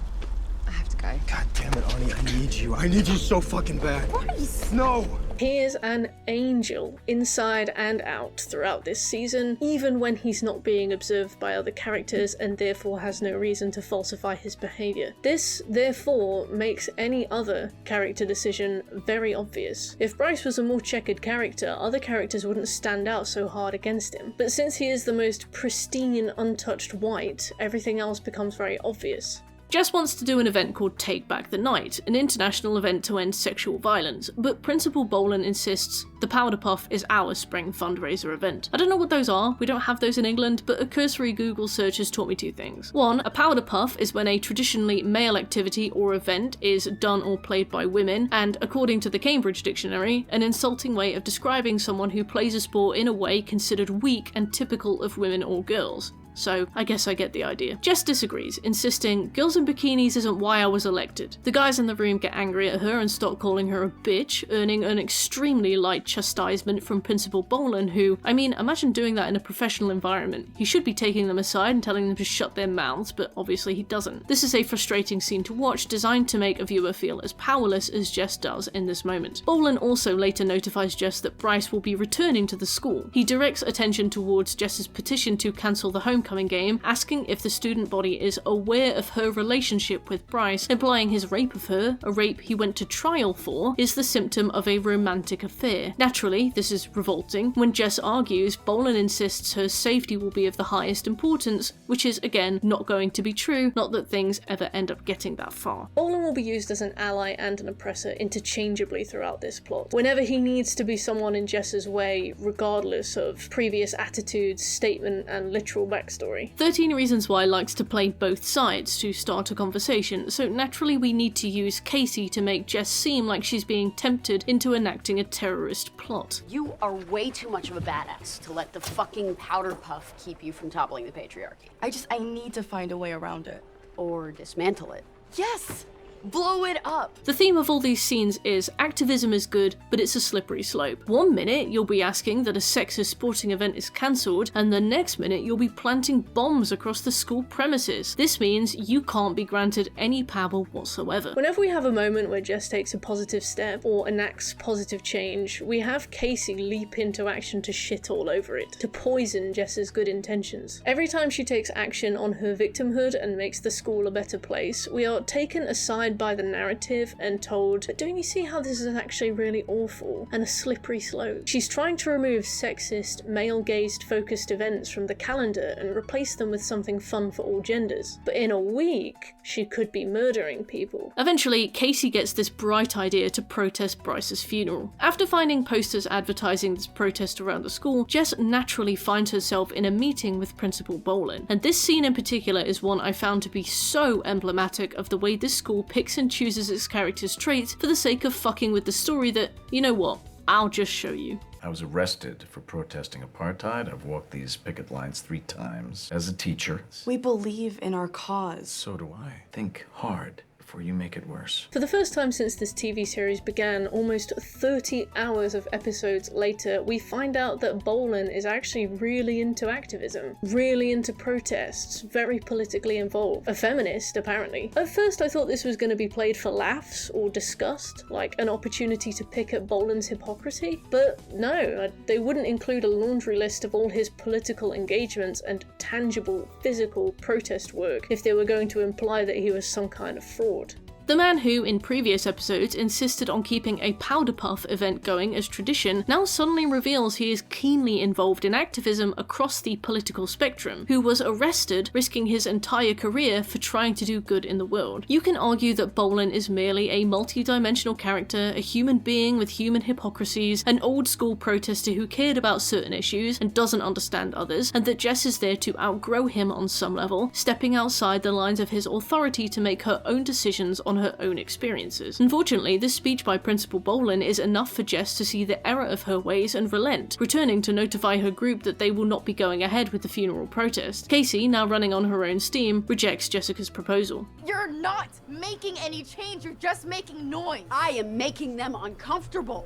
I have to go. God damn it, Arnie, I need you. I need you so fucking bad. Bryce! No! He is an angel, inside and out, throughout this season, even when he's not being observed by other characters and therefore has no reason to falsify his behaviour. This, therefore, makes any other character decision very obvious. If Bryce was a more checkered character, other characters wouldn't stand out so hard against him. But since he is the most pristine, untouched white, everything else becomes very obvious. Jess wants to do an event called Take Back the Night, an international event to end sexual violence, but Principal Bolan insists the Powder Puff is our spring fundraiser event. I don't know what those are, we don't have those in England, but a cursory Google search has taught me two things. One, a Powder Puff is when a traditionally male activity or event is done or played by women, and according to the Cambridge Dictionary, an insulting way of describing someone who plays a sport in a way considered weak and typical of women or girls. so I guess I get the idea. Jess disagrees, insisting, "Girls in bikinis isn't why I was elected." The guys in the room get angry at her and start calling her a bitch, earning an extremely light chastisement from Principal Bolan, who, I mean, imagine doing that in a professional environment. He should be taking them aside and telling them to shut their mouths, but obviously he doesn't. This is a frustrating scene to watch, designed to make a viewer feel as powerless as Jess does in this moment. Bolan also later notifies Jess that Bryce will be returning to the school. He directs attention towards Jess's petition to cancel the homecoming game, asking if the student body is aware of her relationship with Bryce, implying his rape of her, a rape he went to trial for, is the symptom of a romantic affair. Naturally, this is revolting. When Jess argues, Bolan insists her safety will be of the highest importance, which is, again, not going to be true, not that things ever end up getting that far. Bolan will be used as an ally and an oppressor interchangeably throughout this plot. Whenever he needs to be someone in Jess's way, regardless of previous attitudes, statement, and literal backstory. 13 Reasons Why likes to play both sides to start a conversation, so naturally we need to use Casey to make Jess seem like she's being tempted into enacting a terrorist plot. You are way too much of a badass to let the fucking powder puff keep you from toppling the patriarchy. I need to find a way around it. Or dismantle it. Yes! Blow it up! The theme of all these scenes is activism is good, but it's a slippery slope. One minute you'll be asking that a sexist sporting event is cancelled, and the next minute you'll be planting bombs across the school premises. This means you can't be granted any power whatsoever. Whenever we have a moment where Jess takes a positive step or enacts positive change, we have Casey leap into action to shit all over it, to poison Jess's good intentions. Every time she takes action on her victimhood and makes the school a better place, we are taken aside by the narrative and told, "But don't you see how this is actually really awful and a slippery slope?" She's trying to remove sexist, male-gazed focused events from the calendar and replace them with something fun for all genders. But in a week, she could be murdering people. Eventually, Casey gets this bright idea to protest Bryce's funeral. After finding posters advertising this protest around the school, Jess naturally finds herself in a meeting with Principal Bolan. And this scene in particular is one I found to be so emblematic of the way this school picks and chooses its characters' traits for the sake of fucking with the story that, you know what, I'll just show you. I was arrested for protesting apartheid. I've walked these picket lines 3 times. As a teacher. We believe in our cause. So do I. Think hard before you make it worse. For the first time since this TV series began, almost 30 hours of episodes later, we find out that Bolan is actually really into activism, really into protests, very politically involved. A feminist, apparently. At first I thought this was going to be played for laughs or discussed, like an opportunity to pick at Bolan's hypocrisy, but no, they wouldn't include a laundry list of all his political engagements and tangible, physical protest work if they were going to imply that he was some kind of fraud. The man who, in previous episodes, insisted on keeping a powder puff event going as tradition, now suddenly reveals he is keenly involved in activism across the political spectrum, who was arrested, risking his entire career for trying to do good in the world. You can argue that Bolan is merely a multi-dimensional character, a human being with human hypocrisies, an old-school protester who cared about certain issues and doesn't understand others, and that Jess is there to outgrow him on some level, stepping outside the lines of his authority to make her own decisions on her own experiences. Unfortunately, this speech by Principal Bolan is enough for Jess to see the error of her ways and relent, returning to notify her group that they will not be going ahead with the funeral protest. Casey, now running on her own steam, rejects Jessica's proposal. You're not making any change, you're just making noise. I am making them uncomfortable.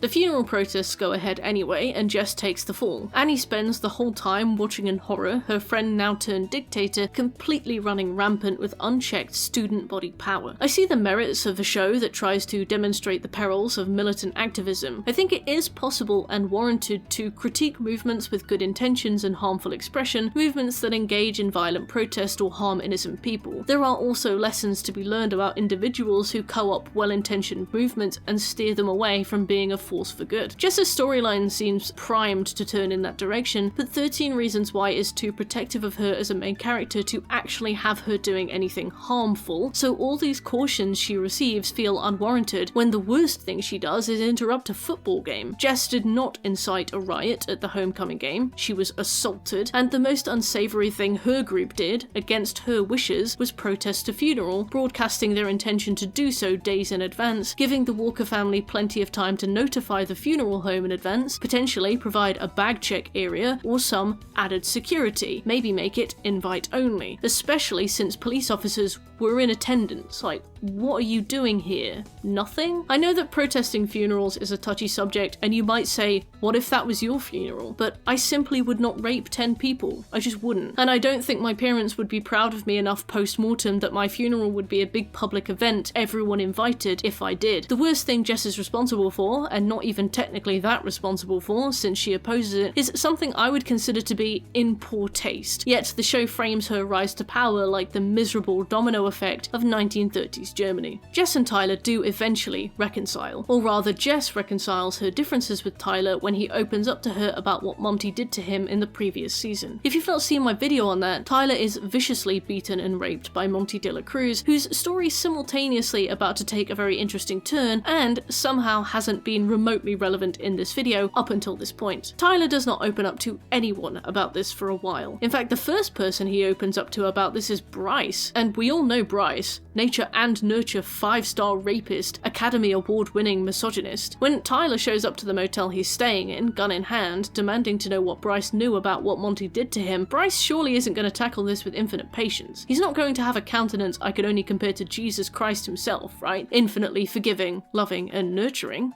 The funeral protests go ahead anyway, and Jess takes the fall. Annie spends the whole time watching in horror, her friend now turned dictator completely running rampant with unchecked student body power. I see the merits of a show that tries to demonstrate the perils of militant activism. I think it is possible and warranted to critique movements with good intentions and harmful expression, movements that engage in violent protest or harm innocent people. There are also lessons to be learned about individuals who co-opt well-intentioned movements and steer them away from being a force for good. Jess's storyline seems primed to turn in that direction, but 13 Reasons Why is too protective of her as a main character to actually have her doing anything harmful, so all these cautions she receives feel unwarranted when the worst thing she does is interrupt a football game. Jess did not incite a riot at the homecoming game, she was assaulted, and the most unsavory thing her group did, against her wishes, was protest a funeral, broadcasting their intention to do so days in advance, giving the Walker family plenty of time to notify electrify the funeral home in advance, potentially provide a bag check area, or some added security, maybe make it invite only, especially since police officers were in attendance. Like, what are you doing here? Nothing? I know that protesting funerals is a touchy subject, and you might say, what if that was your funeral? But I simply would not rape 10 people. I just wouldn't. And I don't think my parents would be proud of me enough post-mortem that my funeral would be a big public event, everyone invited, if I did. The worst thing Jess is responsible for, and not even technically that responsible for, since she opposes it, is something I would consider to be in poor taste. Yet the show frames her rise to power like the miserable domino effect of 1930s Germany. Jess and Tyler do eventually reconcile, or rather Jess reconciles her differences with Tyler when he opens up to her about what Monty did to him in the previous season. If you've not seen my video on that, Tyler is viciously beaten and raped by Monty de la Cruz, whose story is simultaneously about to take a very interesting turn and somehow hasn't been remotely relevant in this video up until this point. Tyler does not open up to anyone about this for a while. In fact, the first person he opens up to about this is Bryce, and we all know Bryce, nature and nurture 5-star rapist, Academy Award-winning misogynist. When Tyler shows up to the motel he's staying in, gun in hand, demanding to know what Bryce knew about what Monty did to him, Bryce surely isn't going to tackle this with infinite patience. He's not going to have a countenance I could only compare to Jesus Christ himself, right? Infinitely forgiving, loving, and nurturing.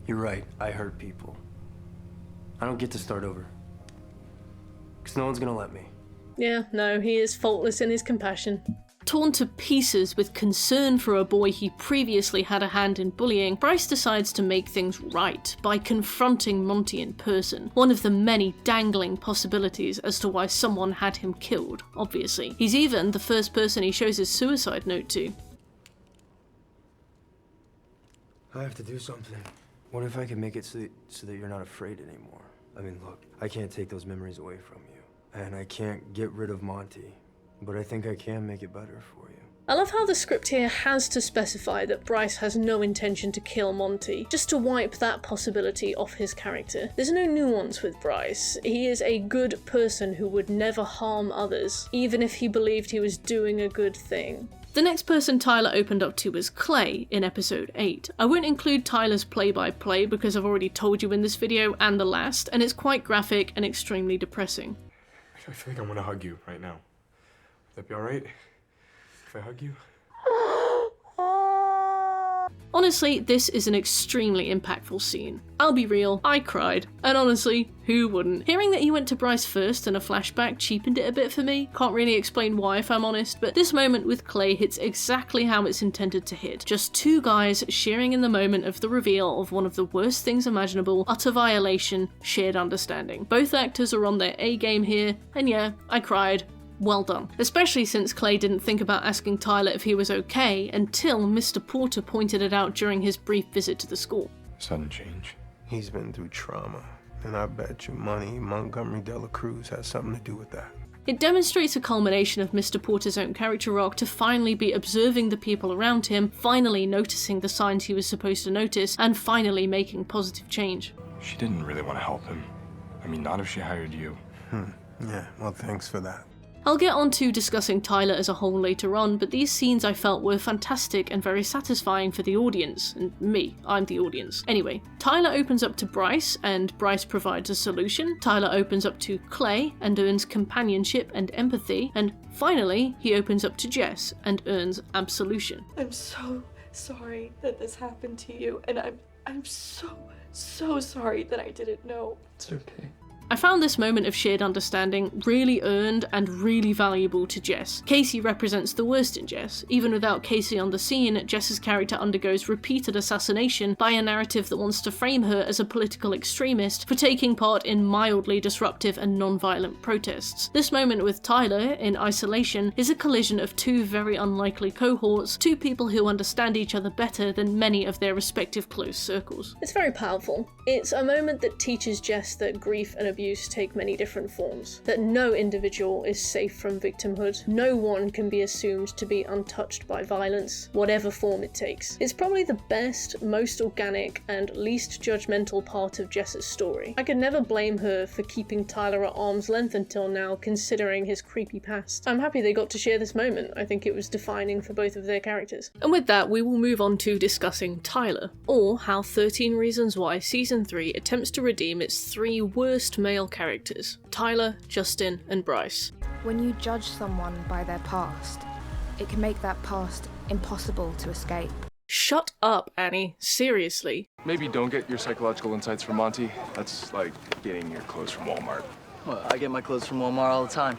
You're right, I hurt people. I don't get to start over. Because no one's gonna let me. Yeah, no, he is faultless in his compassion. Torn to pieces with concern for a boy he previously had a hand in bullying, Bryce decides to make things right by confronting Monty in person, one of the many dangling possibilities as to why someone had him killed, obviously. He's even the first person he shows his suicide note to. I have to do something. What if I can make it so that you're not afraid anymore? I mean, look, I can't take those memories away from you, and I can't get rid of Monty. But I think I can make it better for you. I love how the script here has to specify that Bryce has no intention to kill Monty, just to wipe that possibility off his character. There's no nuance with Bryce. He is a good person who would never harm others, even if he believed he was doing a good thing. The next person Tyler opened up to was Clay in episode 8. I won't include Tyler's play-by-play because I've already told you in this video and the last, and it's quite graphic and extremely depressing. I feel like I want to hug you right now. Would that be alright if I hug you? Honestly, this is an extremely impactful scene. I'll be real, I cried. And honestly, who wouldn't? Hearing that he went to Bryce first in a flashback cheapened it a bit for me. Can't really explain why if I'm honest, but this moment with Clay hits exactly how it's intended to hit. Just two guys sharing in the moment of the reveal of one of the worst things imaginable, utter violation, shared understanding. Both actors are on their A game here, and yeah, I cried. Well done. Especially since Clay didn't think about asking Tyler if he was okay until Mr. Porter pointed it out during his brief visit to the school. Sudden change. He's been through trauma, and I bet you money Montgomery de la Cruz has something to do with that. It demonstrates a culmination of Mr. Porter's own character arc to finally be observing the people around him, finally noticing the signs he was supposed to notice, and finally making positive change. She didn't really want to help him. I mean, not if she hired you. Yeah, well, thanks for that. I'll get on to discussing Tyler as a whole later on, but these scenes I felt were fantastic and very satisfying for the audience, and me, I'm the audience. Anyway, Tyler opens up to Bryce, and Bryce provides a solution. Tyler opens up to Clay, and earns companionship and empathy, and finally, he opens up to Jess, and earns absolution. I'm so sorry that this happened to you, and I'm so sorry that I didn't know. It's okay. I found this moment of shared understanding really earned and really valuable to Jess. Casey represents the worst in Jess. Even without Casey on the scene, Jess's character undergoes repeated assassination by a narrative that wants to frame her as a political extremist for taking part in mildly disruptive and non-violent protests. This moment with Tyler, in isolation, is a collision of two very unlikely cohorts, two people who understand each other better than many of their respective close circles. It's very powerful. It's a moment that teaches Jess that grief and abuse abuse take many different forms, that no individual is safe from victimhood, no one can be assumed to be untouched by violence, whatever form it takes. It's probably the best, most organic, and least judgmental part of Jess's story. I could never blame her for keeping Tyler at arm's length until now, considering his creepy past. I'm happy they got to share this moment. I think it was defining for both of their characters. And with that, we will move on to discussing Tyler, or how 13 Reasons Why Season 3 attempts to redeem its 3 worst male characters, Tyler, Justin, and Bryce. When you judge someone by their past, it can make that past impossible to escape. Shut up, Annie. Seriously. Maybe don't get your psychological insights from Monty. That's like getting your clothes from Walmart. Well, I get my clothes from Walmart all the time.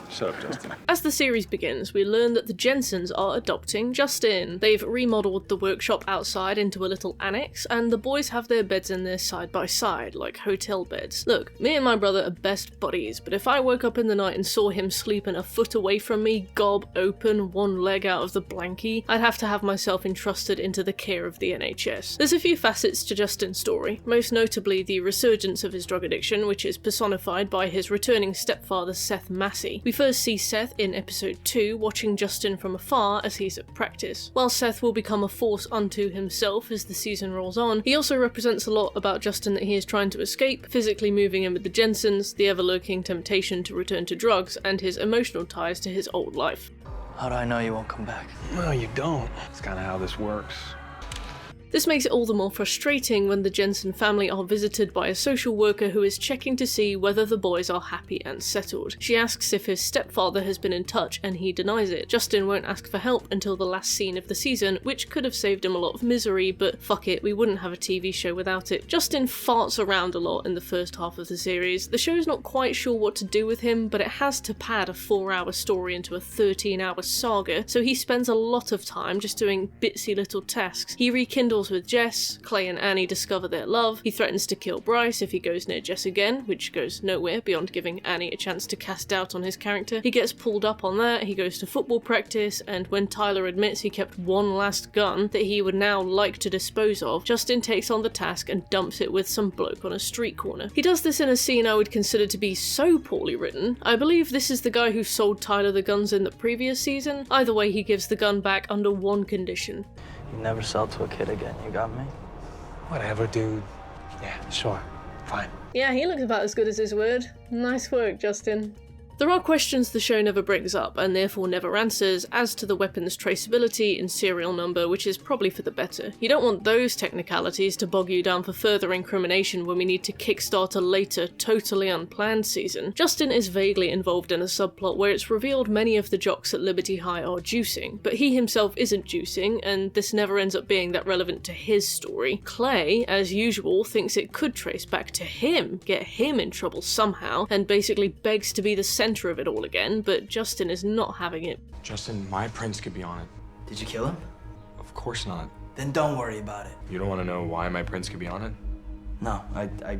Shut up, Justin. As the series begins, we learn that the Jensens are adopting Justin. They've remodeled the workshop outside into a little annex, and the boys have their beds in there side by side, like hotel beds. Look, me and my brother are best buddies, but if I woke up in the night and saw him sleeping a foot away from me, gob open, one leg out of the blankie, I'd have to have myself entrusted into the care of the NHS. There's a few facets to Justin's story, most notably the resurgence of his drug addiction, which is personified by his returning stepfather Seth Massey. We first see Seth in episode 2 watching Justin from afar as he's at practice. While Seth will become a force unto himself as the season rolls on, he also represents a lot about Justin that he is trying to escape, physically moving in with the Jensens, the ever-lurking temptation to return to drugs, and his emotional ties to his old life. How do I know you won't come back? Well, you don't. It's kind of how this works. This makes it all the more frustrating when the Jensen family are visited by a social worker who is checking to see whether the boys are happy and settled. She asks if his stepfather has been in touch and he denies it. Justin won't ask for help until the last scene of the season, which could have saved him a lot of misery, but fuck it, we wouldn't have a TV show without it. Justin farts around a lot in the first half of the series. The show's not quite sure what to do with him, but it has to pad a 4-hour story into a 13-hour saga, so he spends a lot of time just doing bitsy little tasks. He rekindles with Jess, Clay and Annie discover their love, he threatens to kill Bryce if he goes near Jess again, which goes nowhere beyond giving Annie a chance to cast doubt on his character. He gets pulled up on that, he goes to football practice, and when Tyler admits he kept one last gun that he would now like to dispose of, Justin takes on the task and dumps it with some bloke on a street corner. He does this in a scene I would consider to be so poorly written. I believe this is the guy who sold Tyler the guns in the previous season. Either way, he gives the gun back under one condition. You never sell to a kid again, you got me? Whatever, dude. Yeah, sure. Fine. Yeah, he looks about as good as his word. Nice work, Justin. There are questions the show never brings up, and therefore never answers, as to the weapon's traceability and serial number, which is probably for the better. You don't want those technicalities to bog you down for further incrimination when we need to kickstart a later, totally unplanned season. Justin is vaguely involved in a subplot where it's revealed many of the jocks at Liberty High are juicing, but he himself isn't juicing, and this never ends up being that relevant to his story. Clay, as usual, thinks it could trace back to him, get him in trouble somehow, and basically begs to be the center of it all again, but Justin is not having it. Justin, my prince could be on it. Did you kill him? Of course not. Then don't worry about it. You don't want to know why my prince could be on it? No, I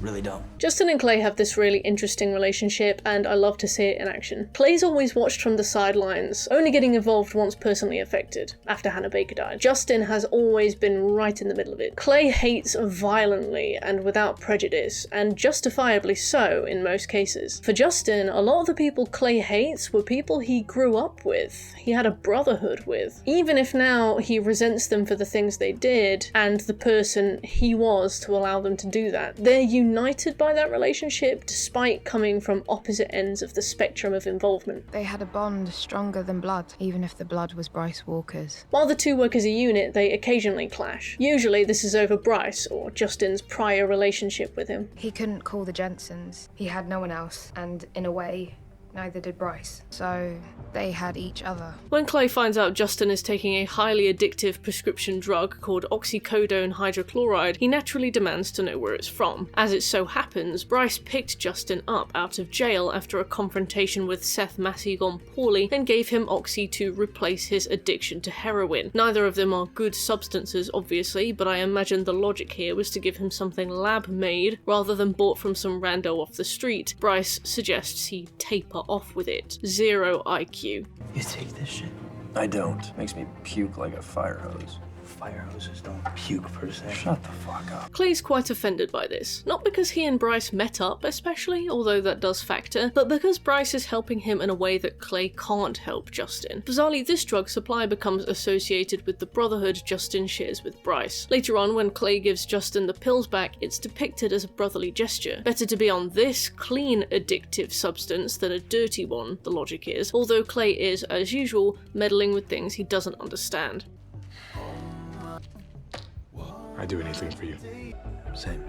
really don't. Justin and Clay have this really interesting relationship, and I love to see it in action. Clay's always watched from the sidelines, only getting involved once personally affected, after Hannah Baker died. Justin has always been right in the middle of it. Clay hates violently and without prejudice, and justifiably so in most cases. For Justin, a lot of the people Clay hates were people he grew up with, he had a brotherhood with. Even if now he resents them for the things they did, and the person he was to allow them to do that, they're united by that relationship despite coming from opposite ends of the spectrum of involvement. They had a bond stronger than blood, even if the blood was Bryce Walker's. While the two work as a unit, they occasionally clash. Usually this is over Bryce, or Justin's prior relationship with him. He couldn't call the Jensens. He had no one else, and in a way, neither did Bryce. So they had each other. When Clay finds out Justin is taking a highly addictive prescription drug called oxycodone hydrochloride, he naturally demands to know where it's from. As it so happens, Bryce picked Justin up out of jail after a confrontation with Seth Massey gone poorly and gave him oxy to replace his addiction to heroin. Neither of them are good substances, obviously, but I imagine the logic here was to give him something lab-made rather than bought from some rando off the street. Bryce suggests he taper off with it. 0 IQ. You take this shit? I don't. Makes me puke like a fire hose. Fire hoses don't puke per se. Shut the fuck up. Clay's quite offended by this. Not because he and Bryce met up especially, although that does factor, but because Bryce is helping him in a way that Clay can't help Justin. Bizarrely, this drug supply becomes associated with the brotherhood Justin shares with Bryce. Later on, when Clay gives Justin the pills back, it's depicted as a brotherly gesture. Better to be on this clean addictive substance than a dirty one, the logic is, although Clay is, as usual, meddling with things he doesn't understand. I'd do anything for you. Same.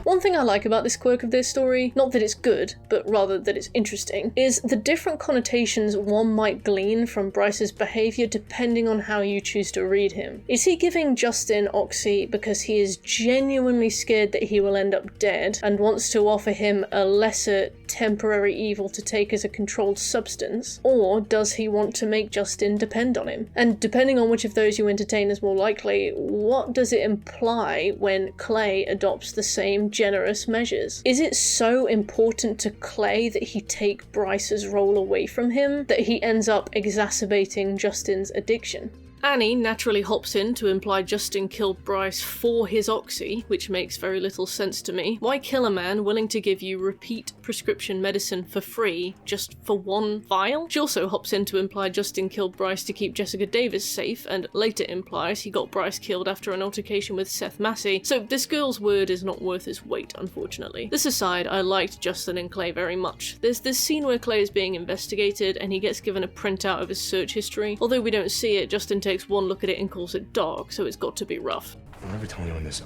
One thing I like about this quirk of their story, not that it's good, but rather that it's interesting, is the different connotations one might glean from Bryce's behaviour depending on how you choose to read him. Is he giving Justin Oxy because he is genuinely scared that he will end up dead and wants to offer him a lesser temporary evil to take as a controlled substance, or does he want to make Justin depend on him? And depending on which of those you entertain is more likely, what does it imply when Clay adopts the same generous measures? Is it so important to Clay that he take Bryce's role away from him that he ends up exacerbating Justin's addiction? Annie naturally hops in to imply Justin killed Bryce for his oxy, which makes very little sense to me. Why kill a man willing to give you repeat prescription medicine for free just for one vial? She also hops in to imply Justin killed Bryce to keep Jessica Davis safe, and later implies he got Bryce killed after an altercation with Seth Massey, so this girl's word is not worth his weight, unfortunately. This aside, I liked Justin and Clay very much. There's this scene where Clay is being investigated and he gets given a printout of his search history. Although we don't see it, Justin takes one look at it and calls it dark, so it's got to be rough. I'll never tell anyone this.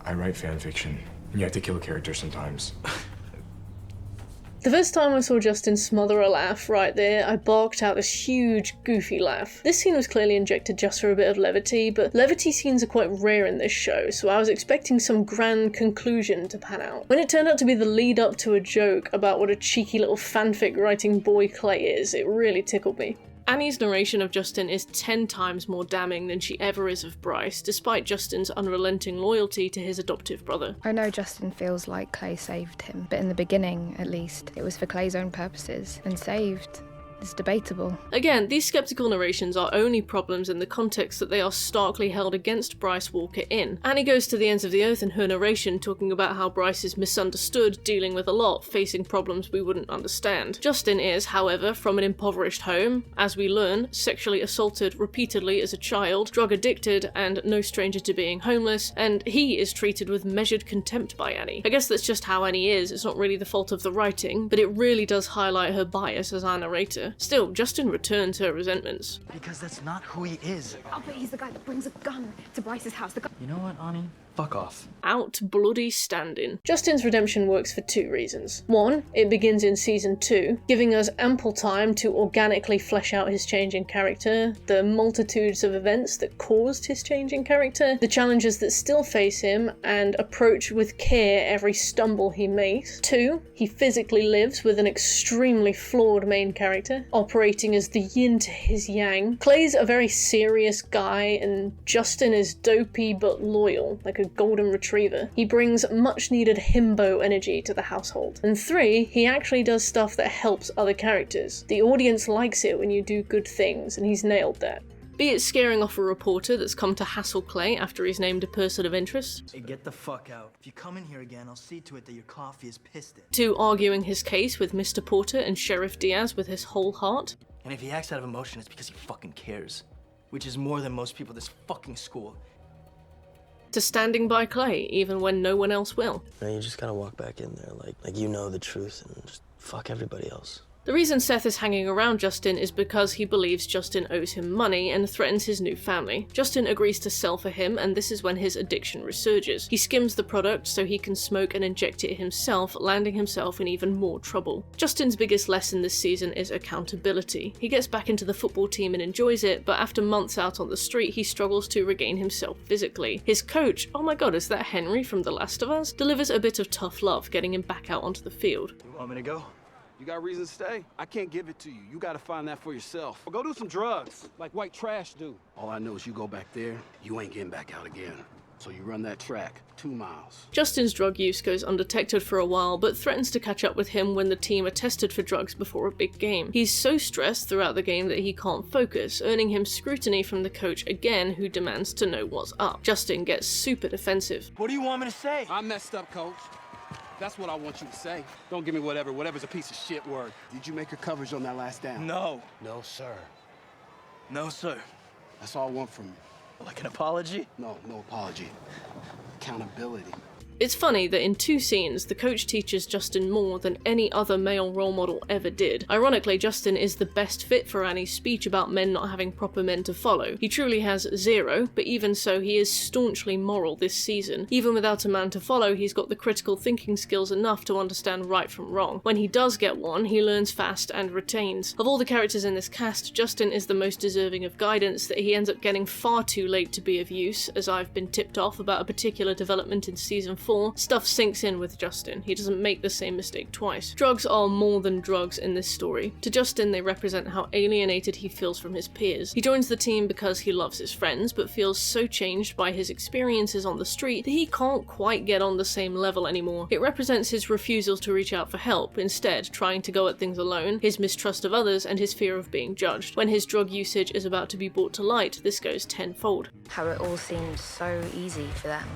I write fan fiction, and you have to kill a character sometimes. The first time I saw Justin smother a laugh right there, I barked out this huge, goofy laugh. This scene was clearly injected just for a bit of levity, but levity scenes are quite rare in this show, so I was expecting some grand conclusion to pan out. When it turned out to be the lead up to a joke about what a cheeky little fanfic writing boy Clay is, it really tickled me. Annie's narration of Justin is 10 times more damning than she ever is of Bryce, despite Justin's unrelenting loyalty to his adoptive brother. I know Justin feels like Clay saved him, but in the beginning, at least, it was for Clay's own purposes, and saved is debatable. Again, these skeptical narrations are only problems in the context that they are starkly held against Bryce Walker in. Annie goes to the ends of the earth in her narration, talking about how Bryce is misunderstood, dealing with a lot, facing problems we wouldn't understand. Justin is, however, from an impoverished home, as we learn, sexually assaulted repeatedly as a child, drug addicted, and no stranger to being homeless, and he is treated with measured contempt by Annie. I guess that's just how Annie is. It's not really the fault of the writing, but it really does highlight her bias as our narrator. Still, Justin returns her resentments. Because that's not who he is. Oh, but he's the guy that brings a gun to Bryce's house. You know what, Ani? Fuck off. Out bloody standing. Justin's redemption works for two reasons. One, it begins in season 2, giving us ample time to organically flesh out his change in character, the multitudes of events that caused his change in character, the challenges that still face him, and approach with care every stumble he makes. 2, he physically lives with an extremely flawed main character, operating as the yin to his yang. Clay's a very serious guy, and Justin is dopey but loyal, like a golden retriever. He brings much needed himbo energy to the household. And 3, he actually does stuff that helps other characters. The audience likes it when you do good things, and he's nailed that. Be it scaring off a reporter that's come to hassle Clay after he's named a person of interest. Hey, get the fuck out. If you come in here again, I'll see to it that your coffee is pissed in. To arguing his case with Mr. Porter and Sheriff Diaz with his whole heart. And if he acts out of emotion, it's because he fucking cares. Which is more than most people at this fucking school. To standing by Clay, even when no one else will. No, you just gotta walk back in there like you know the truth and just fuck everybody else. The reason Seth is hanging around Justin is because he believes Justin owes him money and threatens his new family. Justin agrees to sell for him, and this is when his addiction resurges. He skims the product so he can smoke and inject it himself, landing himself in even more trouble. Justin's biggest lesson this season is accountability. He gets back into the football team and enjoys it, but after months out on the street, he struggles to regain himself physically. His coach, oh my god, is that Henry from The Last of Us? Delivers a bit of tough love, getting him back out onto the field. You want me to go? You got reason to stay? I can't give it to you. You gotta find that for yourself. Or go do some drugs, like white trash do. All I know is you go back there, you ain't getting back out again. So you run that track, 2 miles. Justin's drug use goes undetected for a while, but threatens to catch up with him when the team are tested for drugs before a big game. He's so stressed throughout the game that he can't focus, earning him scrutiny from the coach again, who demands to know what's up. Justin gets super defensive. What do you want me to say? I messed up, coach. That's what I want you to say. Don't give me whatever's a piece of shit word. Did you make your coverage on that last down? No. No, sir. No, sir. That's all I want from you. Like an apology? No apology. Accountability. It's funny that in 2 scenes, the coach teaches Justin more than any other male role model ever did. Ironically, Justin is the best fit for Annie's speech about men not having proper men to follow. He truly has 0, but even so, he is staunchly moral this season. Even without a man to follow, he's got the critical thinking skills enough to understand right from wrong. When he does get one, he learns fast and retains. Of all the characters in this cast, Justin is the most deserving of guidance that he ends up getting far too late to be of use, as I've been tipped off about a particular development in season 4. Stuff sinks in with Justin. He doesn't make the same mistake twice. Drugs are more than drugs in this story. To Justin, they represent how alienated he feels from his peers. He joins the team because he loves his friends, but feels so changed by his experiences on the street that he can't quite get on the same level anymore. It represents his refusal to reach out for help, instead trying to go at things alone, his mistrust of others, and his fear of being judged. When his drug usage is about to be brought to light, this goes tenfold. How it all seemed so easy for them,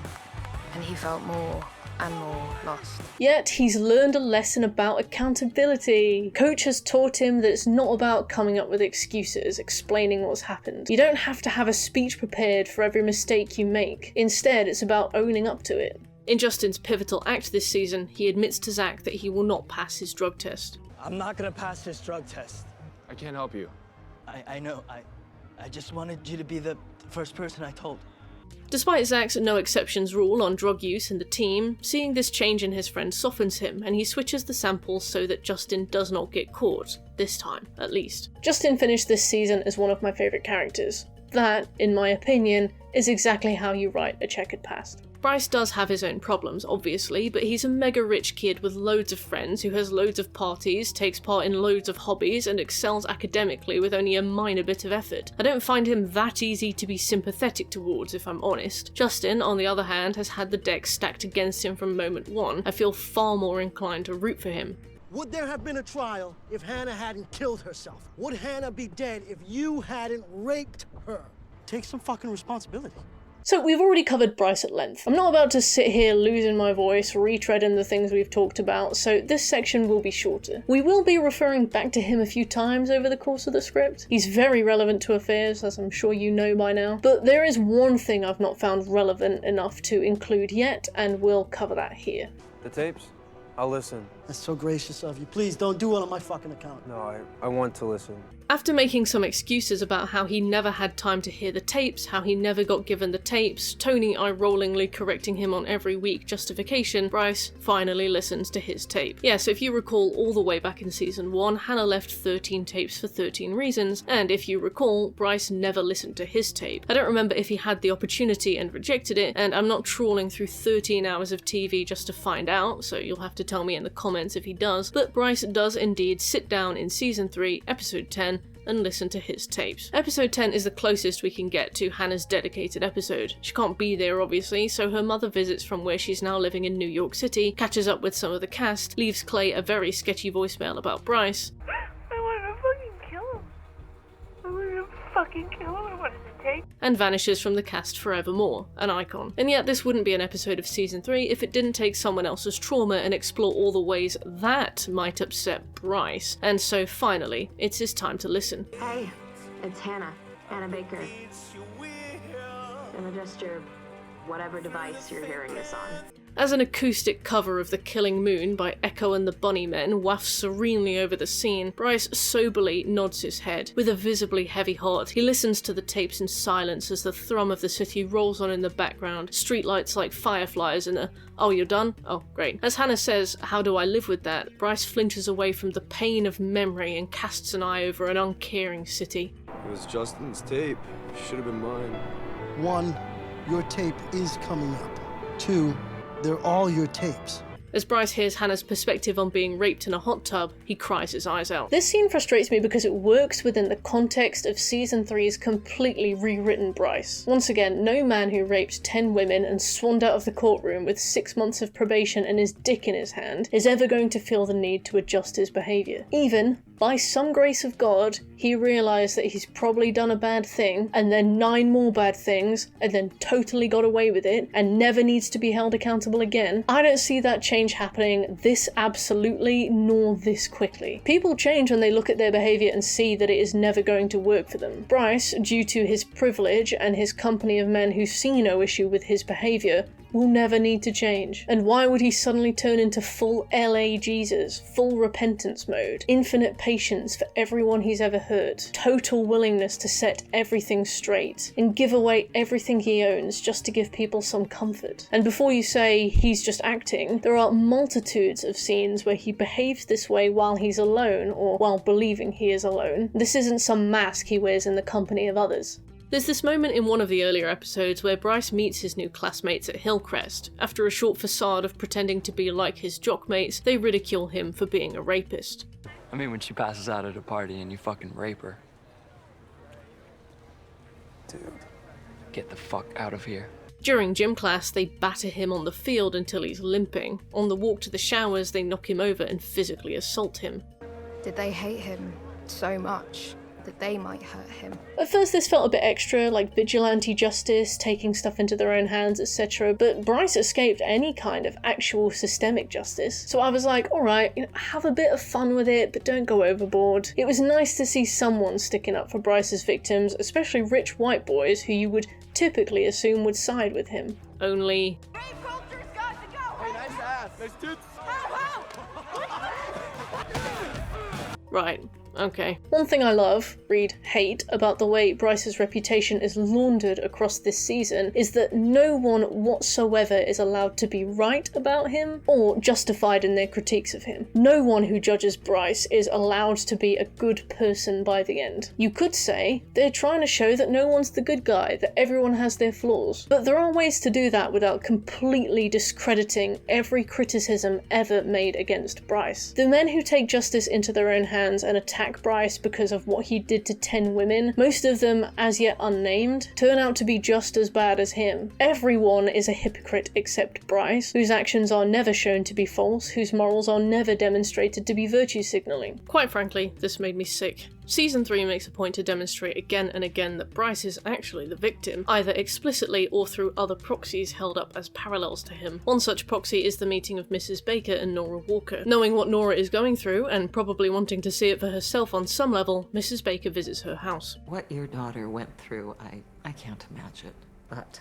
and he felt more and more lost. Yet he's learned a lesson about accountability. Coach has taught him that it's not about coming up with excuses, explaining what's happened. You don't have to have a speech prepared for every mistake you make. Instead, it's about owning up to it. In Justin's pivotal act this season, he admits to Zach that he will not pass his drug test. I'm not gonna pass this drug test. I can't help you. I know. I just wanted you to be the first person I told. Despite Zach's no exceptions rule on drug use in the team, seeing this change in his friend softens him, and he switches the samples so that Justin does not get caught. This time, at least. Justin finished this season as one of my favourite characters. That, in my opinion, is exactly how you write a checkered past. Bryce does have his own problems, obviously, but he's a mega rich kid with loads of friends who has loads of parties, takes part in loads of hobbies, and excels academically with only a minor bit of effort. I don't find him that easy to be sympathetic towards, if I'm honest. Justin, on the other hand, has had the deck stacked against him from moment one. I feel far more inclined to root for him. Would there have been a trial if Hannah hadn't killed herself? Would Hannah be dead if you hadn't raped her? Take some fucking responsibility. So we've already covered Bryce at length. I'm not about to sit here losing my voice, retreading the things we've talked about, so this section will be shorter. We will be referring back to him a few times over the course of the script. He's very relevant to affairs, as I'm sure you know by now, but there is one thing I've not found relevant enough to include yet, and we'll cover that here. The tapes? I'll listen. That's so gracious of you. Please don't do it on my fucking account. No, I want to listen. After making some excuses about how he never had time to hear the tapes, how he never got given the tapes, Tony eye-rollingly correcting him on every weak justification, Bryce finally listens to his tape. Yes, if you recall all the way back in season 1, Hannah left 13 tapes for 13 reasons, and if you recall, Bryce never listened to his tape. I don't remember if he had the opportunity and rejected it, and I'm not trawling through 13 hours of TV just to find out, so you'll have to tell me in the comments if he does, but Bryce does indeed sit down in season 3, episode 10, and listen to his tapes. Episode 10 is the closest we can get to Hannah's dedicated episode. She can't be there obviously, so her mother visits from where she's now living in New York City, catches up with some of the cast, leaves Clay a very sketchy voicemail about Bryce. I want to fucking kill him. I want to fucking kill him. I want to take. And vanishes from the cast forevermore, an icon. And yet this wouldn't be an episode of season 3 if it didn't take someone else's trauma and explore all the ways that might upset Bryce. And so finally, it's his time to listen. Hey, it's Hannah Baker. And adjust your whatever device you're hearing this on. As an acoustic cover of The Killing Moon by Echo and the Bunnymen wafts serenely over the scene, Bryce soberly nods his head. With a visibly heavy heart, he listens to the tapes in silence as the thrum of the city rolls on in the background, streetlights like fireflies and "Oh, you're done? Oh, great." As Hannah says, "How do I live with that?" Bryce flinches away from the pain of memory and casts an eye over an uncaring city. It was Justin's tape. Should have been mine. 1, your tape is coming up. 2, they're all your tapes. As Bryce hears Hannah's perspective on being raped in a hot tub, he cries his eyes out. This scene frustrates me because it works within the context of Season 3's completely rewritten Bryce. Once again, no man who raped 10 women and swanned out of the courtroom with 6 months of probation and his dick in his hand is ever going to feel the need to adjust his behaviour. Even, by some grace of God, he realised that he's probably done a bad thing, and then 9 more bad things, and then totally got away with it, and never needs to be held accountable again. I don't see that change happening this absolutely, nor this quickly. People change when they look at their behaviour and see that it is never going to work for them. Bryce, due to his privilege and his company of men who see no issue with his behaviour, will never need to change. And why would he suddenly turn into full LA Jesus, full repentance mode, infinite patience for everyone he's ever hurt, total willingness to set everything straight, and give away everything he owns just to give people some comfort? And before you say he's just acting, there are multitudes of scenes where he behaves this way while he's alone, or while believing he is alone. This isn't some mask he wears in the company of others. There's this moment in one of the earlier episodes where Bryce meets his new classmates at Hillcrest. After a short facade of pretending to be like his jockmates, they ridicule him for being a rapist. I mean, when she passes out at a party and you fucking rape her. Dude. Get the fuck out of here. During gym class, they batter him on the field until he's limping. On the walk to the showers, they knock him over and physically assault him. Did they hate him so much that they might hurt him? At first this felt a bit extra, like vigilante justice, taking stuff into their own hands, etc. But Bryce escaped any kind of actual systemic justice. So I was like, alright, have a bit of fun with it, but don't go overboard. It was nice to see someone sticking up for Bryce's victims, especially rich white boys who you would typically assume would side with him. Only... Hey, nice ass. Nice tits. Right. Okay. One thing I love, read hate, about the way Bryce's reputation is laundered across this season is that no one whatsoever is allowed to be right about him or justified in their critiques of him. No one who judges Bryce is allowed to be a good person by the end. You could say they're trying to show that no one's the good guy, that everyone has their flaws. But there are ways to do that without completely discrediting every criticism ever made against Bryce. The men who take justice into their own hands and attack Bryce because of what he did to 10 women, most of them as yet unnamed, turn out to be just as bad as him. Everyone is a hypocrite except Bryce, whose actions are never shown to be false, whose morals are never demonstrated to be virtue signalling. Quite frankly, this made me sick. Season 3 makes a point to demonstrate again and again that Bryce is actually the victim, either explicitly or through other proxies held up as parallels to him. One such proxy is the meeting of Mrs. Baker and Nora Walker. Knowing what Nora is going through, and probably wanting to see it for herself on some level, Mrs. Baker visits her house. What your daughter went through, I can't imagine. But,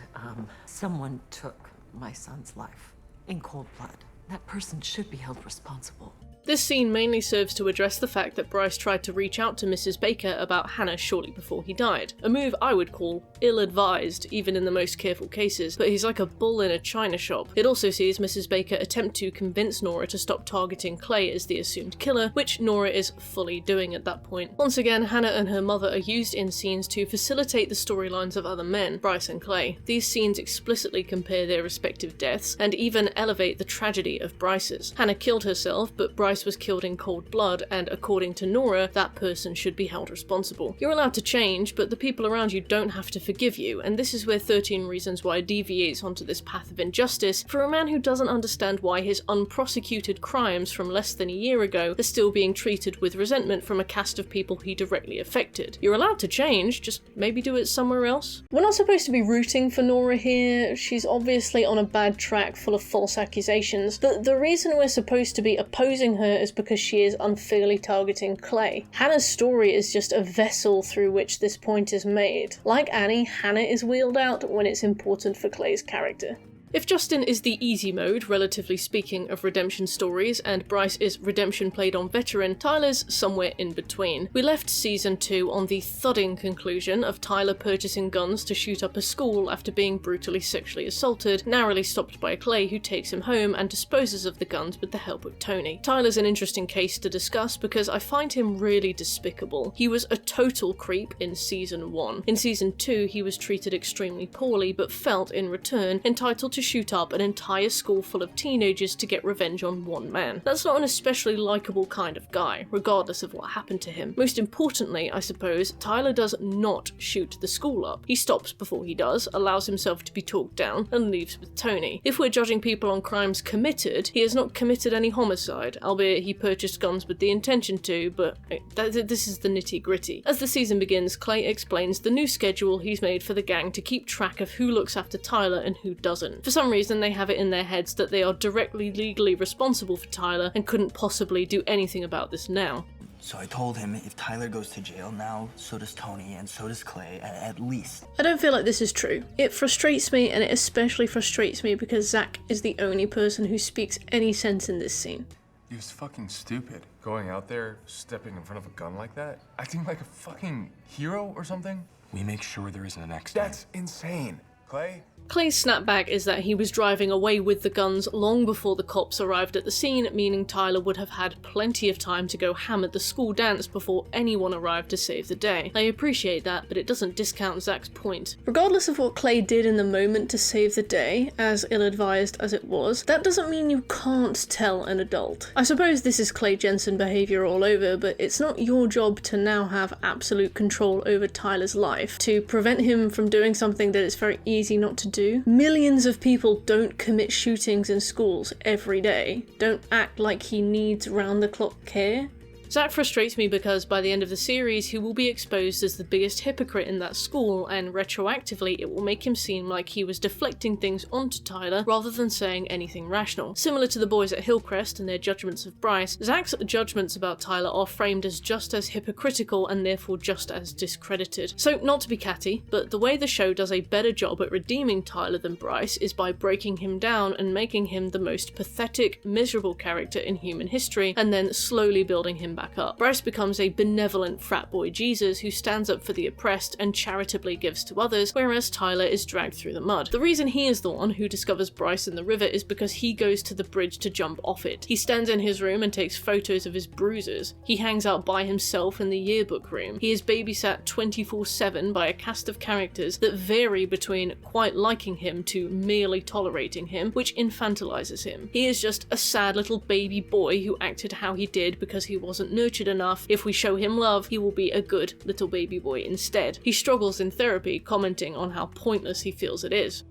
someone took my son's life in cold blood. That person should be held responsible. This scene mainly serves to address the fact that Bryce tried to reach out to Mrs. Baker about Hannah shortly before he died. A move I would call ill-advised, even in the most careful cases, but he's like a bull in a china shop. It also sees Mrs. Baker attempt to convince Nora to stop targeting Clay as the assumed killer, which Nora is fully doing at that point. Once again, Hannah and her mother are used in scenes to facilitate the storylines of other men, Bryce and Clay. These scenes explicitly compare their respective deaths, and even elevate the tragedy of Bryce's. Hannah killed herself, but Bryce was killed in cold blood, and according to Nora, that person should be held responsible. You're allowed to change, but the people around you don't have to forgive you, and this is where 13 Reasons Why deviates onto this path of injustice for a man who doesn't understand why his unprosecuted crimes from less than a year ago are still being treated with resentment from a cast of people he directly affected. You're allowed to change, just maybe do it somewhere else. We're not supposed to be rooting for Nora here. She's obviously on a bad track full of false accusations, but the reason we're supposed to be opposing her is because she is unfairly targeting Clay. Hannah's story is just a vessel through which this point is made. Like Annie, Hannah is wheeled out when it's important for Clay's character. If Justin is the easy mode, relatively speaking, of redemption stories, and Bryce is redemption played on veteran, Tyler's somewhere in between. We left season 2 on the thudding conclusion of Tyler purchasing guns to shoot up a school after being brutally sexually assaulted, narrowly stopped by Clay, who takes him home and disposes of the guns with the help of Tony. Tyler's an interesting case to discuss because I find him really despicable. He was a total creep in season 1. In season 2, he was treated extremely poorly, but felt, in return, entitled to to shoot up an entire school full of teenagers to get revenge on one man. That's not an especially likeable kind of guy, regardless of what happened to him. Most importantly, I suppose, Tyler does not shoot the school up. He stops before he does, allows himself to be talked down, and leaves with Tony. If we're judging people on crimes committed, he has not committed any homicide, albeit he purchased guns with the intention to, but this is the nitty-gritty. As the season begins, Clay explains the new schedule he's made for the gang to keep track of who looks after Tyler and who doesn't. For some reason, they have it in their heads that they are directly legally responsible for Tyler and couldn't possibly do anything about this now. So I told him if Tyler goes to jail now, so does Tony and so does Clay, at least. I don't feel like this is true. It frustrates me, and it especially frustrates me because Zach is the only person who speaks any sense in this scene. He was fucking stupid. Going out there, stepping in front of a gun like that, acting like a fucking hero or something. We make sure there isn't a next time. That's insane. Clay? Clay's snapback is that he was driving away with the guns long before the cops arrived at the scene, meaning Tyler would have had plenty of time to go ham at the school dance before anyone arrived to save the day. I appreciate that, but it doesn't discount Zach's point. Regardless of what Clay did in the moment to save the day, as ill-advised as it was, that doesn't mean you can't tell an adult. I suppose this is Clay Jensen behaviour all over, but it's not your job to now have absolute control over Tyler's life, to prevent him from doing something that it's very easy not to do. Millions of people don't commit shootings in schools every day. Don't act like he needs round-the-clock care. Zach frustrates me because by the end of the series he will be exposed as the biggest hypocrite in that school, and retroactively it will make him seem like he was deflecting things onto Tyler rather than saying anything rational. Similar to the boys at Hillcrest and their judgments of Bryce, Zach's judgments about Tyler are framed as just as hypocritical and therefore just as discredited. So not to be catty, but the way the show does a better job at redeeming Tyler than Bryce is by breaking him down and making him the most pathetic, miserable character in human history, and then slowly building him back up. Bryce becomes a benevolent frat boy Jesus who stands up for the oppressed and charitably gives to others, whereas Tyler is dragged through the mud. The reason he is the one who discovers Bryce in the river is because he goes to the bridge to jump off it. He stands in his room and takes photos of his bruises. He hangs out by himself in the yearbook room. He is babysat 24/7 by a cast of characters that vary between quite liking him to merely tolerating him, which infantilizes him. He is just a sad little baby boy who acted how he did because he wasn't nurtured enough. If we show him love, he will be a good little baby boy instead. He struggles in therapy, commenting on how pointless he feels it is.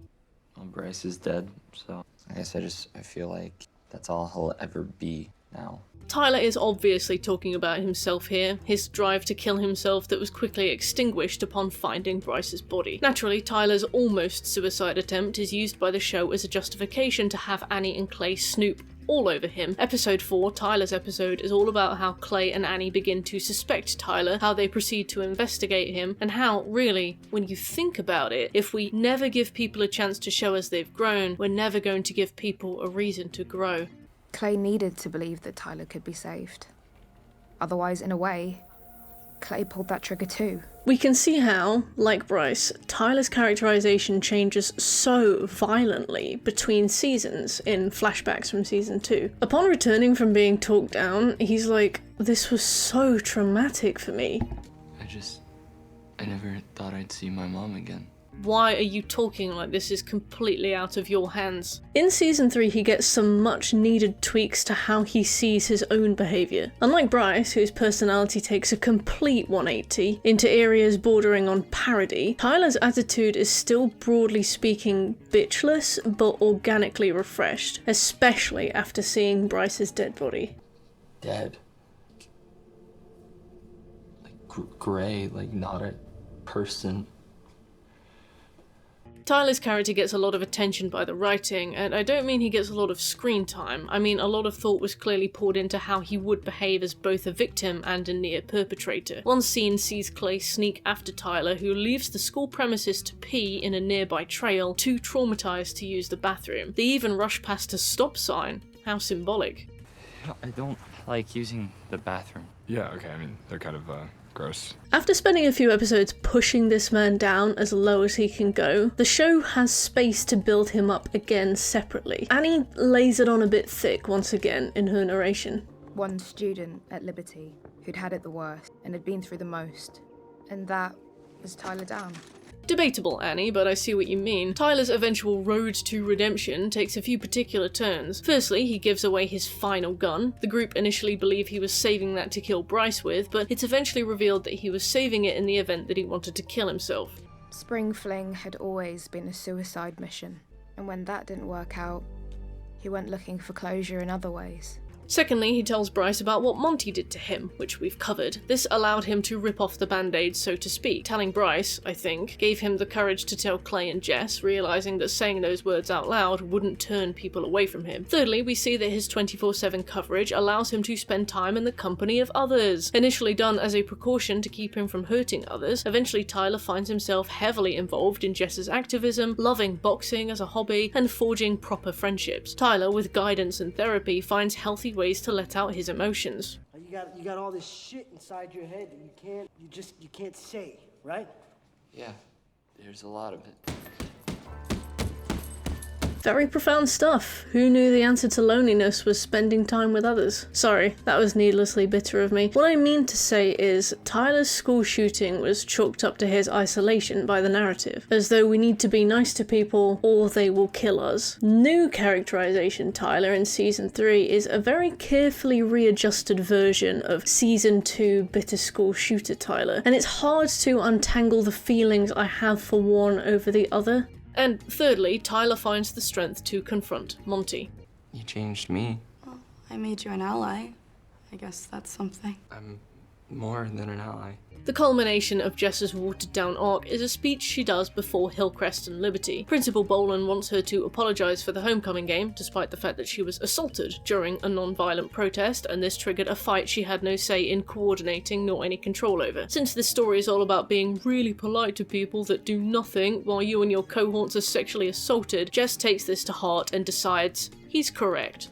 Well, Bryce is dead, so I guess I feel like that's all he'll ever be now. Tyler is obviously talking about himself here, his drive to kill himself that was quickly extinguished upon finding Bryce's body. Naturally, Tyler's almost suicide attempt is used by the show as a justification to have Annie and Clay snoop all over him. Episode 4, Tyler's episode, is all about how Clay and Annie begin to suspect Tyler, how they proceed to investigate him, and how, really, when you think about it, if we never give people a chance to show us they've grown, we're never going to give people a reason to grow. Clay needed to believe that Tyler could be saved. Otherwise, in a way, Clay pulled that trigger too. We can see how, like Bryce, Tyler's characterization changes so violently between seasons in flashbacks from season 2. Upon returning from being talked down, he's like, "This was so traumatic for me. I never thought I'd see my mom again. Why are you talking like this is completely out of your hands?" In season 3, he gets some much needed tweaks to how he sees his own behaviour. Unlike Bryce, whose personality takes a complete 180 into areas bordering on parody, Tyler's attitude is still broadly speaking bitchless but organically refreshed, especially after seeing Bryce's dead body. Dead. Like gray, like not a person. Tyler's character gets a lot of attention by the writing, and I don't mean he gets a lot of screen time. I mean a lot of thought was clearly poured into how he would behave as both a victim and a near perpetrator. One scene sees Clay sneak after Tyler, who leaves the school premises to pee in a nearby trail, too traumatized to use the bathroom. They even rush past a stop sign. How symbolic. I don't like using the bathroom. Yeah, okay, I mean, they're kind of, gross. After spending a few episodes pushing this man down as low as he can go, the show has space to build him up again separately. Annie lays it on a bit thick once again in her narration. One student at Liberty who'd had it the worst and had been through the most, and that was Tyler Down. Debatable, Annie, but I see what you mean. Tyler's eventual road to redemption takes a few particular turns. Firstly, he gives away his final gun. The group initially believe he was saving that to kill Bryce with, but it's eventually revealed that he was saving it in the event that he wanted to kill himself. Spring Fling had always been a suicide mission, and when that didn't work out, he went looking for closure in other ways. Secondly, he tells Bryce about what Monty did to him, which we've covered. This allowed him to rip off the band-aid, so to speak. Telling Bryce, I think, gave him the courage to tell Clay and Jess, realising that saying those words out loud wouldn't turn people away from him. Thirdly, we see that his 24/7 coverage allows him to spend time in the company of others. Initially done as a precaution to keep him from hurting others, eventually Tyler finds himself heavily involved in Jess's activism, loving boxing as a hobby, and forging proper friendships. Tyler, with guidance and therapy, finds healthy ways to let out his emotions. You got all this shit inside your head that you can't say, right? Yeah, there's a lot of it. Very profound stuff. Who knew the answer to loneliness was spending time with others? Sorry, that was needlessly bitter of me. What I mean to say is, Tyler's school shooting was chalked up to his isolation by the narrative, as though we need to be nice to people or they will kill us. New characterization Tyler in Season 3 is a very carefully readjusted version of Season 2 bitter school shooter Tyler, and it's hard to untangle the feelings I have for one over the other. And thirdly, Tyler finds the strength to confront Monty. You changed me. Well, I made you an ally. I guess that's something. I'm more than an ally. The culmination of Jess's watered-down arc is a speech she does before Hillcrest and Liberty. Principal Bolan wants her to apologise for the homecoming game, despite the fact that she was assaulted during a non-violent protest, and this triggered a fight she had no say in coordinating nor any control over. Since this story is all about being really polite to people that do nothing while you and your cohorts are sexually assaulted, Jess takes this to heart and decides he's correct.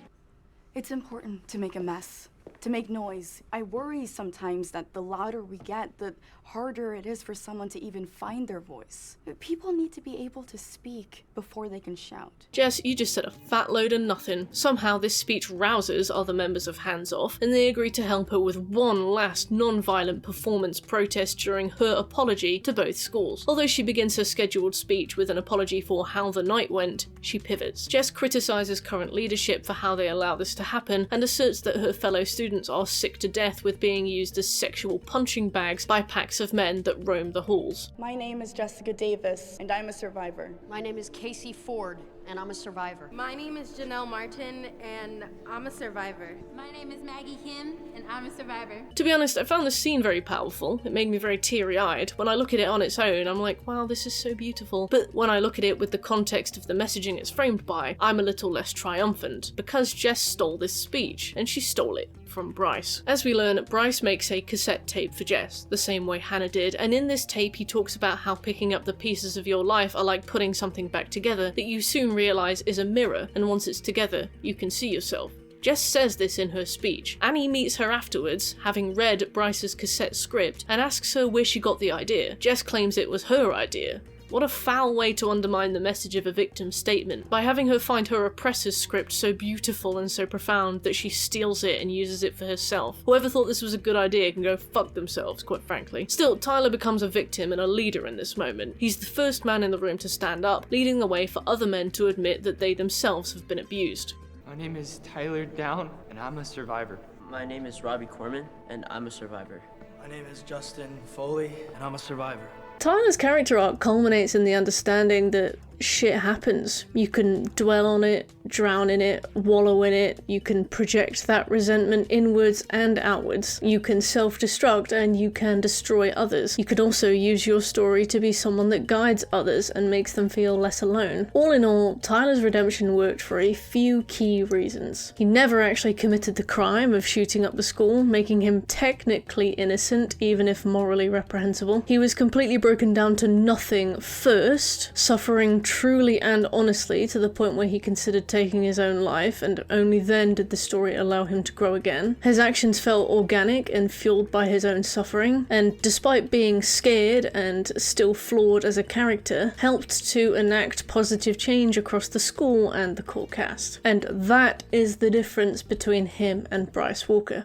It's important to make a mess, to make noise. I worry sometimes that the louder we get, the harder it is for someone to even find their voice. People need to be able to speak before they can shout. Jess, you just said a fat load of nothing. Somehow this speech rouses other members of Hands Off, and they agree to help her with one last non-violent performance protest during her apology to both schools. Although she begins her scheduled speech with an apology for how the night went, she pivots. Jess criticises current leadership for how they allow this to happen, and asserts that her fellow students are sick to death with being used as sexual punching bags by packs of men that roam the halls. My name is Jessica Davis, and I'm a survivor. My name is Casey Ford, and I'm a survivor. My name is Janelle Martin, and I'm a survivor. My name is Maggie Kim, and I'm a survivor. To be honest, I found this scene very powerful. It made me very teary-eyed. When I look at it on its own, I'm like, wow, this is so beautiful. But when I look at it with the context of the messaging it's framed by, I'm a little less triumphant, because Jess stole this speech, and she stole it from Bryce. As we learn, Bryce makes a cassette tape for Jess, the same way Hannah did, and in this tape he talks about how picking up the pieces of your life are like putting something back together that you soon realise is a mirror, and once it's together, you can see yourself. Jess says this in her speech. Annie meets her afterwards, having read Bryce's cassette script, and asks her where she got the idea. Jess claims it was her idea. What a foul way to undermine the message of a victim's statement, by having her find her oppressor's script so beautiful and so profound that she steals it and uses it for herself. Whoever thought this was a good idea can go fuck themselves, quite frankly. Still, Tyler becomes a victim and a leader in this moment. He's the first man in the room to stand up, leading the way for other men to admit that they themselves have been abused. My name is Tyler Down, and I'm a survivor. My name is Robbie Corman, and I'm a survivor. My name is Justin Foley, and I'm a survivor. Tyler's character arc culminates in the understanding that shit happens. You can dwell on it, drown in it, wallow in it. You can project that resentment inwards and outwards. You can self-destruct and you can destroy others. You could also use your story to be someone that guides others and makes them feel less alone. All in all, Tyler's redemption worked for a few key reasons. He never actually committed the crime of shooting up the school, making him technically innocent, even if morally reprehensible. He was completely broken down to nothing first, suffering truly and honestly to the point where he considered taking his own life, and only then did the story allow him to grow again. His actions felt organic and fueled by his own suffering, and despite being scared and still flawed as a character, helped to enact positive change across the school and the core cast. And that is the difference between him and Bryce Walker.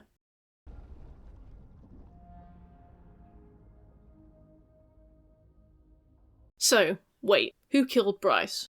So, wait, who killed Bryce?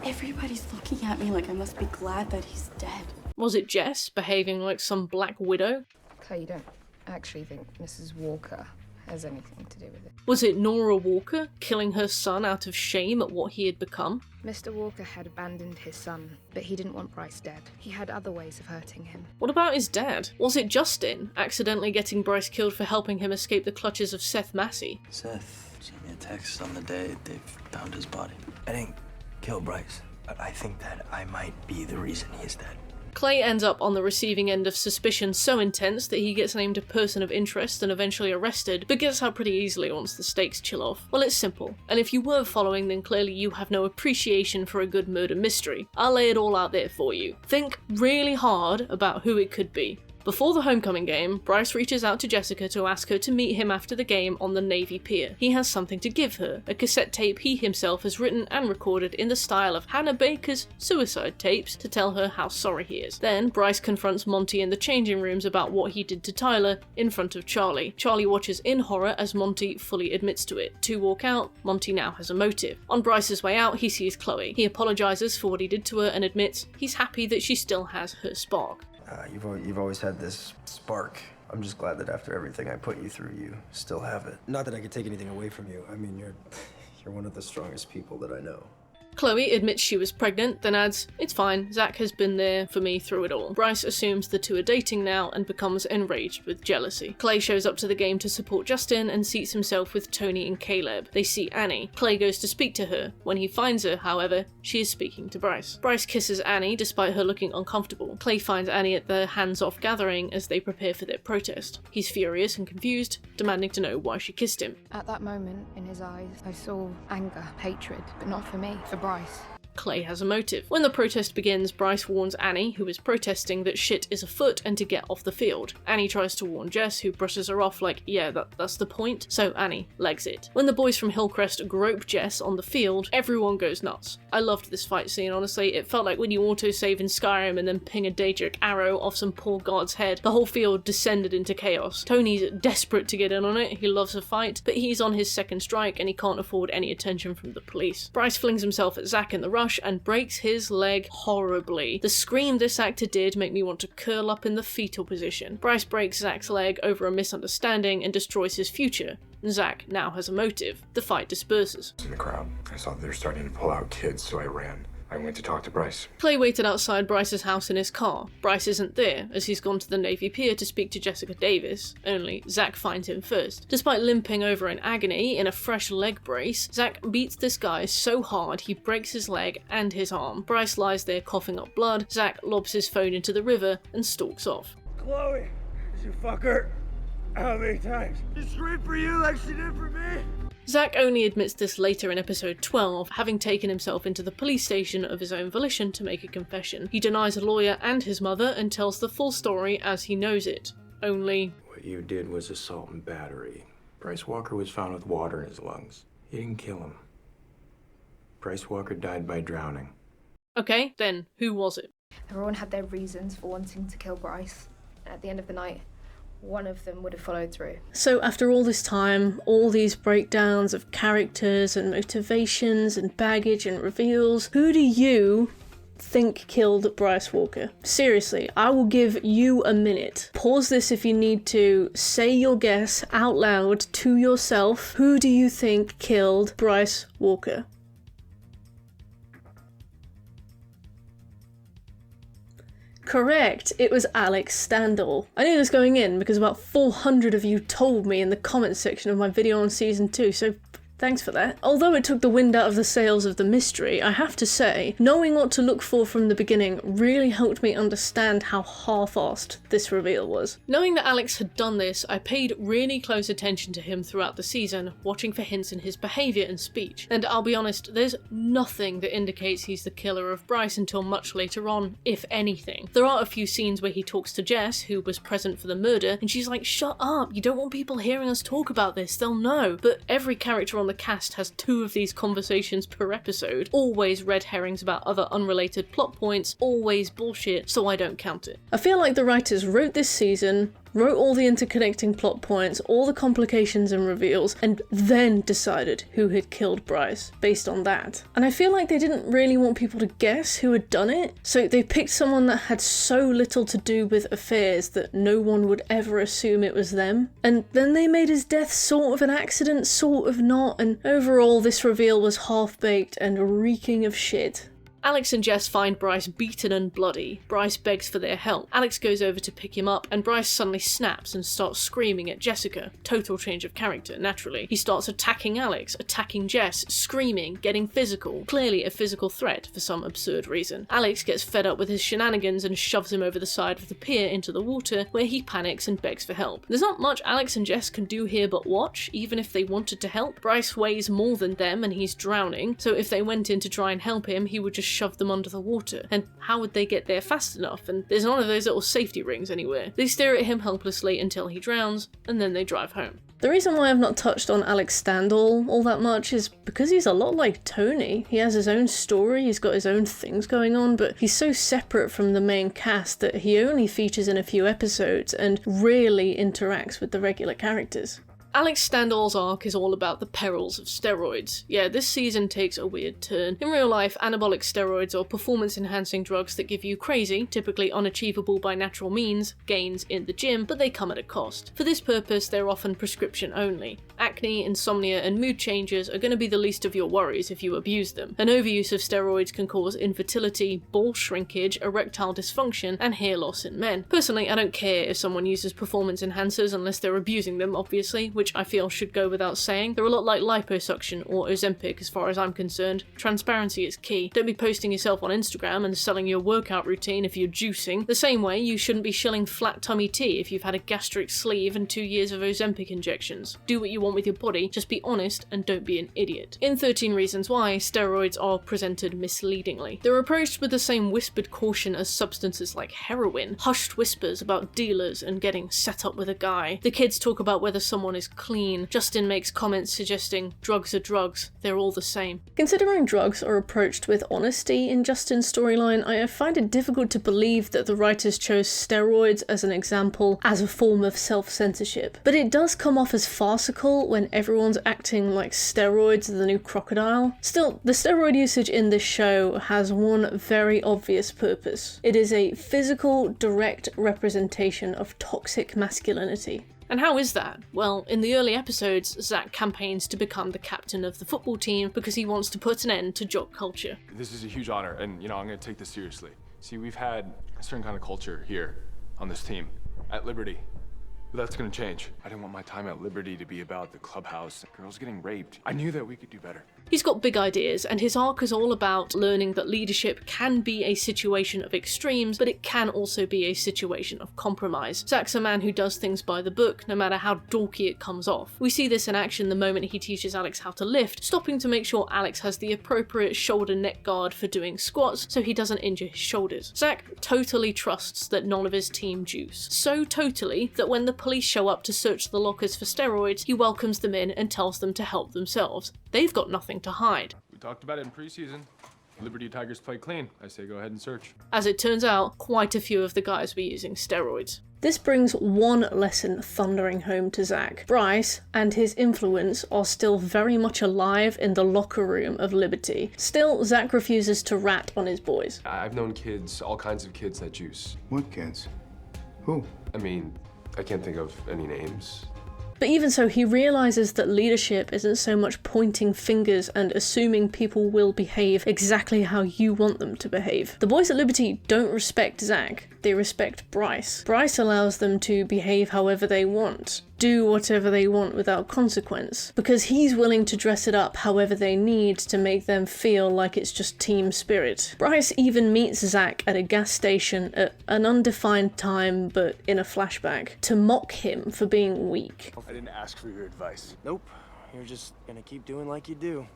Everybody's looking at me like I must be glad that he's dead. Was it Jess, behaving like some Black Widow? Clay, you don't actually think Mrs. Walker has anything to do with it? Was it Nora Walker, killing her son out of shame at what he had become? Mr. Walker had abandoned his son, but he didn't want Bryce dead. He had other ways of hurting him. What about his dad? Was it Justin, accidentally getting Bryce killed for helping him escape the clutches of Seth Massey? Seth sent me a text on the day they found his body. I didn't kill Bryce, but I think that I might be the reason he's dead. Clay ends up on the receiving end of suspicion so intense that he gets named a person of interest and eventually arrested, but gets out pretty easily once the stakes chill off. Well, it's simple, and if you were following, then clearly you have no appreciation for a good murder mystery. I'll lay it all out there for you. Think really hard about who it could be. Before the homecoming game, Bryce reaches out to Jessica to ask her to meet him after the game on the Navy Pier. He has something to give her, a cassette tape he himself has written and recorded in the style of Hannah Baker's suicide tapes to tell her how sorry he is. Then, Bryce confronts Monty in the changing rooms about what he did to Tyler in front of Charlie. Charlie watches in horror as Monty fully admits to it. To walk out, Monty now has a motive. On Bryce's way out, he sees Chloe. He apologizes for what he did to her and admits he's happy that she still has her spark. You've always had this spark. I'm just glad that after everything I put you through, you still have it. Not that I could take anything away from you. I mean, you're one of the strongest people that I know. Chloe admits she was pregnant, then adds, "It's fine, Zach has been there for me through it all." Bryce assumes the two are dating now and becomes enraged with jealousy. Clay shows up to the game to support Justin and seats himself with Tony and Caleb. They see Annie. Clay goes to speak to her. When he finds her, however, she is speaking to Bryce. Bryce kisses Annie despite her looking uncomfortable. Clay finds Annie at the hands-off gathering as they prepare for their protest. He's furious and confused, demanding to know why she kissed him. At that moment, in his eyes, I saw anger, hatred, but not for me, for Bryce. Clay has a motive. When the protest begins, Bryce warns Annie, who is protesting, that shit is afoot and to get off the field. Annie tries to warn Jess, who brushes her off like, yeah, that's the point, so Annie legs it. When the boys from Hillcrest grope Jess on the field, everyone goes nuts. I loved this fight scene, honestly. It felt like when you autosave in Skyrim and then ping a Daedric arrow off some poor god's head. The whole field descended into chaos. Tony's desperate to get in on it, he loves a fight, but he's on his second strike and he can't afford any attention from the police. Bryce flings himself at Zach in the rush and breaks his leg horribly. The scream this actor did make me want to curl up in the fetal position. Bryce breaks Zach's leg over a misunderstanding and destroys his future. Zach now has a motive. The fight disperses. In the crowd, I saw they were starting to pull out kids, so I ran. I went to talk to Bryce. Clay waited outside Bryce's house in his car. Bryce isn't there, as he's gone to the Navy Pier to speak to Jessica Davis, only Zach finds him first. Despite limping over in agony in a fresh leg brace, Zach beats this guy so hard he breaks his leg and his arm. Bryce lies there coughing up blood, Zach lobs his phone into the river and stalks off. Chloe, did you fuck her? How many times? She screamed for you like she did for me? Zach only admits this later in episode 12, having taken himself into the police station of his own volition to make a confession. He denies a lawyer and his mother and tells the full story as he knows it. Only... What you did was assault and battery. Bryce Walker was found with water in his lungs. You didn't kill him. Bryce Walker died by drowning. Okay, then who was it? Everyone had their reasons for wanting to kill Bryce. At the end of the night, one of them would have followed through. So after all this time, all these breakdowns of characters and motivations and baggage and reveals, who do you think killed Bryce Walker? Seriously, I will give you a minute. Pause this if you need to. Say your guess out loud to yourself. Who do you think killed Bryce Walker? Correct, it was Alex Standall. I knew this going in because about 400 of you told me in the comments section of my video on season 2, so thanks for that. Although it took the wind out of the sails of the mystery, I have to say, knowing what to look for from the beginning really helped me understand how half-assed this reveal was. Knowing that Alex had done this, I paid really close attention to him throughout the season, watching for hints in his behaviour and speech. And I'll be honest, there's nothing that indicates he's the killer of Bryce until much later on, if anything. There are a few scenes where he talks to Jess, who was present for the murder, and she's like, "Shut up, you don't want people hearing us talk about this, they'll know." But every character on the cast has 2 of these conversations per episode, always red herrings about other unrelated plot points, always bullshit, so I don't count it. I feel like the writers wrote this season, wrote all the interconnecting plot points, all the complications and reveals, and then decided who had killed Bryce based on that. And I feel like they didn't really want people to guess who had done it, so they picked someone that had so little to do with affairs that no one would ever assume it was them. And then they made his death sort of an accident, sort of not, and overall this reveal was half-baked and reeking of shit. Alex and Jess find Bryce beaten and bloody. Bryce begs for their help. Alex goes over to pick him up, and Bryce suddenly snaps and starts screaming at Jessica. Total change of character, naturally. He starts attacking Alex, attacking Jess, screaming, getting physical. Clearly a physical threat for some absurd reason. Alex gets fed up with his shenanigans and shoves him over the side of the pier into the water, where he panics and begs for help. There's not much Alex and Jess can do here but watch, even if they wanted to help. Bryce weighs more than them and he's drowning, so if they went in to try and help him, he would just shove them under the water. And how would they get there fast enough? And there's none of those little safety rings anywhere. They stare at him helplessly until he drowns, and then they drive home. The reason why I've not touched on Alex Standall all that much is because he's a lot like Tony. He has his own story, he's got his own things going on, but he's so separate from the main cast that he only features in a few episodes and rarely interacts with the regular characters. Alex Standall's arc is all about the perils of steroids. Yeah, this season takes a weird turn. In real life, anabolic steroids or performance-enhancing drugs that give you crazy, typically unachievable by natural means, gains in the gym, but they come at a cost. For this purpose, they're often prescription only. Acne, insomnia, and mood changes are going to be the least of your worries if you abuse them. An overuse of steroids can cause infertility, ball shrinkage, erectile dysfunction, and hair loss in men. Personally, I don't care if someone uses performance enhancers unless they're abusing them, obviously, which I feel should go without saying. They're a lot like liposuction or Ozempic as far as I'm concerned. Transparency is key. Don't be posting yourself on Instagram and selling your workout routine if you're juicing. The same way, you shouldn't be shilling flat tummy tea if you've had a gastric sleeve and 2 years of Ozempic injections. Do what you want with your body, just be honest and don't be an idiot. In 13 Reasons Why, steroids are presented misleadingly. They're approached with the same whispered caution as substances like heroin, hushed whispers about dealers and getting set up with a guy. The kids talk about whether someone is clean. Justin makes comments suggesting drugs are drugs, they're all the same. Considering drugs are approached with honesty in Justin's storyline, I find it difficult to believe that the writers chose steroids as an example as a form of self-censorship. But it does come off as farcical when everyone's acting like steroids are the new crocodile. Still, the steroid usage in this show has one very obvious purpose. It is a physical, direct representation of toxic masculinity. And how is that? Well, in the early episodes, Zach campaigns to become the captain of the football team because he wants to put an end to jock culture. This is a huge honor, and I'm gonna take this seriously. See, we've had a certain kind of culture here on this team, at Liberty. But that's gonna change. I didn't want my time at Liberty to be about the clubhouse, girls getting raped. I knew that we could do better. He's got big ideas, and his arc is all about learning that leadership can be a situation of extremes, but it can also be a situation of compromise. Zach's a man who does things by the book, no matter how dorky it comes off. We see this in action the moment he teaches Alex how to lift, stopping to make sure Alex has the appropriate shoulder neck guard for doing squats so he doesn't injure his shoulders. Zach totally trusts that none of his team juice. So totally that when the police show up to search the lockers for steroids, he welcomes them in and tells them to help themselves. They've got nothing to hide. We talked about it in preseason. Liberty Tigers play clean. I say go ahead and search. As it turns out, quite a few of the guys were using steroids. This brings one lesson thundering home to Zach. Bryce and his influence are still very much alive in the locker room of Liberty. Still, Zach refuses to rat on his boys. I've known kids, all kinds of kids that juice. What kids? Who? I mean, I can't think of any names. But even so, he realizes that leadership isn't so much pointing fingers and assuming people will behave exactly how you want them to behave. The boys at Liberty don't respect Zach, they respect Bryce. Bryce allows them to behave however they want, do whatever they want without consequence, because he's willing to dress it up however they need to make them feel like it's just team spirit. Bryce even meets Zach at a gas station at an undefined time, but in a flashback, to mock him for being weak. I didn't ask for your advice. Nope. You're just gonna keep doing like you do.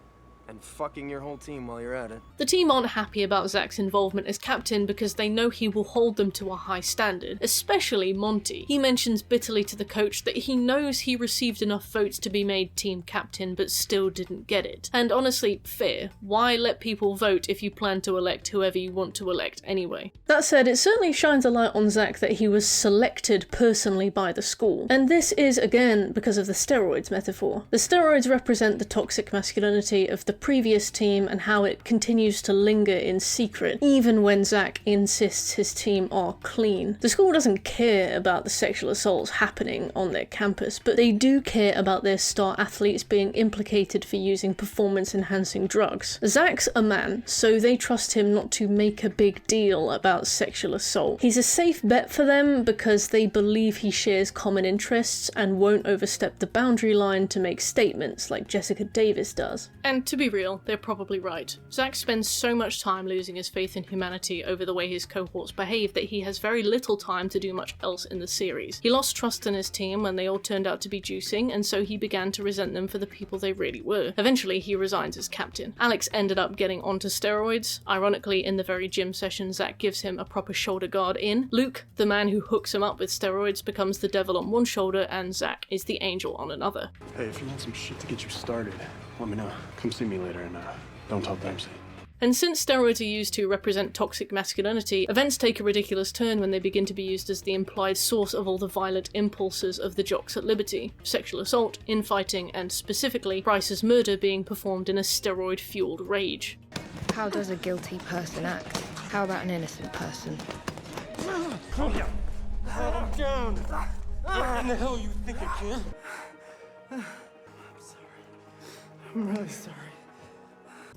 and fucking your whole team while you're at it. The team aren't happy about Zach's involvement as captain because they know he will hold them to a high standard, especially Monty. He mentions bitterly to the coach that he knows he received enough votes to be made team captain but still didn't get it. And honestly, fair. Why let people vote if you plan to elect whoever you want to elect anyway? That said, it certainly shines a light on Zach that he was selected personally by the school. And this is, again, because of the steroids metaphor. The steroids represent the toxic masculinity of the previous team and how it continues to linger in secret, even when Zach insists his team are clean. The school doesn't care about the sexual assaults happening on their campus, but they do care about their star athletes being implicated for using performance-enhancing drugs. Zach's a man, so they trust him not to make a big deal about sexual assault. He's a safe bet for them because they believe he shares common interests and won't overstep the boundary line to make statements like Jessica Davis does. And to be real, they're probably right. Zach spends so much time losing his faith in humanity over the way his cohorts behave that he has very little time to do much else in the series. He lost trust in his team when they all turned out to be juicing, and so he began to resent them for the people they really were. Eventually, he resigns as captain. Alex ended up getting onto steroids. Ironically, in the very gym session Zach gives him a proper shoulder guard in. Luke, the man who hooks him up with steroids, becomes the devil on one shoulder, and Zach is the angel on another. Hey, if you want some shit to get you started, let me know. Come see me later and don't tell Dempsey. And since steroids are used to represent toxic masculinity, events take a ridiculous turn when they begin to be used as the implied source of all the violent impulses of the jocks at Liberty. Sexual assault, infighting, and specifically Bryce's murder being performed in a steroid-fueled rage. How does a guilty person act? How about an innocent person? Calm down. Calm down. What in the hell you think I can? I'm sorry. I'm really sorry.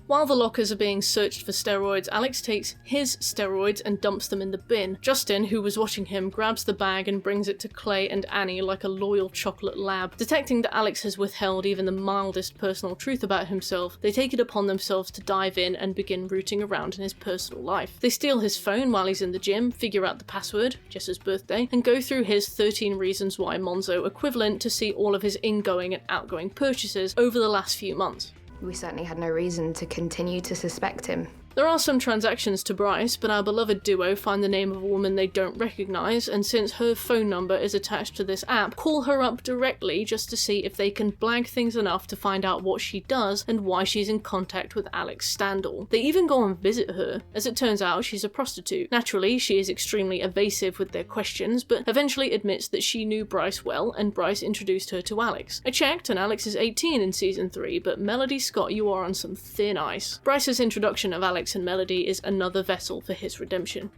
While the lockers are being searched for steroids, Alex takes his steroids and dumps them in the bin. Justin, who was watching him, grabs the bag and brings it to Clay and Annie like a loyal chocolate lab. Detecting that Alex has withheld even the mildest personal truth about himself, they take it upon themselves to dive in and begin rooting around in his personal life. They steal his phone while he's in the gym, figure out the password, Jess's birthday, and go through his 13 Reasons Why Monzo equivalent to see all of his ingoing and outgoing purchases over the last few months. We certainly had no reason to continue to suspect him. There are some transactions to Bryce, but our beloved duo find the name of a woman they don't recognise, and since her phone number is attached to this app, call her up directly just to see if they can blag things enough to find out what she does and why she's in contact with Alex Standall. They even go and visit her. As it turns out, she's a prostitute. Naturally, she is extremely evasive with their questions, but eventually admits that she knew Bryce well, and Bryce introduced her to Alex. I checked, and Alex is 18 in Season 3, but Melody Scott, you are on some thin ice. Bryce's introduction of Alex and Melody is another vessel for his redemption.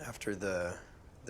After the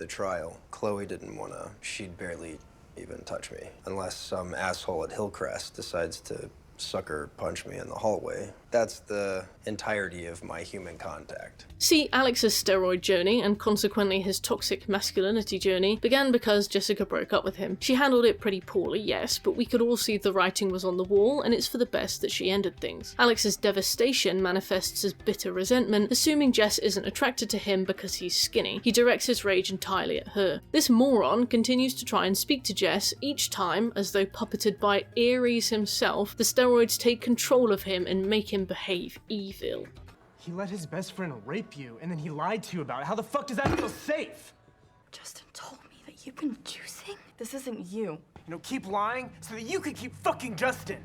trial, Chloe didn't want to. She'd barely even touch me. Unless some asshole at Hillcrest decides to sucker punch me in the hallway. That's the entirety of my human contact. See, Alex's steroid journey, and consequently his toxic masculinity journey, began because Jessica broke up with him. She handled it pretty poorly, yes, but we could all see the writing was on the wall, and it's for the best that she ended things. Alex's devastation manifests as bitter resentment, assuming Jess isn't attracted to him because he's skinny. He directs his rage entirely at her. This moron continues to try and speak to Jess each time, as though puppeted by Ares himself, the steroids take control of him and make him behave evil. He let his best friend rape you, and then he lied to you about it. How the fuck does that feel safe? Justin told me that you've been juicing. This isn't you. Keep lying so that you can keep fucking Justin.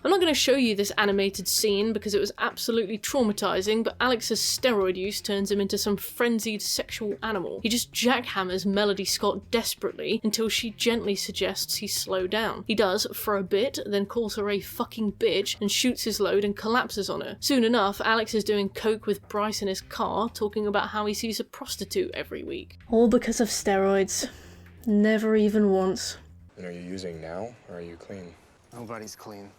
I'm not going to show you this animated scene because it was absolutely traumatizing, but Alex's steroid use turns him into some frenzied sexual animal. He just jackhammers Melody Scott desperately until she gently suggests he slow down. He does for a bit, then calls her a fucking bitch and shoots his load and collapses on her. Soon enough, Alex is doing coke with Bryce in his car, talking about how he sees a prostitute every week. All because of steroids. Never even once. And are you using now, or are you clean? Nobody's clean.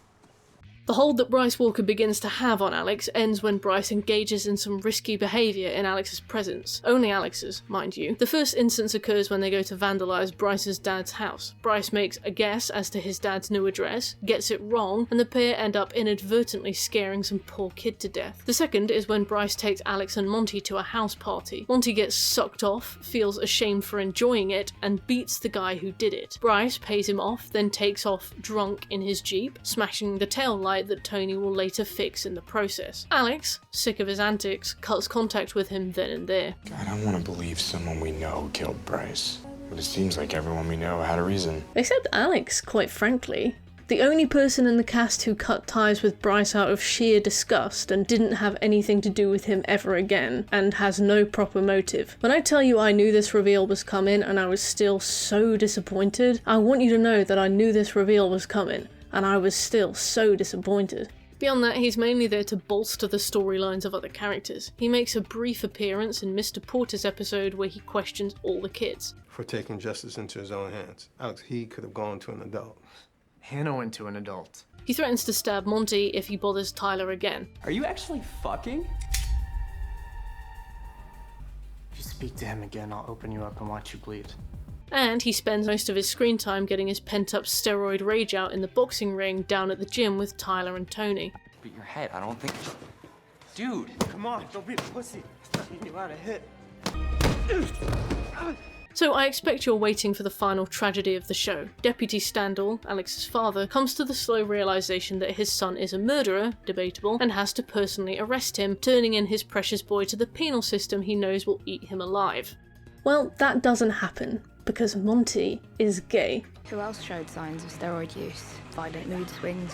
The hold that Bryce Walker begins to have on Alex ends when Bryce engages in some risky behaviour in Alex's presence. Only Alex's, mind you. The first instance occurs when they go to vandalise Bryce's dad's house. Bryce makes a guess as to his dad's new address, gets it wrong, and the pair end up inadvertently scaring some poor kid to death. The second is when Bryce takes Alex and Monty to a house party. Monty gets sucked off, feels ashamed for enjoying it, and beats the guy who did it. Bryce pays him off, then takes off drunk in his Jeep, smashing the tail lights goodnight that Tony will later fix in the process. Alex, sick of his antics, cuts contact with him then and there. I don't want to believe someone we know killed Bryce, but it seems like everyone we know had a reason. Except Alex, quite frankly. The only person in the cast who cut ties with Bryce out of sheer disgust and didn't have anything to do with him ever again, and has no proper motive. When I tell you I knew this reveal was coming and I was still so disappointed, I want you to know that I knew this reveal was coming, and I was still so disappointed. Beyond that, he's mainly there to bolster the storylines of other characters. He makes a brief appearance in Mr. Porter's episode where he questions all the kids. For taking justice into his own hands. Alex, he could have gone to an adult. Hannah went to an adult. He threatens to stab Monty if he bothers Tyler again. Are you actually fucking? If you speak to him again, I'll open you up and watch you bleed. And he spends most of his screen time getting his pent-up steroid rage out in the boxing ring down at the gym with Tyler and Tony. Beat your head, I don't think... Dude! Come on, don't be a pussy. You know how to hit. So I expect you're waiting for the final tragedy of the show. Deputy Standall, Alex's father, comes to the slow realization that his son is a murderer, debatable, and has to personally arrest him, turning in his precious boy to the penal system he knows will eat him alive. Well, that doesn't happen, because Monty is gay. Who else showed signs of steroid use? Violent mood swings,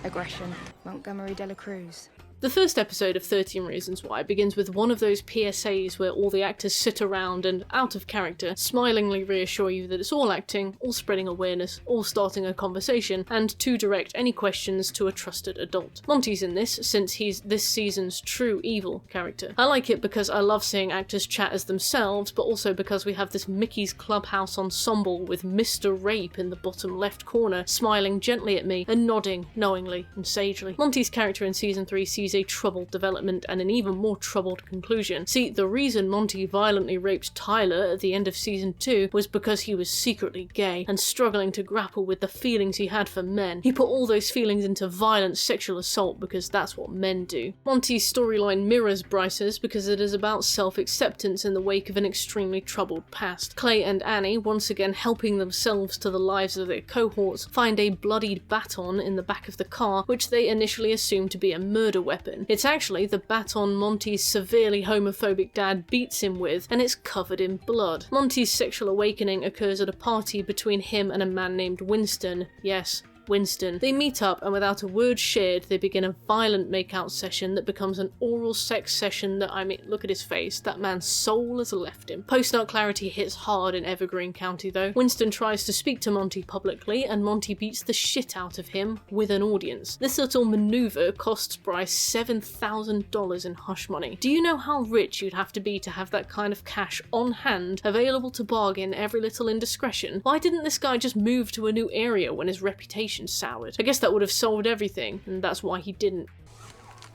aggression? Montgomery de la Cruz. The first episode of 13 Reasons Why begins with one of those PSAs where all the actors sit around and, out of character, smilingly reassure you that it's all acting, all spreading awareness, all starting a conversation, and to direct any questions to a trusted adult. Monty's in this, since he's this season's true evil character. I like it because I love seeing actors chat as themselves, but also because we have this Mickey's Clubhouse ensemble with Mr. Rape in the bottom left corner, smiling gently at me and nodding knowingly and sagely. Monty's character in Season 3 sees a troubled development and an even more troubled conclusion. See, the reason Monty violently raped Tyler at the end of Season 2 was because he was secretly gay and struggling to grapple with the feelings he had for men. He put all those feelings into violent sexual assault because that's what men do. Monty's storyline mirrors Bryce's because it is about self-acceptance in the wake of an extremely troubled past. Clay and Annie, once again helping themselves to the lives of their cohorts, find a bloodied baton in the back of the car, which they initially assume to be a murder weapon. It's actually the baton Monty's severely homophobic dad beats him with, and it's covered in blood. Monty's sexual awakening occurs at a party between him and a man named Winston. Yes, Winston. They meet up and without a word shared, they begin a violent makeout session that becomes an oral sex session that, I mean, look at his face, that man's soul has left him. Post-nut clarity hits hard in Evergreen County though. Winston tries to speak to Monty publicly and Monty beats the shit out of him with an audience. This little maneuver costs Bryce $7,000 in hush money. Do you know how rich you'd have to be to have that kind of cash on hand, available to bargain every little indiscretion? Why didn't this guy just move to a new area when his reputation soured? I guess that would have solved everything, and that's why he didn't.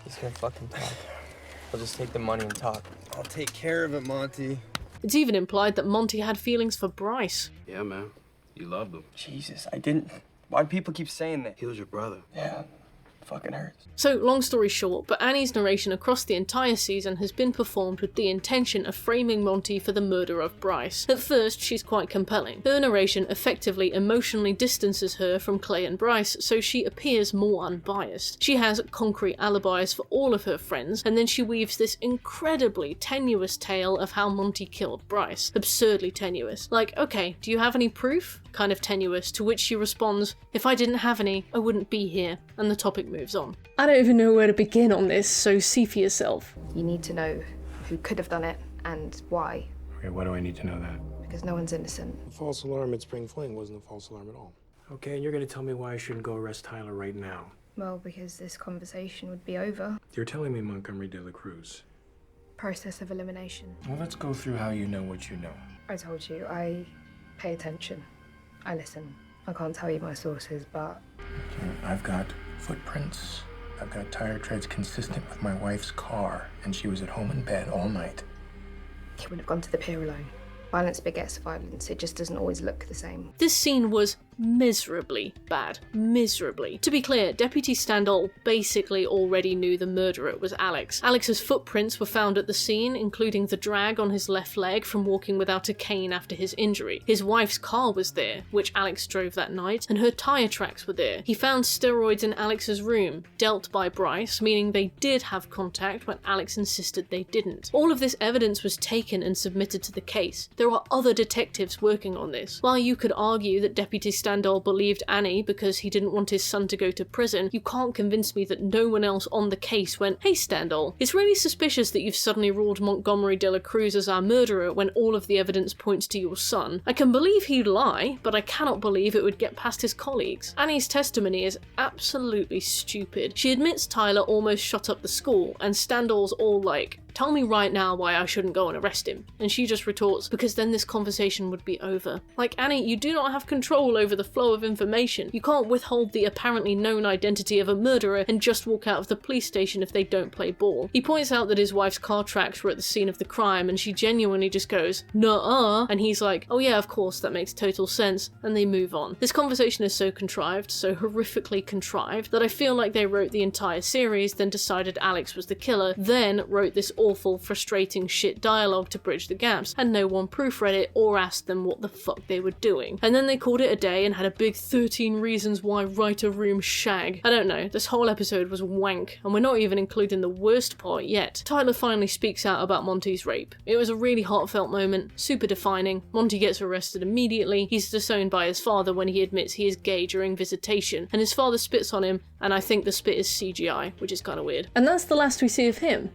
He's gonna fucking talk. I'll just take the money and talk. I'll take care of it, Monty. It's even implied that Monty had feelings for Bryce. Yeah, man. You loved him. Jesus, I didn't. Why do people keep saying that? He was your brother. Yeah. Fucking hurts. So, long story short, but Annie's narration across the entire season has been performed with the intention of framing Monty for the murder of Bryce. At first, she's quite compelling. Her narration effectively emotionally distances her from Clay and Bryce, so she appears more unbiased. She has concrete alibis for all of her friends, and then she weaves this incredibly tenuous tale of how Monty killed Bryce. Absurdly tenuous. Like, okay, do you have any proof? Kind of tenuous, to which she responds, if I didn't have any, I wouldn't be here, and the topic moves on. I don't even know where to begin on this, so see for yourself. You need to know who could have done it and why. Okay, why do I need to know that? Because no one's innocent. The false alarm at Spring Fling wasn't a false alarm at all. Okay, and you're gonna tell me why I shouldn't go arrest Tyler right now? Well, because this conversation would be over. You're telling me Montgomery de la Cruz. Process of elimination. Well, let's go through how you know what you know. I told you, I pay attention. I listen. I can't tell you my sources, but... Okay, I've got footprints. I've got tire treads consistent with my wife's car, and she was at home in bed all night. He wouldn't have gone to the pier alone. Violence begets violence. It just doesn't always look the same. This scene was miserably bad. Miserably. To be clear, Deputy Standall basically already knew the murderer was Alex. Alex's footprints were found at the scene, including the drag on his left leg from walking without a cane after his injury. His wife's car was there, which Alex drove that night, and her tyre tracks were there. He found steroids in Alex's room, dealt by Bryce, meaning they did have contact when Alex insisted they didn't. All of this evidence was taken and submitted to the case. There are other detectives working on this. While you could argue that Deputy Standall believed Annie because he didn't want his son to go to prison, you can't convince me that no one else on the case went, "Hey Standall, it's really suspicious that you've suddenly ruled Montgomery de la Cruz as our murderer when all of the evidence points to your son. I can believe he'd lie, but I cannot believe it would get past his colleagues." Annie's testimony is absolutely stupid. She admits Tyler almost shot up the school, and Standall's all like, "Tell me right now why I shouldn't go and arrest him." And she just retorts, "Because then this conversation would be over." Like, Annie, you do not have control over the flow of information. You can't withhold the apparently known identity of a murderer and just walk out of the police station if they don't play ball. He points out that his wife's car tracks were at the scene of the crime, and she genuinely just goes, "Nuh-uh," and he's like, "Oh yeah, of course, that makes total sense," and they move on. This conversation is so contrived, so horrifically contrived, that I feel like they wrote the entire series, then decided Alex was the killer, then wrote this awful, frustrating shit dialogue to bridge the gaps, and no one proofread it or asked them what the fuck they were doing. And then they called it a day and had a big 13 reasons why writer room shag. I don't know, this whole episode was wank, and we're not even including the worst part yet. Tyler finally speaks out about Monty's rape. It was a really heartfelt moment, super defining. Monty gets arrested immediately. He's disowned by his father when he admits he is gay during visitation, and his father spits on him, and I think the spit is CGI, which is kind of weird. And that's the last we see of him.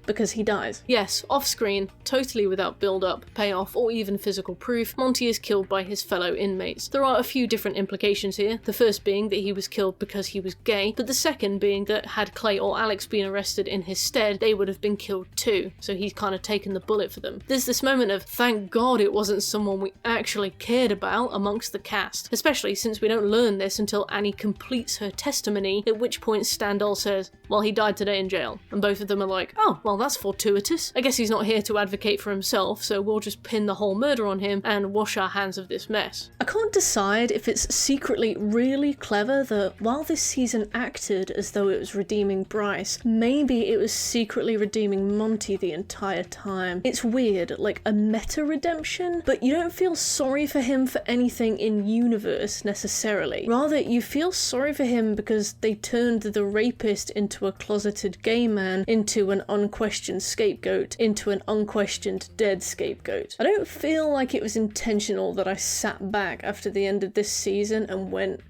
Because he dies. Yes, off-screen, totally without build-up, payoff, or even physical proof, Monty is killed by his fellow inmates. There are a few different implications here, the first being that he was killed because he was gay, but the second being that had Clay or Alex been arrested in his stead, they would have been killed too, so he's kind of taken the bullet for them. There's this moment of, thank God it wasn't someone we actually cared about amongst the cast, especially since we don't learn this until Annie completes her testimony, at which point Standall says, "Well, he died today in jail," and both of them are like, "Oh, well that's fortuitous. I guess he's not here to advocate for himself, so we'll just pin the whole murder on him and wash our hands of this mess." I can't decide if it's secretly really clever that while this season acted as though it was redeeming Bryce, maybe it was secretly redeeming Monty the entire time. It's weird, like a meta redemption, but you don't feel sorry for him for anything in universe necessarily. Rather, you feel sorry for him because they turned the rapist into a closeted gay man, into an unquestioned scapegoat, into an unquestioned dead scapegoat. I don't feel like it was intentional that I sat back after the end of this season and went,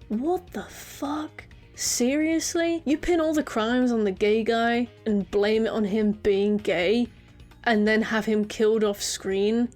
what the fuck? Seriously? You pin all the crimes on the gay guy and blame it on him being gay, and then have him killed off screen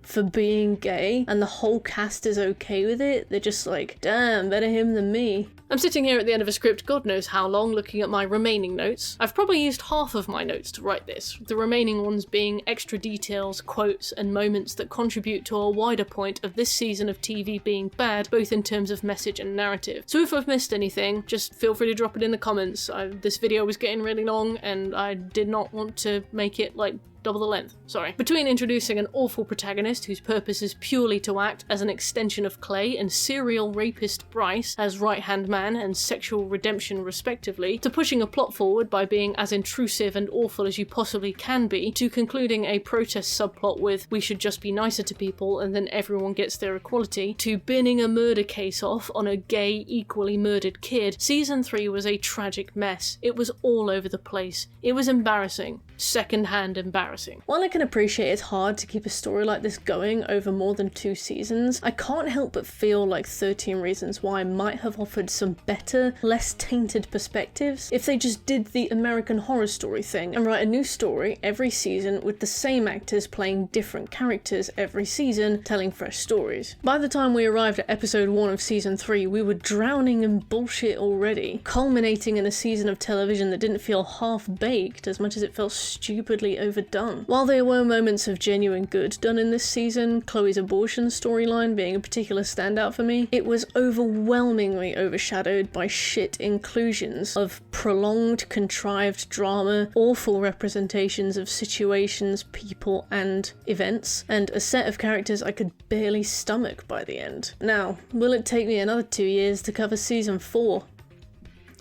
for being gay, and the whole cast is okay with it? They're just like, damn, better him than me. I'm sitting here at the end of a script God knows how long looking at my remaining notes. I've probably used half of my notes to write this, the remaining ones being extra details, quotes, and moments that contribute to a wider point of this season of TV being bad, both in terms of message and narrative. So if I've missed anything, just feel free to drop it in the comments. This video was getting really long and I did not want to make it like double the length, sorry. Between introducing an awful protagonist whose purpose is purely to act as an extension of Clay and serial rapist Bryce as right-hand man and sexual redemption respectively, to pushing a plot forward by being as intrusive and awful as you possibly can be, to concluding a protest subplot with we should just be nicer to people and then everyone gets their equality, to binning a murder case off on a gay, equally murdered kid, season 3 was a tragic mess. It was all over the place. It was embarrassing. Second-hand embarrassing. While I can appreciate it's hard to keep a story like this going over more than 2 seasons, I can't help but feel like 13 Reasons Why might have offered some better, less tainted perspectives if they just did the American Horror Story thing and write a new story every season with the same actors playing different characters every season, telling fresh stories. By the time we arrived at episode 1 of season 3, we were drowning in bullshit already, culminating in a season of television that didn't feel half-baked as much as it felt stupidly overdone. done. While there were moments of genuine good done in this season, Chloe's abortion storyline being a particular standout for me, it was overwhelmingly overshadowed by shit inclusions of prolonged, contrived drama, awful representations of situations, people, and events, and a set of characters I could barely stomach by the end. Now, will it take me another 2 years to cover season 4?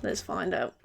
Let's find out.